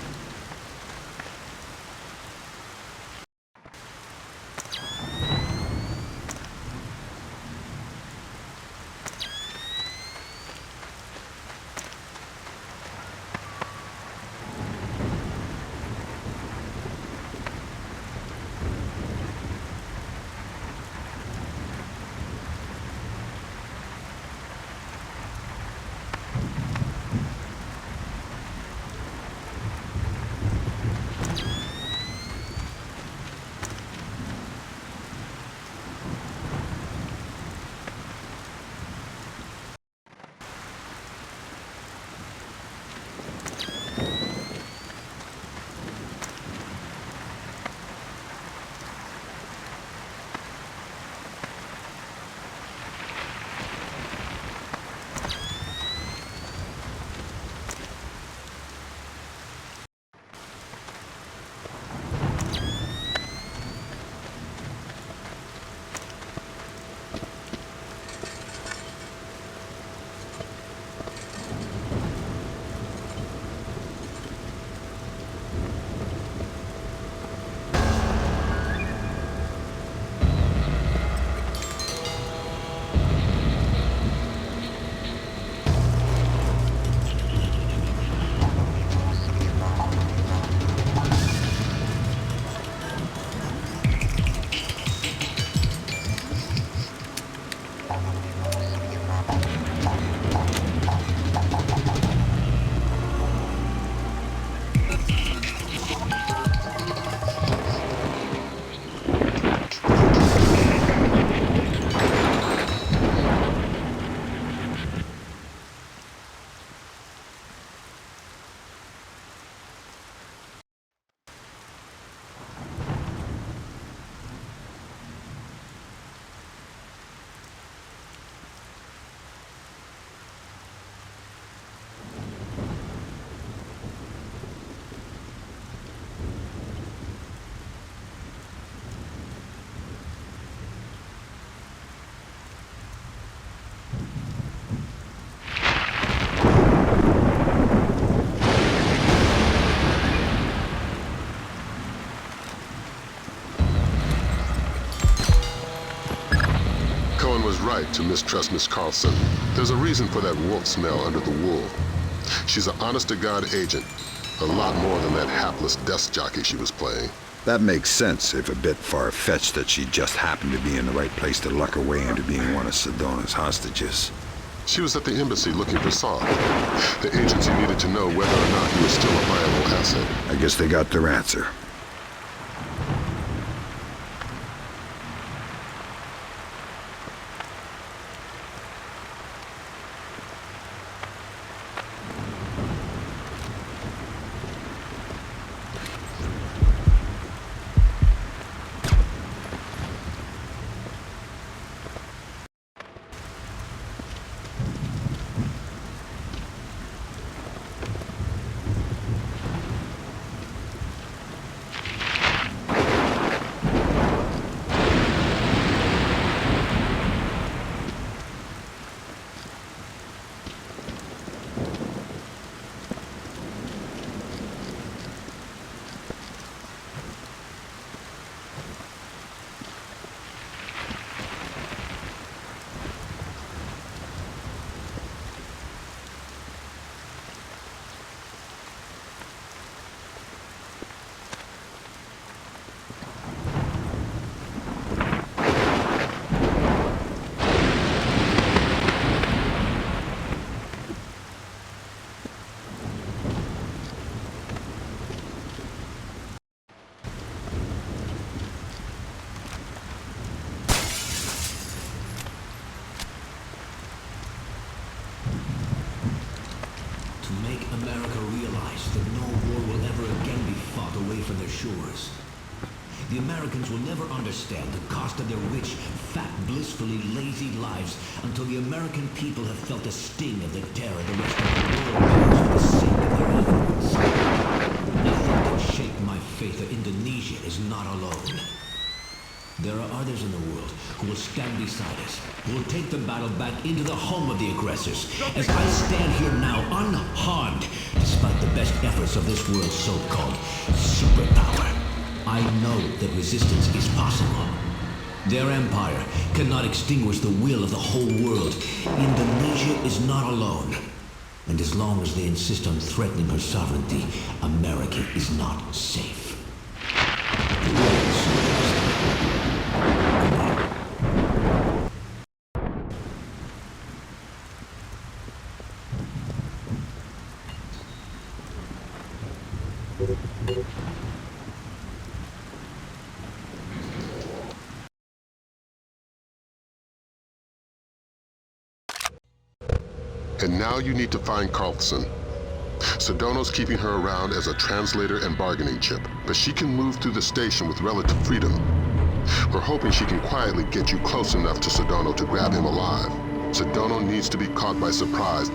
Was right to mistrust Miss Carlson. There's a reason for that wolf smell under the wool. She's an honest-to-God agent. A lot more than that hapless desk jockey she was playing. That makes sense, if a bit far-fetched that she just happened to be in the right place to luck her way into being one of Sedona's hostages. She was at the embassy looking for Saul. The agency needed to know whether or not he was still a viable asset. I guess they got their answer. America realize that no war will ever again be fought away from their shores. The Americans will never understand the cost of their rich, fat, blissfully lazy lives until the American people have felt the sting of the terror the rest of the world bears for the sake of their influence. Nothing can shake my faith that Indonesia is not alone. There are others in the world who will stand beside us, who will take the battle back into the home of the aggressors. As I stand here now, unharmed, despite the best efforts of this world's so-called superpower, I know that resistance is possible. Their empire cannot extinguish the will of the whole world. Indonesia is not alone. And as long as they insist on threatening her sovereignty, America is not safe. And now you need to find Carlson. Sedano's keeping her around as a translator and bargaining chip, but she can move through the station with relative freedom. We're hoping she can quietly get you close enough to Sedano to grab him alive. Sedano needs to be caught by surprise.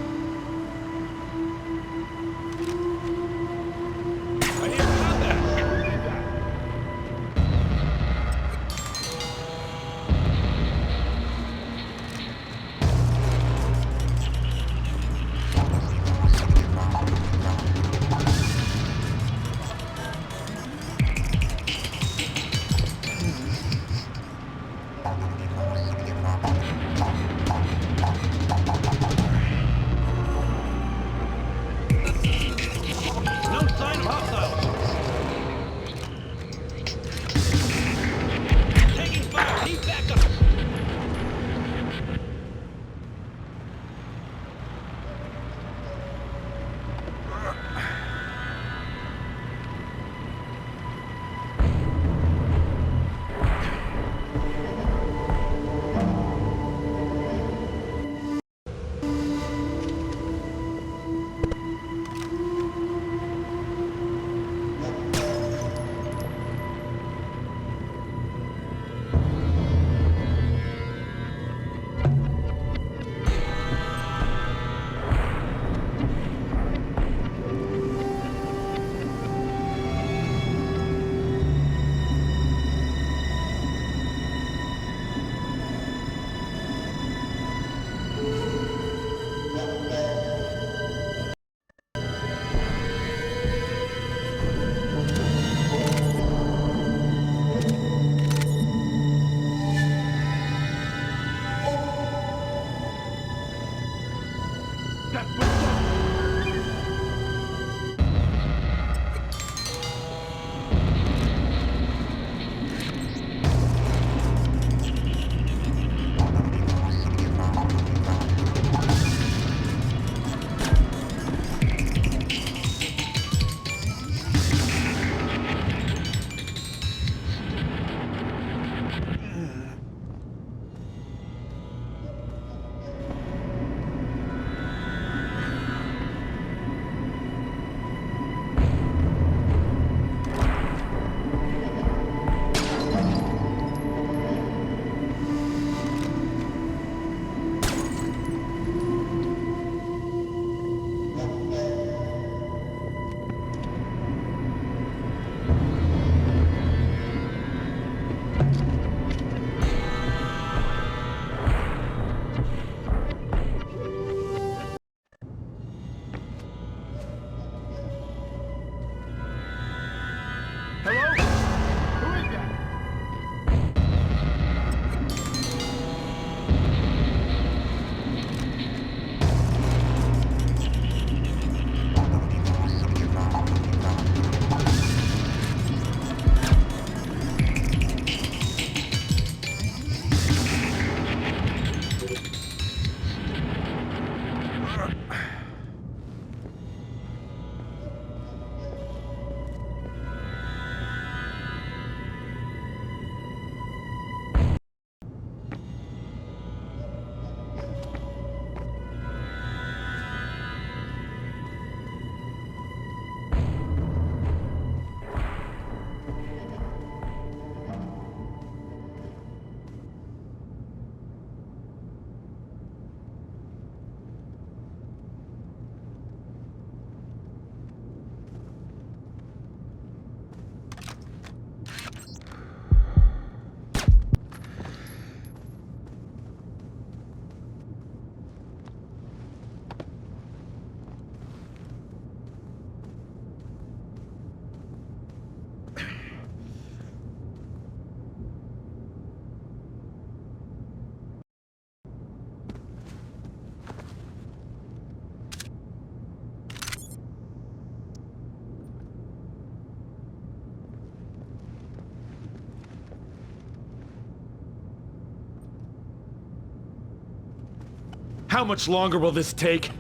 How much longer will this take?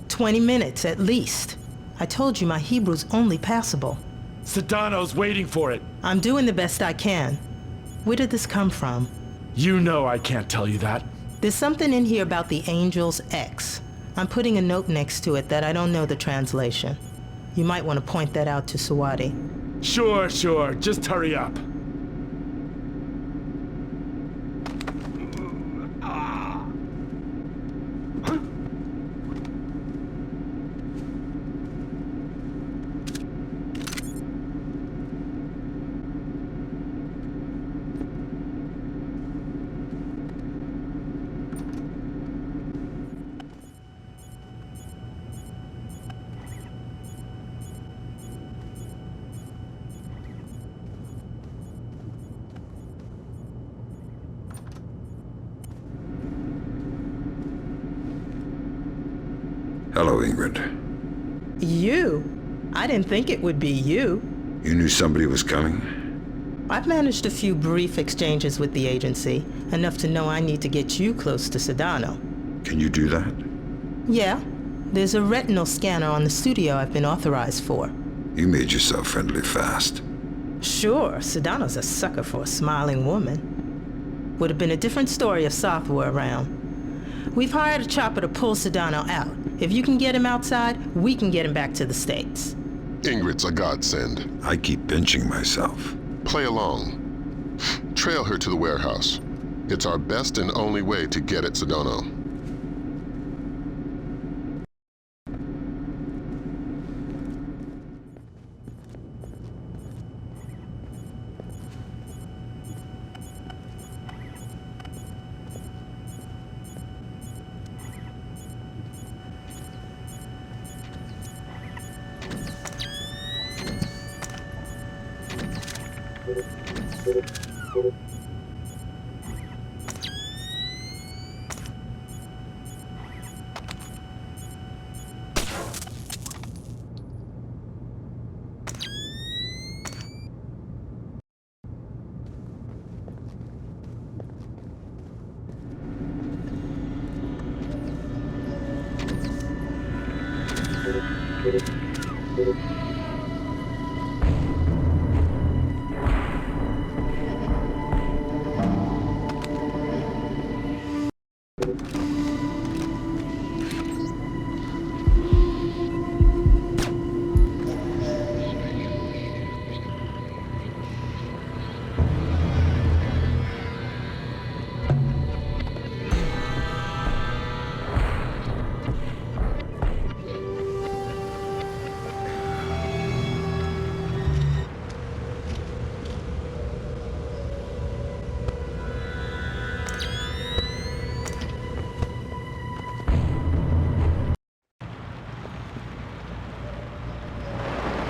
20 minutes, at least. I told you my Hebrew's only passable. Sedano's waiting for it. I'm doing the best I can. Where did this come from? You know I can't tell you that. There's something in here about the Angel's X. I'm putting a note next to it that I don't know the translation. You might want to point that out to Sawadi. Sure. Just hurry up. Hello, Ingrid. You? I didn't think it would be you. You knew somebody was coming? I've managed a few brief exchanges with the agency, enough to know I need to get you close to Sedano. Can you do that? Yeah. There's a retinal scanner on the studio I've been authorized for. You made yourself friendly fast. Sure, Sedano's a sucker for a smiling woman. Would have been a different story if Soth were around. We've hired a chopper to pull Sedano out. If you can get him outside, we can get him back to the States. Ingrid's a godsend. I keep pinching myself. Play along. Trail her to the warehouse. It's our best and only way to get at Sedano.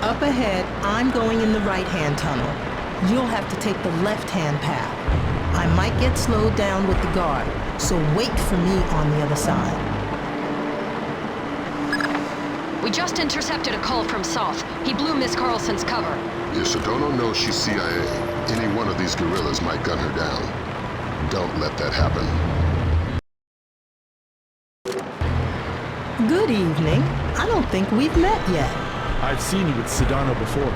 Up ahead, I'm going in the right-hand tunnel. You'll have to take the left-hand path. I might get slowed down with the guard, so wait for me on the other side. We just intercepted a call from Soth. He blew Miss Carlson's cover. If Sedano knows she's CIA, any one of these guerrillas might gun her down. Don't let that happen. Good evening. I don't think we've met yet. I've seen you with Sedano before.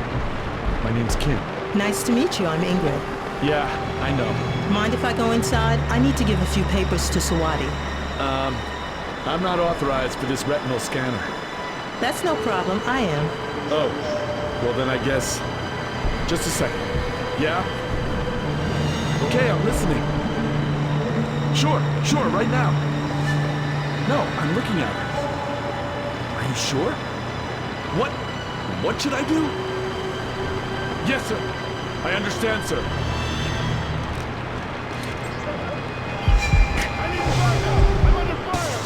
My name's Kim. Nice to meet you. I'm Ingrid. Yeah, I know. Mind if I go inside? I need to give a few papers to Sawadi. I'm not authorized for this retinal scanner. That's no problem. I am. Oh, well then I guess... Just a second. Yeah? Okay, I'm listening. Sure, right now. No, I'm looking at her. Are you sure? What should I do? Yes, sir. I understand, sir. I need backup! I'm under fire!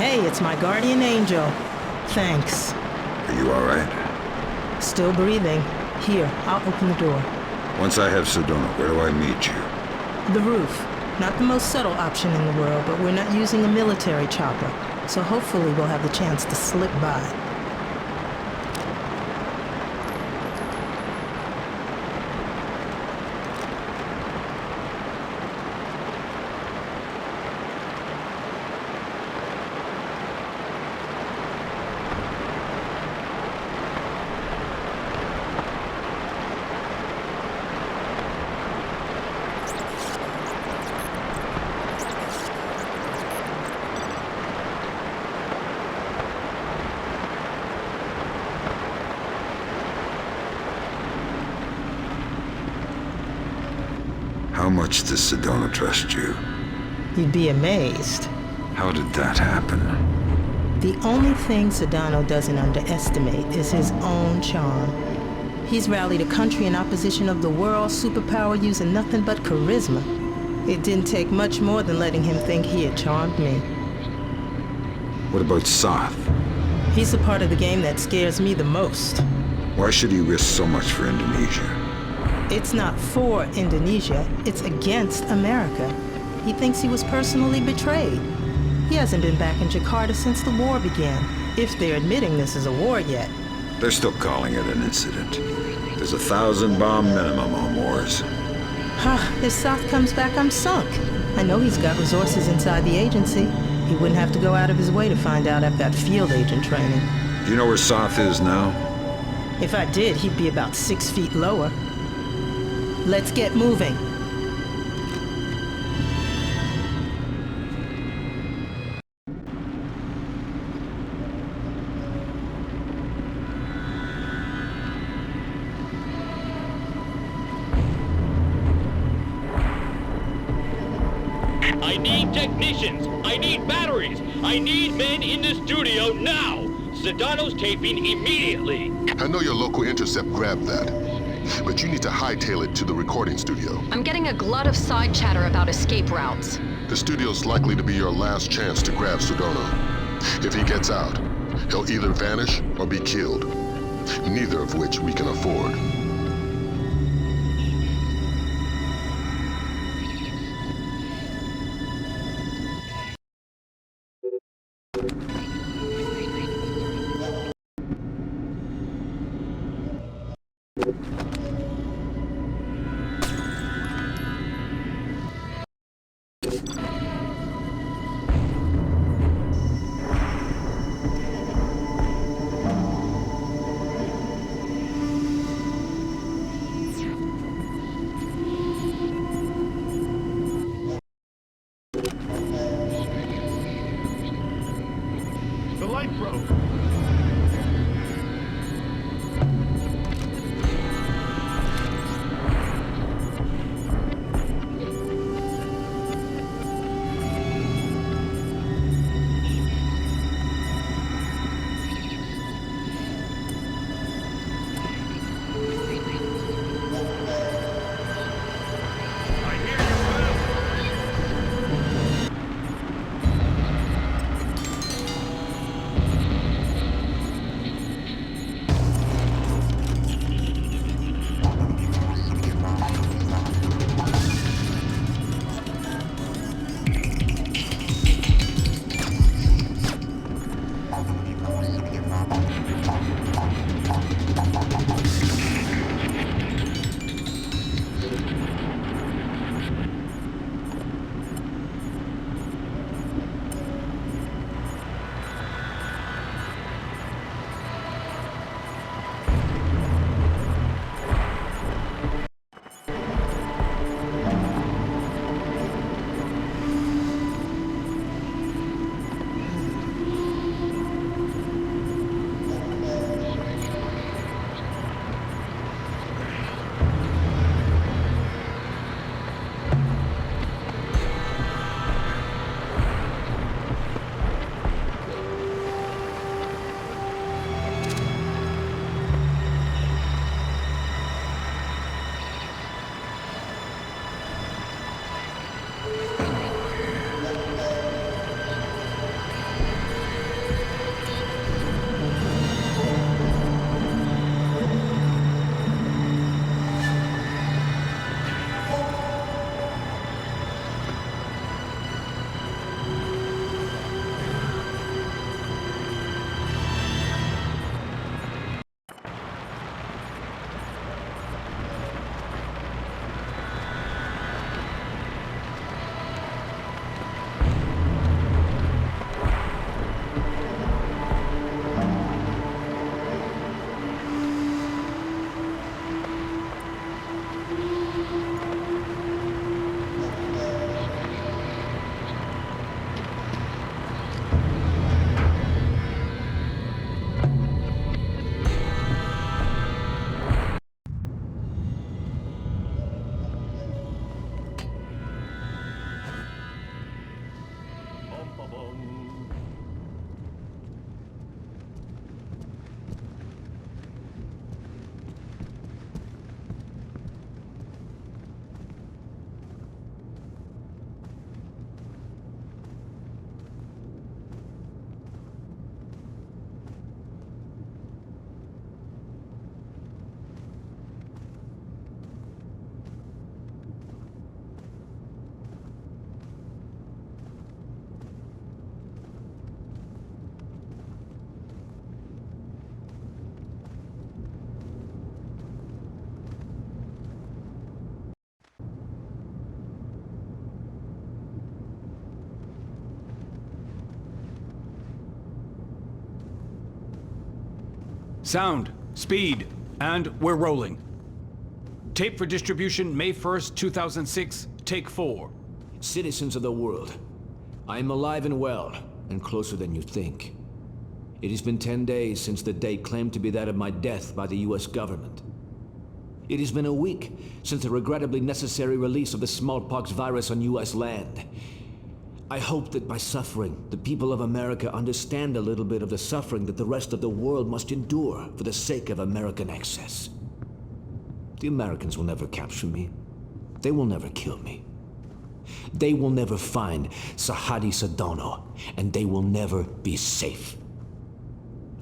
Hey, it's my guardian angel. Thanks. Are you all right? Still breathing. Here, I'll open the door. Once I have Sedona, where do I meet you? The roof. Not the most subtle option in the world, but we're not using a military chopper, so hopefully we'll have the chance to slip by. How much does Sedona trust you? You'd be amazed. How did that happen? The only thing Sedano doesn't underestimate is his own charm. He's rallied a country in opposition of the world's superpower using nothing but charisma. It didn't take much more than letting him think he had charmed me. What about Soth? He's the part of the game that scares me the most. Why should he risk so much for Indonesia? It's not for Indonesia, it's against America. He thinks he was personally betrayed. He hasn't been back in Jakarta since the war began, if they're admitting this is a war yet. They're still calling it an incident. There's 1,000 bomb minimum on wars. If Soth comes back, I'm sunk. I know he's got resources inside the agency. He wouldn't have to go out of his way to find out I've got field agent training. Do you know where Soth is now? If I did, he'd be about 6 feet lower. Let's get moving. I need technicians. I need batteries. I need men in the studio now. Sedano's taping immediately. I know your local intercept grabbed that, but you need to hightail it to the recording studio. I'm getting a glut of side chatter about escape routes. The studio's likely to be your last chance to grab Sedona. If he gets out, he'll either vanish or be killed, neither of which we can afford. The light broke. Sound, speed, and we're rolling. Tape for distribution May 1st, 2006, take 4. Citizens of the world, I am alive and well, and closer than you think. It has been 10 days since the date claimed to be that of my death by the US government. It has been a week since the regrettably necessary release of the smallpox virus on US land. I hope that by suffering, the people of America understand a little bit of the suffering that the rest of the world must endure for the sake of American excess. The Americans will never capture me. They will never kill me. They will never find Sahadi Sadano, and they will never be safe.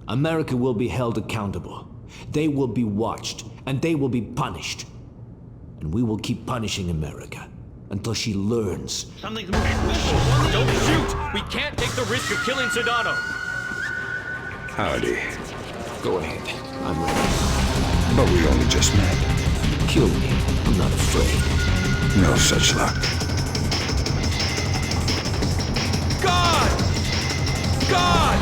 America will be held accountable. They will be watched, and they will be punished. And we will keep punishing America until she learns. Something's moving. Don't shoot! We can't take the risk of killing Sedano! Howdy. Go ahead. I'm ready. But we only just met. Kill me. I'm not afraid. No such luck. God! God!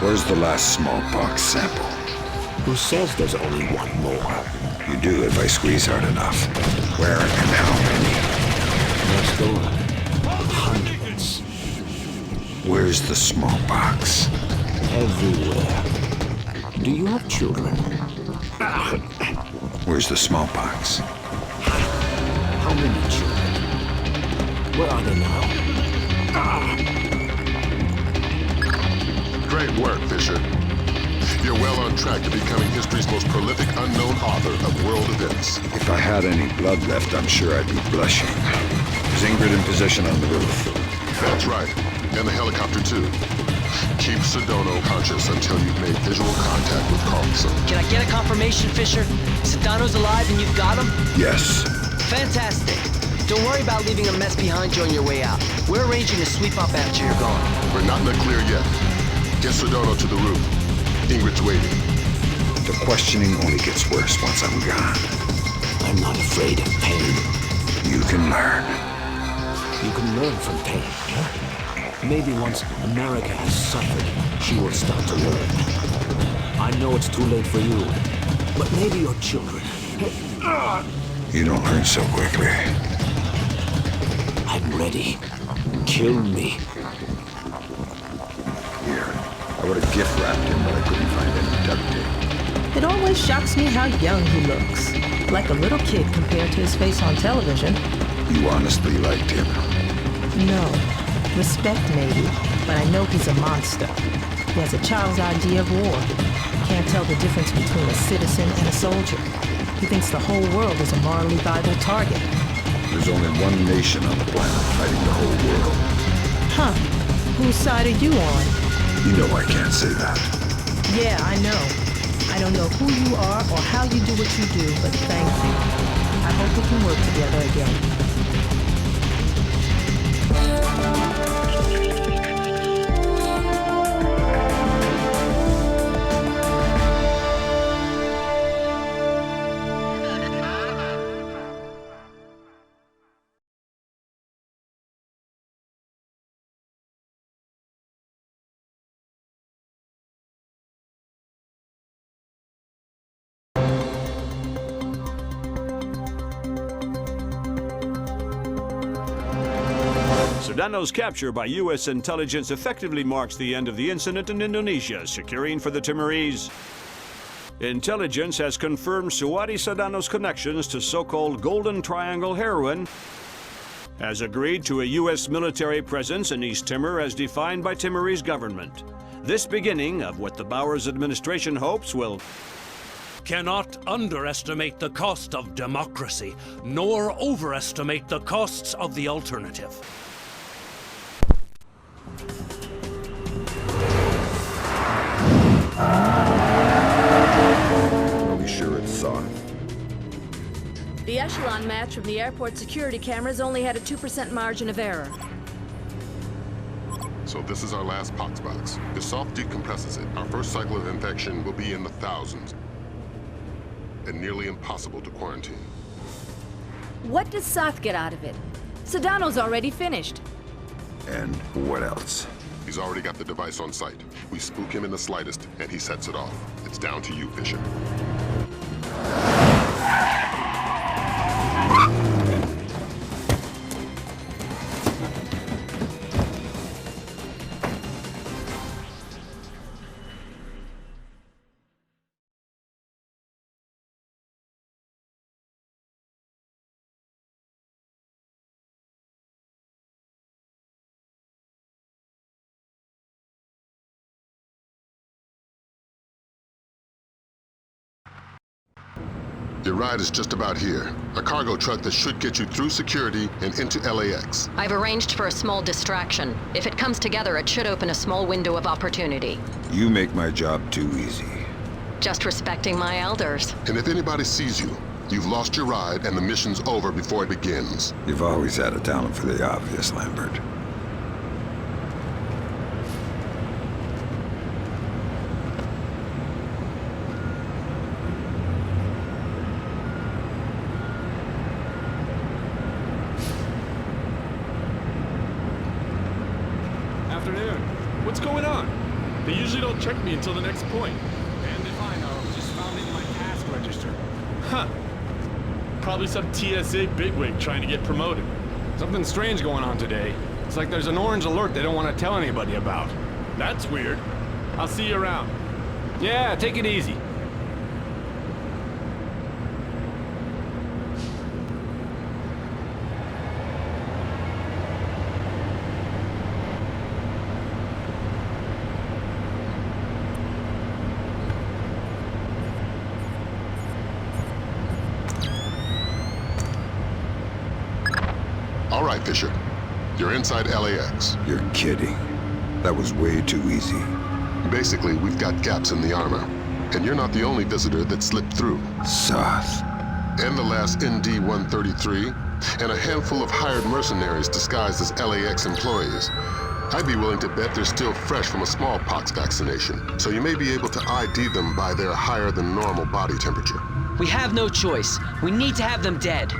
Where's the last smallpox sample? Who says there's only one more? You do if I squeeze hard enough. Where and how many? Next door. Hundreds. Where's the smallpox? Everywhere. Do you have children? Where's the smallpox? How many children? Where are they now? Great work, Fisher. You're well on track to becoming history's most prolific unknown author of world events. If I had any blood left, I'm sure I'd be blushing. Is Ingrid in position on the roof? That's right. And the helicopter, too. Keep Sedano conscious until you've made visual contact with Carlson. Can I get a confirmation, Fisher? Sedano's alive and you've got him? Yes. Fantastic. Don't worry about leaving a mess behind you on your way out. We're arranging to sweep up after you're gone. We're not in the clear yet. Get Sedano to the roof. Ingrid's waiting. The questioning only gets worse once I'm gone. I'm not afraid of pain. You can learn. You can learn from pain. Maybe once America has suffered, she will start to learn. I know it's too late for you, but maybe your children. You don't learn so quickly. I'm ready. Kill me. Here, I would have gift wrapped him, but I couldn't find any duct tape. It always shocks me how young he looks. Like a little kid compared to his face on television. You honestly liked him? No. Respect maybe, but I know he's a monster. He has a child's idea of war. Can't tell the difference between a citizen and a soldier. He thinks the whole world is a morally viable target. There's only one nation on the planet fighting the whole world. Huh. Whose side are you on? You know I can't say that. Yeah, I know. I don't know who you are or how you do what you do, but thank you. I hope we can work together again. Sedano's capture by U.S. intelligence effectively marks the end of the incident in Indonesia, securing for the Timorese Intelligence has confirmed Suwadi Sadano's connections to so-called Golden Triangle heroin, has agreed to a U.S. military presence in East Timor as defined by Timorese government. This beginning of what the Bowers administration hopes will... Cannot underestimate the cost of democracy, nor overestimate the costs of the alternative. Are we sure it's Soth? The echelon match from the airport security cameras only had a 2% margin of error. So this is our last pox box. If Soth decompresses it, our first cycle of infection will be in the thousands. And nearly impossible to quarantine. What does Soth get out of it? Sedano's already finished. And what else? He's already got the device on site. We spook him in the slightest, and he sets it off. It's down to you, Fisher. Your ride is just about here. A cargo truck that should get you through security and into LAX. I've arranged for a small distraction. If it comes together, it should open a small window of opportunity. You make my job too easy. Just respecting my elders. And if anybody sees you, you've lost your ride and the mission's over before it begins. You've always had a talent for the obvious, Lambert. Afternoon. What's going on? They usually don't check me until the next point. And if I know, just found it in my task register. Huh. Probably some TSA bigwig trying to get promoted. Something strange going on today. It's like there's an orange alert they don't want to tell anybody about. That's weird. I'll see you around. Yeah, take it easy. All right, Fisher. You're inside LAX. You're kidding. That was way too easy. Basically, we've got gaps in the armor. And you're not the only visitor that slipped through. Soth. And the last ND-133, and a handful of hired mercenaries disguised as LAX employees. I'd be willing to bet they're still fresh from a smallpox vaccination, so you may be able to ID them by their higher than normal body temperature. We have no choice. We need to have them dead.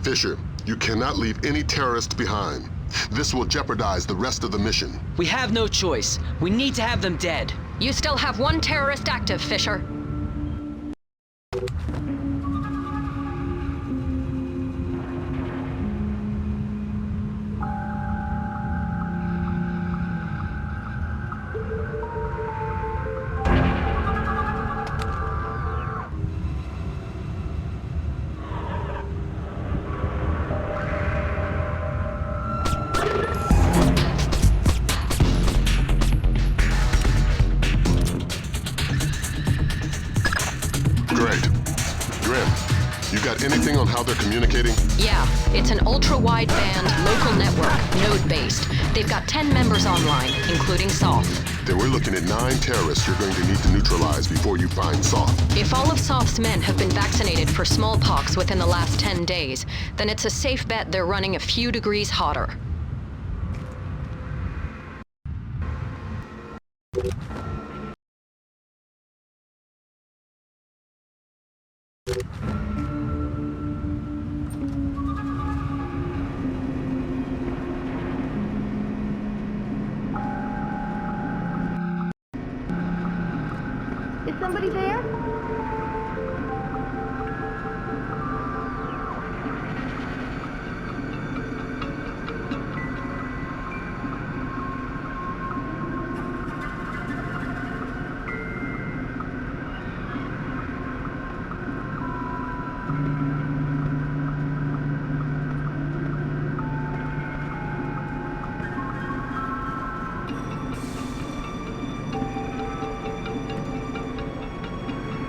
Fisher, you cannot leave any terrorists behind. This will jeopardize the rest of the mission. We have no choice. We need to have them dead. You still have one terrorist active, Fisher. Anything on how they're communicating? Yeah, it's an ultra-wideband local network, node-based. They've got 10 members online, including Soth. Then we're looking at 9 terrorists you're going to need to neutralize before you find Soth. If all of Soth's men have been vaccinated for smallpox within the last 10 days, then it's a safe bet they're running a few degrees hotter. Is somebody there?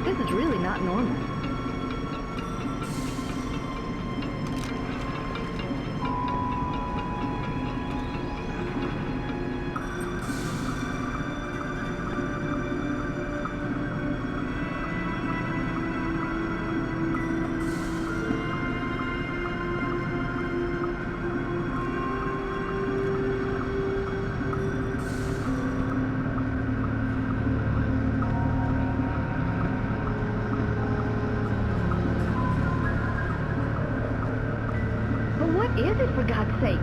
This is really not normal. But what is it, for God's sake?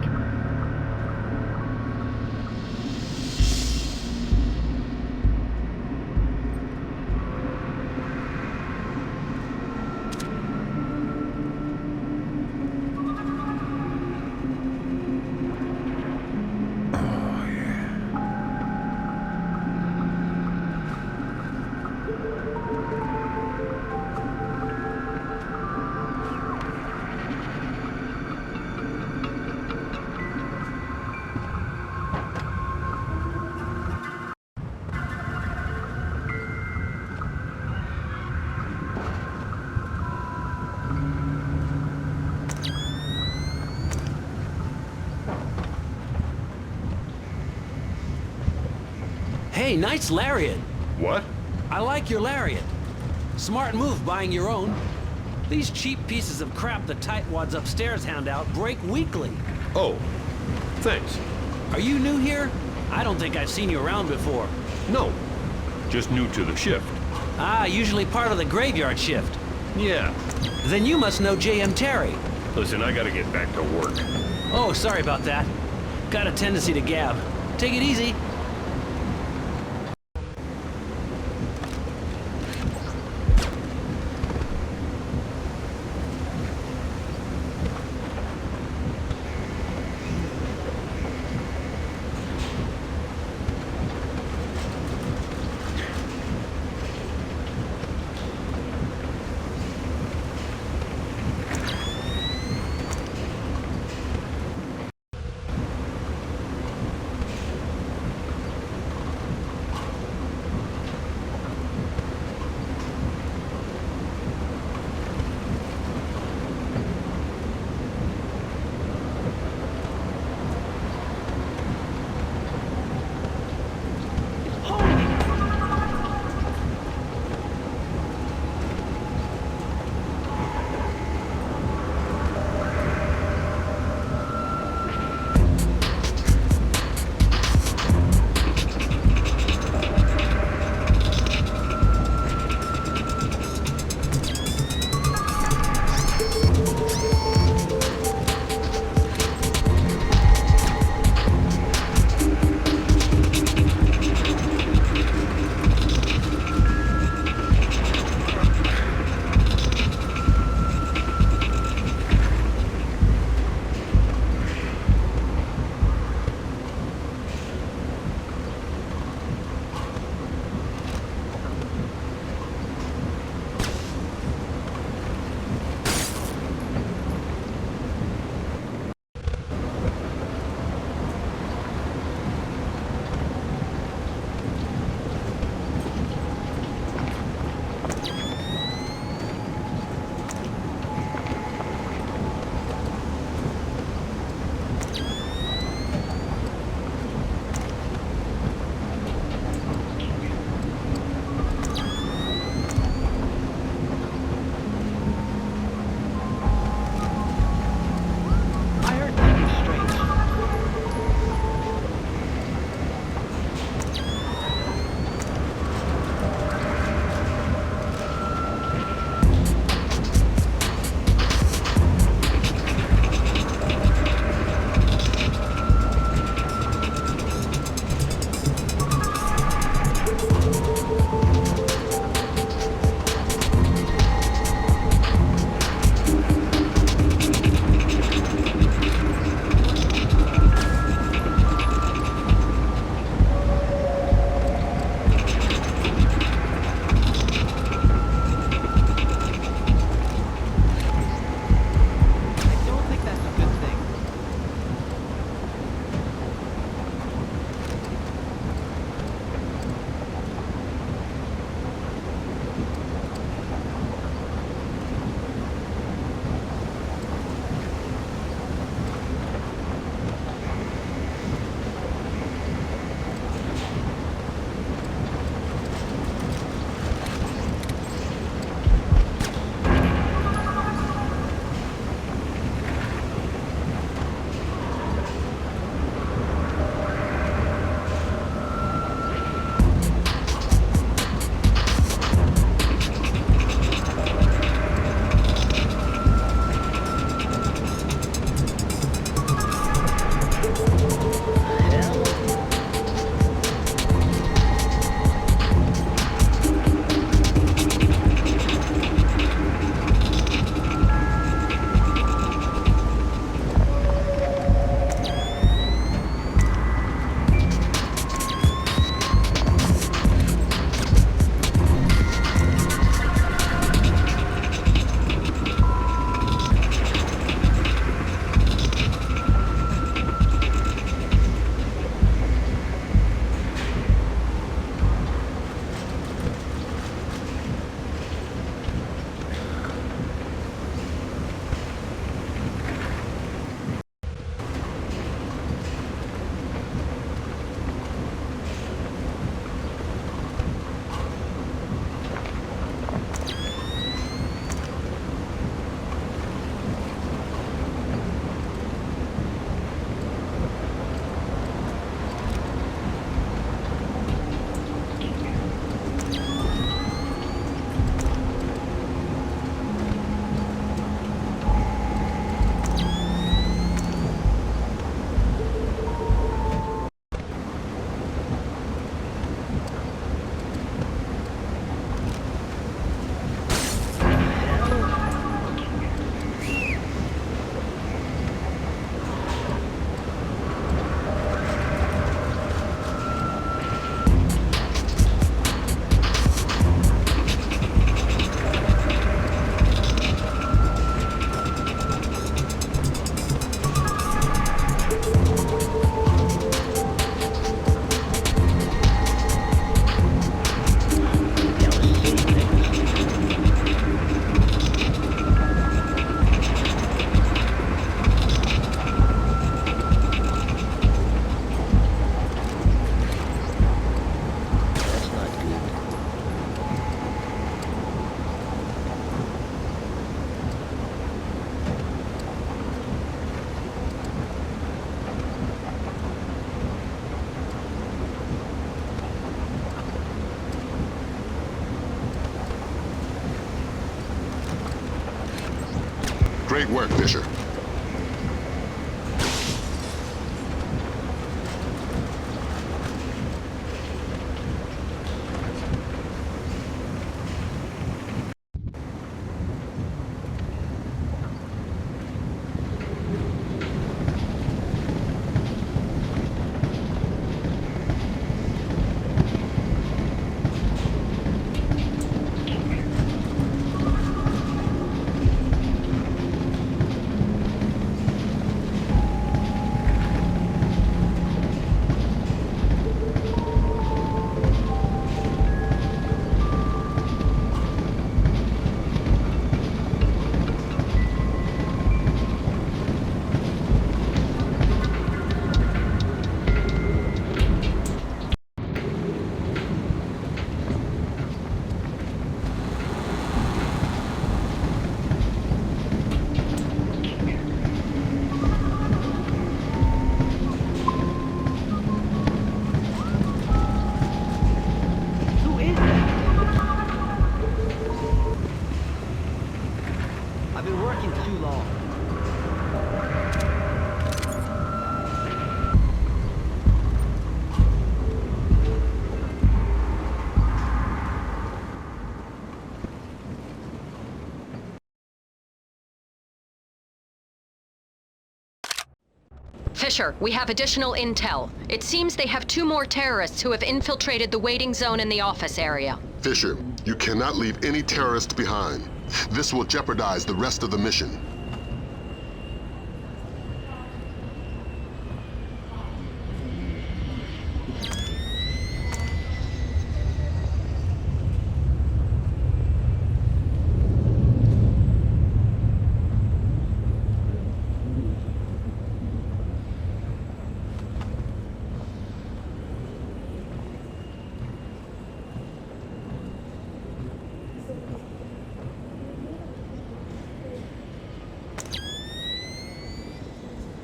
Hey, nice lariat. What? I like your lariat. Smart move buying your own. These cheap pieces of crap the tightwads upstairs hand out break weekly. Oh, thanks. Are you new here? I don't think I've seen you around before. No, just new to the shift. Ah, usually part of the graveyard shift. Yeah. Then you must know J.M. Terry. Listen, I gotta get back to work. Oh, sorry about that. Got a tendency to gab. Take it easy. Great work, Fisher. Fisher, we have additional intel. It seems they have 2 more terrorists who have infiltrated the waiting zone in the office area. Fisher, you cannot leave any terrorists behind. This will jeopardize the rest of the mission.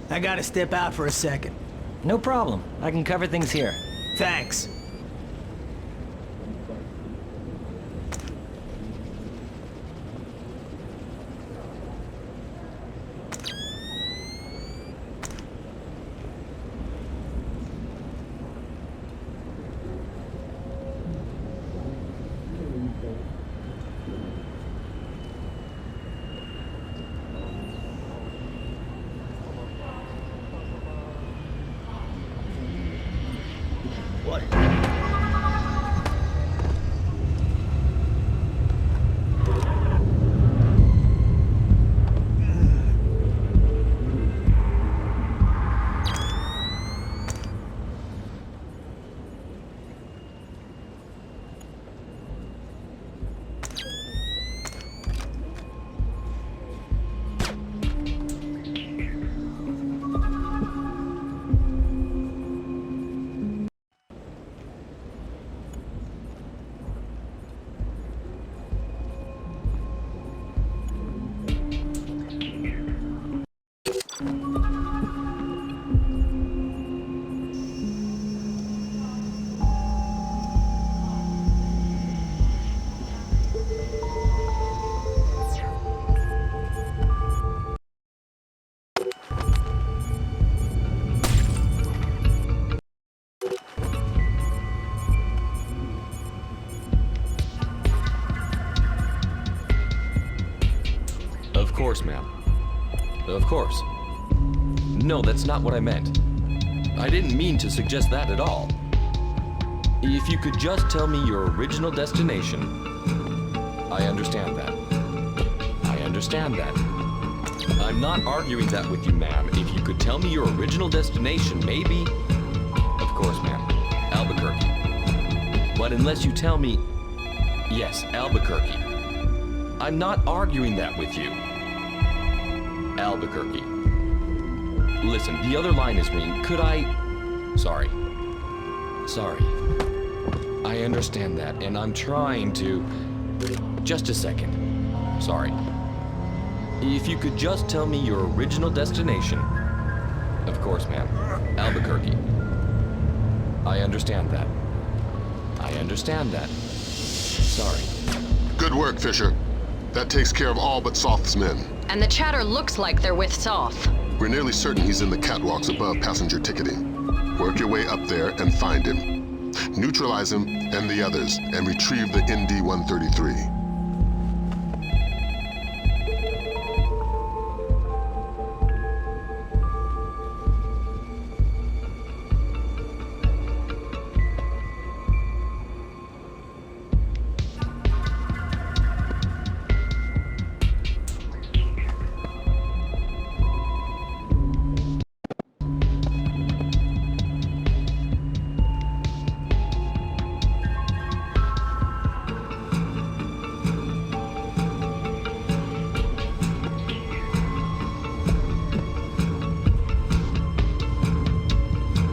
I gotta step out for a second. No problem. I can cover things here. Thanks. Of course, ma'am. Of course. No, that's not what I meant. I didn't mean to suggest that at all. If you could just tell me your original destination. I understand that. I understand that. I'm not arguing that with you, ma'am. If you could tell me your original destination, maybe... Of course, ma'am. Albuquerque. But unless you tell me... Yes, Albuquerque. I'm not arguing that with you. Albuquerque. Listen, the other line is green. Could I... Sorry. Sorry. I understand that, and I'm trying to... Just a second. Sorry. If you could just tell me your original destination. Of course, ma'am. Albuquerque. I understand that. I understand that. Sorry. Good work, Fisher. That takes care of all but Soth's men. And the chatter looks like they're with Soth. We're nearly certain he's in the catwalks above passenger ticketing. Work your way up there and find him. Neutralize him and the others, and retrieve the ND-133.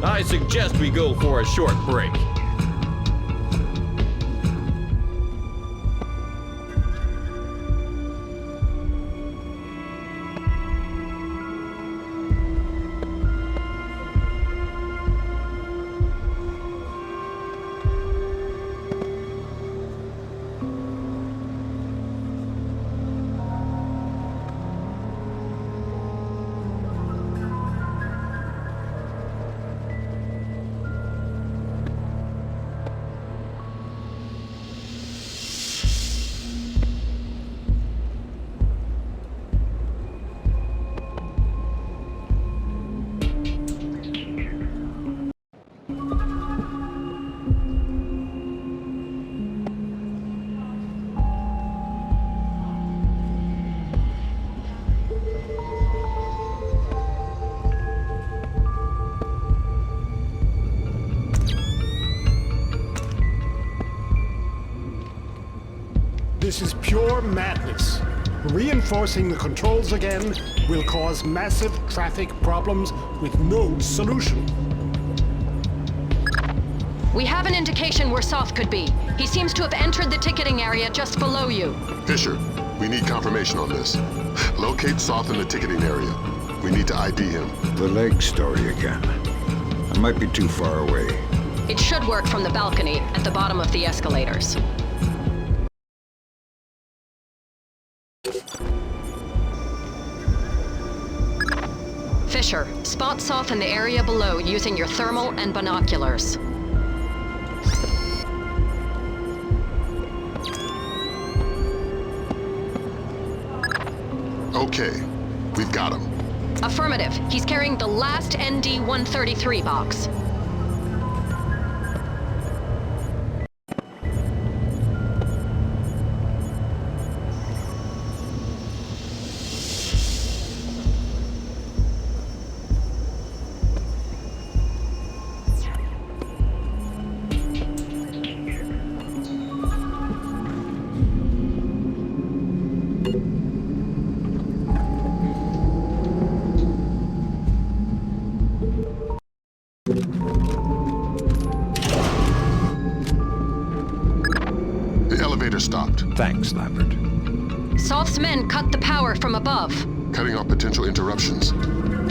I suggest we go for a short break. This is pure madness. Reinforcing the controls again will cause massive traffic problems with no solution. We have an indication where Soth could be. He seems to have entered the ticketing area just below you. Fisher, we need confirmation on this. Locate Soth in the ticketing area. We need to ID him. The leg story again. I might be too far away. It should work from the balcony at the bottom of the escalators. Fisher, spot Soth in the area below using your thermal and binoculars. Okay, we've got him. Affirmative. He's carrying the last ND-133 box. Stopped. Thanks, Lambert. Soth's men cut the power from above. Cutting off potential interruptions.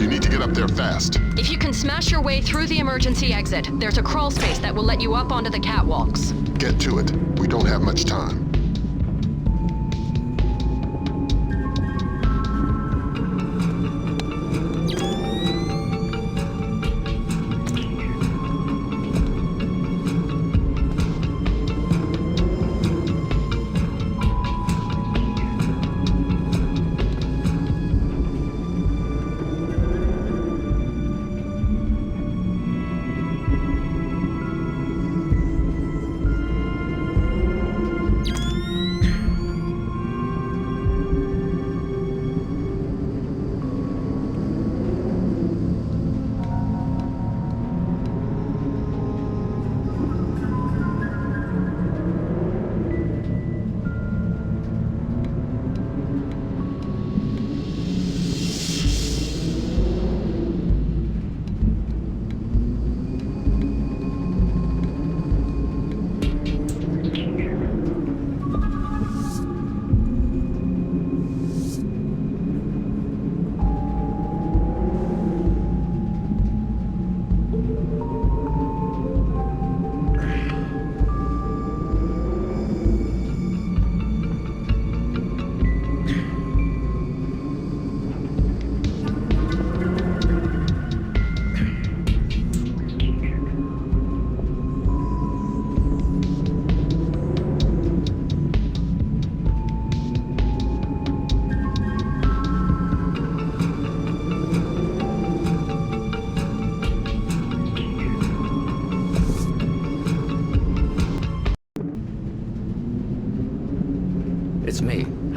You need to get up there fast. If you can smash your way through the emergency exit, there's a crawl space that will let you up onto the catwalks. Get to it. We don't have much time.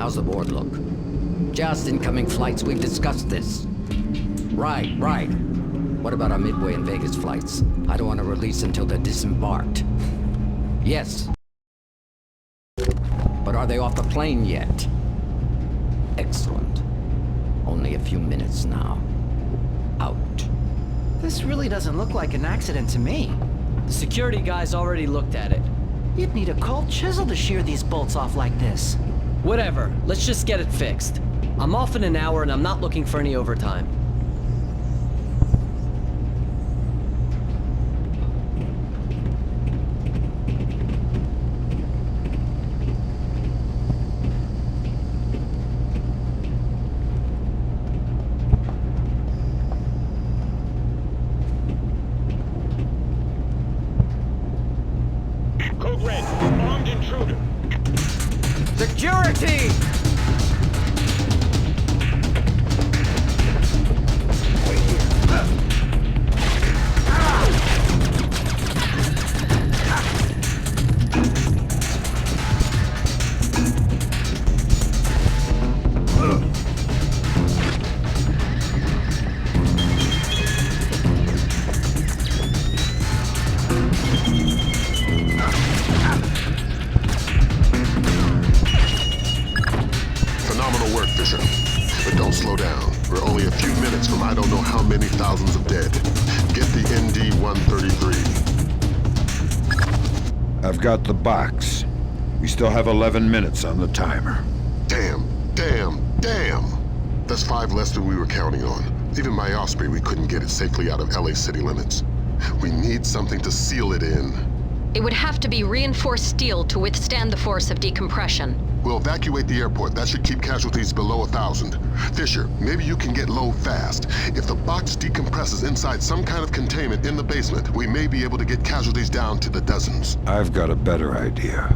How's the board look? Just incoming flights, we've discussed this. Right. What about our Midway and Vegas flights? I don't want to release until they're disembarked. Yes. But are they off the plane yet? Excellent. Only a few minutes now. Out. This really doesn't look like an accident to me. The security guys already looked at it. You'd need a cold chisel to shear these bolts off like this. Whatever, let's just get it fixed. I'm off in an hour and I'm not looking for any overtime. Code Red, armed intruder. Security! Phenomenal work, Fisher. But don't slow down. We're only a few minutes from I don't know how many thousands of dead. Get the ND-133. I've got the box. We still have 11 minutes on the timer. Damn. That's 5 less than we were counting on. Even my Osprey, we couldn't get it safely out of LA city limits. We need something to seal it in. It would have to be reinforced steel to withstand the force of decompression. We'll evacuate the airport. That should keep casualties below 1,000. Fisher, maybe you can get low fast. If the box decompresses inside some kind of containment in the basement, we may be able to get casualties down to the dozens. I've got a better idea.